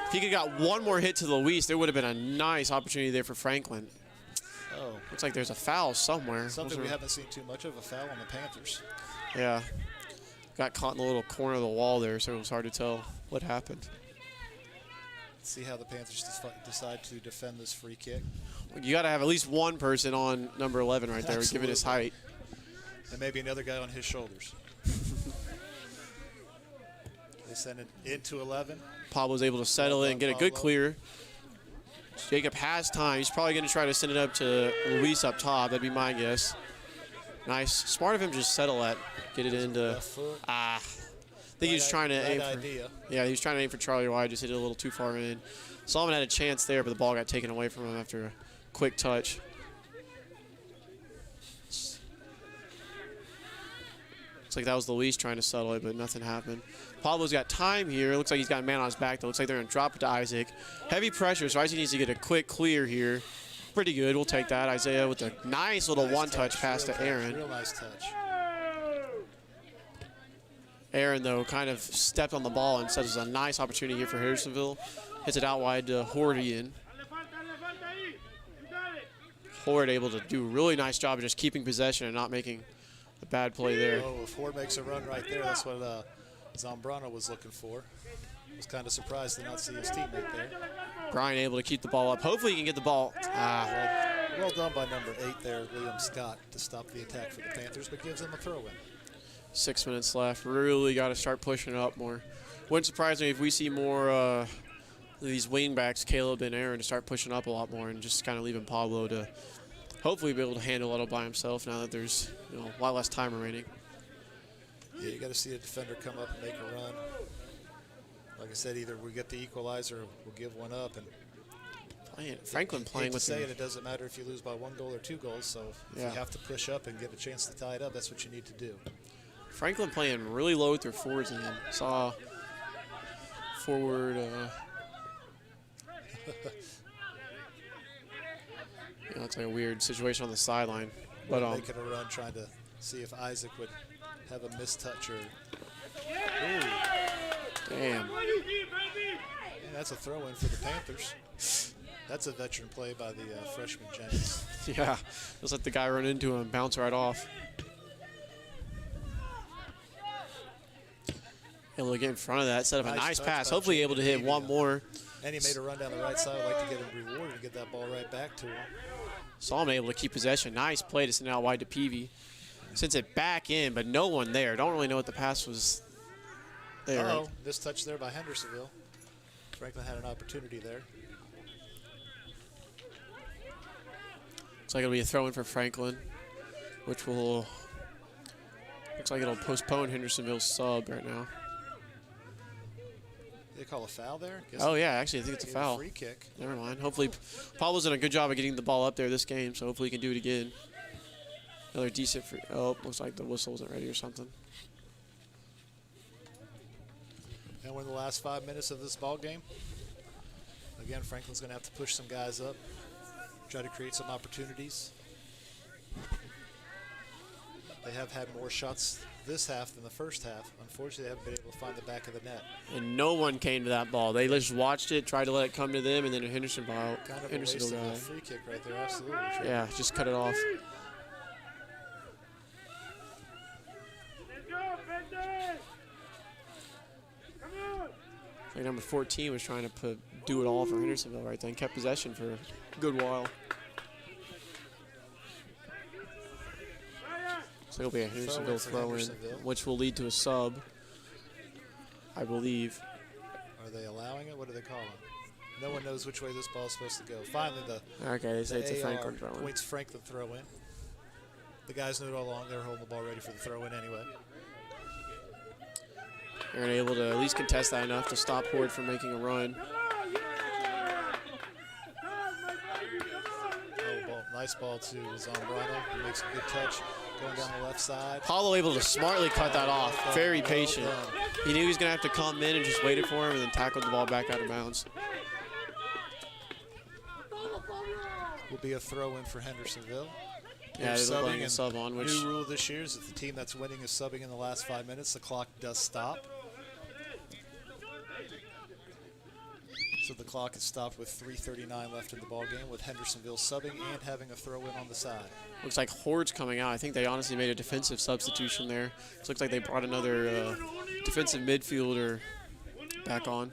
Speaker 2: If he could have got one more hit to Luis, there would have been a nice opportunity there for Franklin.
Speaker 1: Oh.
Speaker 2: Looks like there's a foul somewhere.
Speaker 1: Something we haven't seen too much of, a foul on the Panthers.
Speaker 2: Yeah. Got caught in the little corner of the wall there, so it was hard to tell what happened.
Speaker 1: Let's see how the Panthers decide to defend this free kick.
Speaker 2: You got to have at least one person on number 11 right there, given his height.
Speaker 1: And maybe another guy on his shoulders. They send it into 11.
Speaker 2: Pablo's able to settle it and get a good clear. Jacob has time. He's probably going to try to send it up to Luis up top. That'd be my guess. Nice. Smart of him to just settle that. Get it into. I think he was trying to aim for. Yeah, he was trying to aim for Charlie White. Just hit it a little too far in. Solomon had a chance there, but the ball got taken away from him after a quick touch. Looks like that was Luis trying to settle it, but nothing happened. Pablo's got time here. Looks like he's got a man on his back, though. Looks like they're going to drop it to Isaac. Heavy pressure, so Isaac needs to get a quick clear here. Pretty good. We'll take that. Isaiah with a nice little one-touch pass to Aaron.
Speaker 1: Real nice touch.
Speaker 2: Aaron, though, kind of stepped on the ball and sets us a nice opportunity here for Hendersonville. Hits it out wide to Hordian. Horde able to do a really nice job of just keeping possession and not making a bad play there.
Speaker 1: Oh, if Horde makes a run right there, that's what Zambrano was looking for. Was kind of surprised to not see his teammate there.
Speaker 2: Brian able to keep the ball up. Hopefully he can get the ball.
Speaker 1: Well done by number 8 there, Liam Scott, to stop the attack for the Panthers, but gives them a throw-in.
Speaker 2: 6 minutes left. Really got to start pushing it up more. Wouldn't surprise me if we see more of these wing backs, Caleb and Aaron, to start pushing up a lot more and just kind of leaving Pablo to hopefully be able to handle it all by himself now that there's a lot less time remaining.
Speaker 1: Yeah, you got to see a defender come up and make a run. Like I said, either we get the equalizer or we'll give one up. And
Speaker 2: Franklin playing with
Speaker 1: it. It doesn't matter if you lose by 1 goal or 2 goals. So if you have to push up and get a chance to tie it up, that's what you need to do.
Speaker 2: Franklin playing really low with their forwards again. Saw forward. Looks like a weird situation on the sideline. But
Speaker 1: making a run, trying to see if Isaac would have a mistouch or. Ooh.
Speaker 2: Damn.
Speaker 1: Yeah, that's a throw-in for the Panthers. That's a veteran play by the freshman Jennings.
Speaker 2: Yeah, just let the guy run into him and bounce right off. Able to get in front of that, set up a nice pass. Hopefully able to hit one more.
Speaker 1: And he made a run down the right side. I'd like to get him rewarded and get that ball right back to him.
Speaker 2: Solomon able to keep possession. Nice play to send it out wide to Peavy. Sends it back in, but no one there. Don't really know what the pass was there.
Speaker 1: Uh-oh, this touch there by Hendersonville. Franklin had an opportunity there.
Speaker 2: Looks like it'll be a throw-in for Franklin, which will, looks like it'll postpone Hendersonville's sub right now.
Speaker 1: They call a foul there?
Speaker 2: Oh, yeah, actually, I think it's a foul.
Speaker 1: Free kick.
Speaker 2: Never mind. Hopefully, Pablo's done a good job of getting the ball up there this game, so hopefully he can do it again. Another decent free. Oh, looks like the whistle wasn't ready or something.
Speaker 1: And we're in the last 5 minutes of this ball game. Again, Franklin's going to have to push some guys up, try to create some opportunities. They have had more shots this half than the first half. Unfortunately, they haven't been able to find the back of the net.
Speaker 2: And no one came to that ball. They just watched it, tried to let it come to them, and then a Hendersonville
Speaker 1: kind of a waste of a free kick right there, absolutely.
Speaker 2: Yeah, just cut it off. Like number 14 was trying to do it all for Hendersonville right then. Kept possession for a good while. So it'll be a Hendersonville throw-in, which will lead to a sub, I believe.
Speaker 1: Are they allowing it? What do they call it? No one knows which way this ball is supposed to go. Finally,
Speaker 2: they say it's a Franklin throw-in.
Speaker 1: Points Franklin throw-in. The guys knew it all along. They were holding the ball ready for the throw-in anyway.
Speaker 2: They're able to at least contest that enough to stop Horde from making a run.
Speaker 1: Nice ball to Zambrano. He makes a good touch going down the left side.
Speaker 2: Paulo able to smartly cut that off. Very patient. He knew he was going to have to come in and just waited for him and then tackled the ball back out of bounds.
Speaker 1: Will be a throw-in for Hendersonville.
Speaker 2: Yeah,
Speaker 1: They're
Speaker 2: they're
Speaker 1: subbing,
Speaker 2: playing a
Speaker 1: and
Speaker 2: sub on, which
Speaker 1: new rule this year is if the team that's winning is subbing in the last 5 minutes, the clock does stop. So the clock is stopped with 3:39 left in the ball game, with Hendersonville subbing and having a throw-in on the side.
Speaker 2: looks like Horde's coming out. I think they honestly made a defensive substitution there. It looks like they brought another defensive midfielder back on.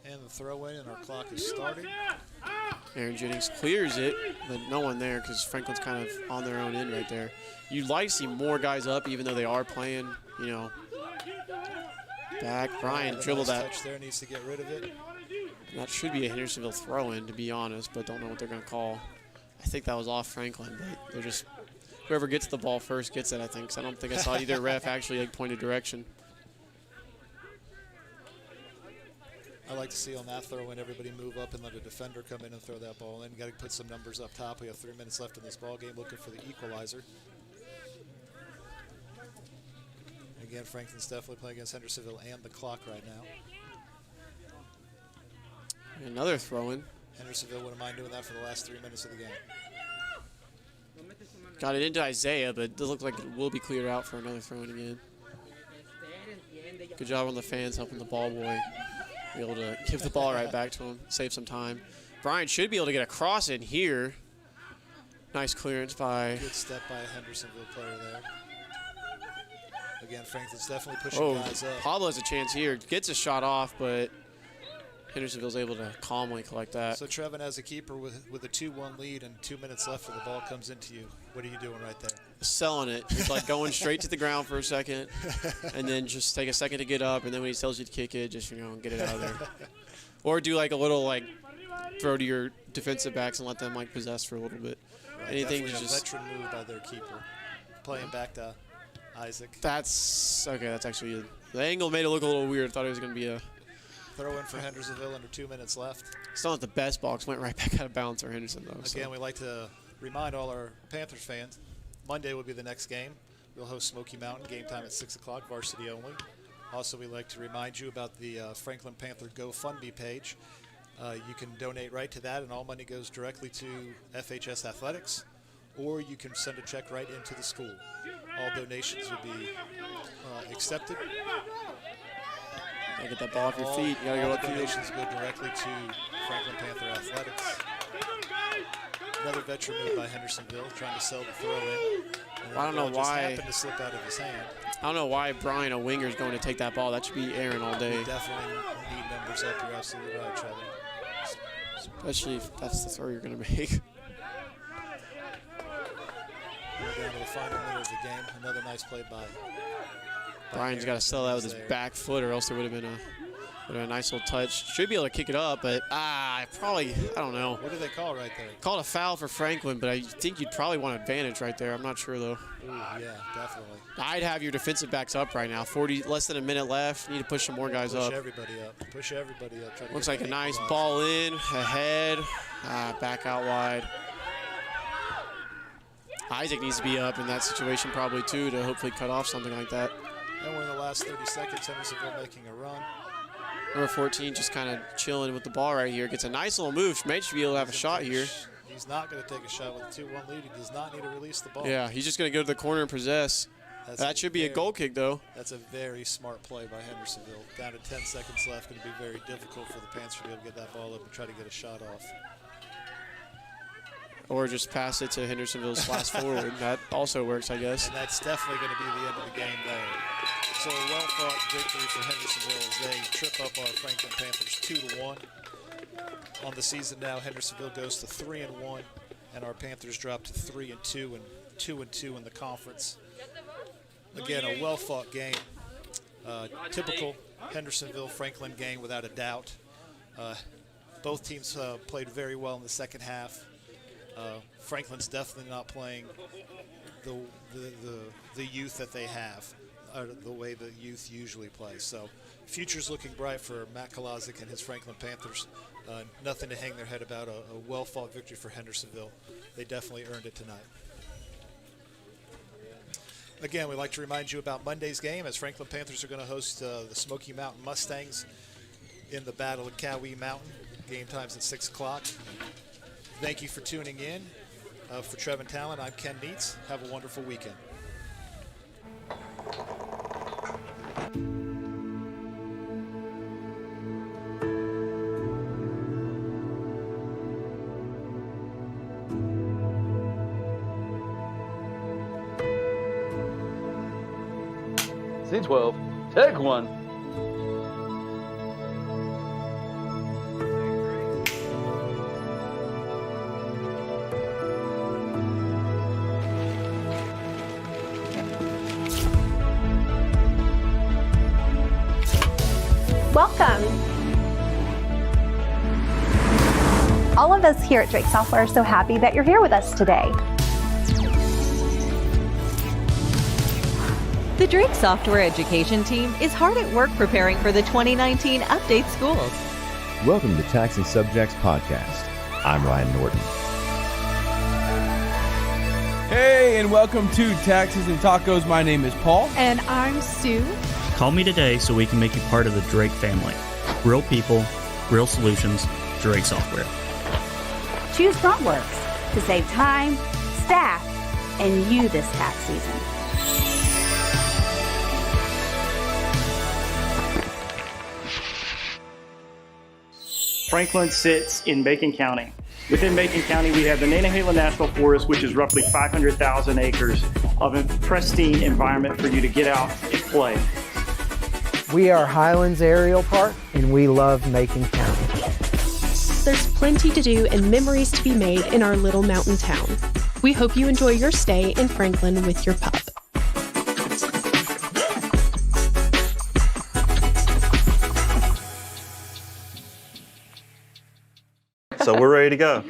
Speaker 1: And the throw-in, and our clock is starting.
Speaker 2: Aaron Jennings clears it, but no one there because Franklin's kind of on their own end right there. You'd like to see more guys up, even though they are playing, you know, back. Brian dribbled
Speaker 1: nice
Speaker 2: that.
Speaker 1: touch there, needs to get rid of it.
Speaker 2: That should be a Hendersonville throw-in, to be honest, but don't know what they're going to call. I think that was off Franklin, but they're just whoever gets the ball first gets it, I think. So I don't think I saw either ref actually like point a direction.
Speaker 1: I like to see on that throw-in everybody move up and let a defender come in and throw that ball in. Got to put some numbers up top. We have 3 minutes left in this ball game, looking for the equalizer. Again, Franklin's definitely playing against Hendersonville and the clock right now.
Speaker 2: Another throw-in.
Speaker 1: Hendersonville wouldn't mind doing that for the last 3 minutes of the game.
Speaker 2: Got it into Isaiah, but it does look like it will be cleared out for another throw-in again. Good job on the fans helping the ball boy be able to give the ball right back to him, save some time. Brian should be able to get a cross in here. Nice clearance by...
Speaker 1: Good step by a Hendersonville player there. Again, Franklin's definitely pushing guys up.
Speaker 2: Pablo has a chance here. Gets a shot off, but Hendersonville's able to calmly collect that.
Speaker 1: So Trevin, as a keeper with a 2-1 lead and 2 minutes left before the ball comes into you, what are you doing right there?
Speaker 2: Selling it. It's like going straight to the ground for a second and then just take a second to get up, and then when he tells you to kick it, just, you know, get it out of there. Or do like a little like throw to your defensive backs and let them like possess for a little bit.
Speaker 1: Right,
Speaker 2: Anything
Speaker 1: definitely
Speaker 2: just
Speaker 1: a veteran move by their keeper. Playing back to Isaac.
Speaker 2: That's okay. That's actually the angle made it look a little weird. Thought it was going to be a
Speaker 1: throw in for Hendersonville under 2 minets left.
Speaker 2: It's not the best box. Went right back out of bounds for Henderson though.
Speaker 1: Again, we like to remind all our Panthers fans, Monday will be the next game. We'll host Smoky Mountain, game time at 6 o'clock, varsity only. Also, we'd like to remind you about the Franklin Panther GoFundMe page. You can donate right to that, and all money goes directly to FHS Athletics, or you can send a check right into the school. All donations will be accepted.
Speaker 2: Gotta get that ball off your feet. You gotta go up to
Speaker 1: donations go directly to Franklin Panther Athletics. Another veteran move by Hendersonville, trying to sell the throw-in.
Speaker 2: I don't know why.
Speaker 1: Just happened to slip out of his hand.
Speaker 2: I don't know why Brian, a winger, is going to take that ball. That should be Aaron all day.
Speaker 1: We definitely need numbers up. You're absolutely right, Trevor.
Speaker 2: Especially if that's the throw you're going to make.
Speaker 1: We're down to the final minute of the game. Another nice play by
Speaker 2: Brian's got to sell that with his back foot, or else there would have been a nice little touch. Should be able to kick it up, but I don't know.
Speaker 1: What do they call right there?
Speaker 2: Called a foul for Franklin, but I think you'd probably want advantage right there. I'm not sure, though.
Speaker 1: Ooh, yeah, definitely.
Speaker 2: I'd have your defensive backs up right now. Less than a minute left. Need to push some more guys up.
Speaker 1: Push everybody up. Push everybody up. Try to
Speaker 2: Looks like a nice ball in, ahead, back out wide. Isaac needs to be up in that situation probably, too, to hopefully cut off something like that.
Speaker 1: And we're in the last 30 seconds. Hendersonville making a run.
Speaker 2: Number 14 just kind of chilling with the ball right here. Gets a nice little move. May should be able to have a shot here.
Speaker 1: He's not going to take a shot with a 2-1 lead. He does not need to release the ball.
Speaker 2: Yeah, he's just going to go to the corner and possess. That should be a goal kick, though.
Speaker 1: That's a very smart play by Hendersonville. Down to 10 seconds left. Going to be very difficult for the Panthers to be able to get that ball up and try to get a shot off.
Speaker 2: Or just pass it to Hendersonville's flash forward. That also works, I guess.
Speaker 1: And that's definitely going to be the end of the game there. So a well-fought victory for Hendersonville as they trip up our Franklin Panthers 2-1. On the season now, Hendersonville goes to 3-1, and our Panthers drop to 3-2 and 2-2 in the conference. Again, a well-fought game. Typical Hendersonville-Franklin game without a doubt. Both teams played very well in the second half. Franklin's definitely not playing the youth that they have, the way the youth usually play. So future's looking bright for Matt Kolazic and his Franklin Panthers. Nothing to hang their head about, a well-fought victory for Hendersonville. They definitely earned it tonight. Again, we'd like to remind you about Monday's game, as Franklin Panthers are going to host the Smoky Mountain Mustangs in the Battle of Cowee Mountain. Game time's at 6 o'clock. Thank you for tuning in. For Trevin Talent, I'm Ken Neitz. Have a wonderful weekend.
Speaker 4: Scene 12. Take one.
Speaker 5: Welcome. All of us here at Drake Software are so happy that you're here with us today.
Speaker 6: The Drake Software Education Team is hard at work preparing for the 2019 update schools.
Speaker 7: Welcome to Taxing Subjects Podcast. I'm Ryan Norton.
Speaker 8: Hey, and welcome to Taxes and Tacos. My name is Paul.
Speaker 9: And I'm Sue.
Speaker 10: Call me today so we can make you part of the Drake family. Real people, real solutions, Drake Software.
Speaker 11: Choose FrontWorks to save time, staff, and you this tax season.
Speaker 12: Franklin sits in Macon County. Within Macon County, we have the Nantahala National Forest, which is roughly 500,000 acres of a pristine environment for you to get out and play.
Speaker 13: We are Highlands Aerial Park, and we love Macon County.
Speaker 9: There's plenty to do and memories to be made in our little mountain town. We hope you enjoy your stay in Franklin with your pup.
Speaker 14: So we're ready to go.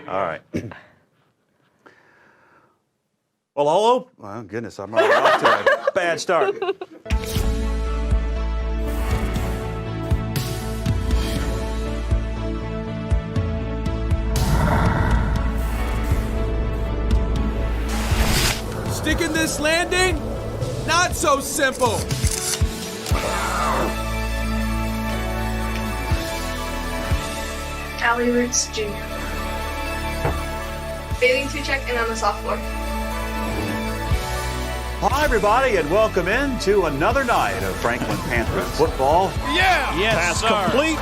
Speaker 14: All right. Well, hello. Oh, goodness, I'm already off to a bad start.
Speaker 8: Sticking this landing? Not so simple.
Speaker 15: Allie Roots Jr. Bathing suit check and on the soft floor.
Speaker 14: Hi, everybody, and welcome in to another night of Franklin Panthers football.
Speaker 8: Yeah!
Speaker 14: Pass complete.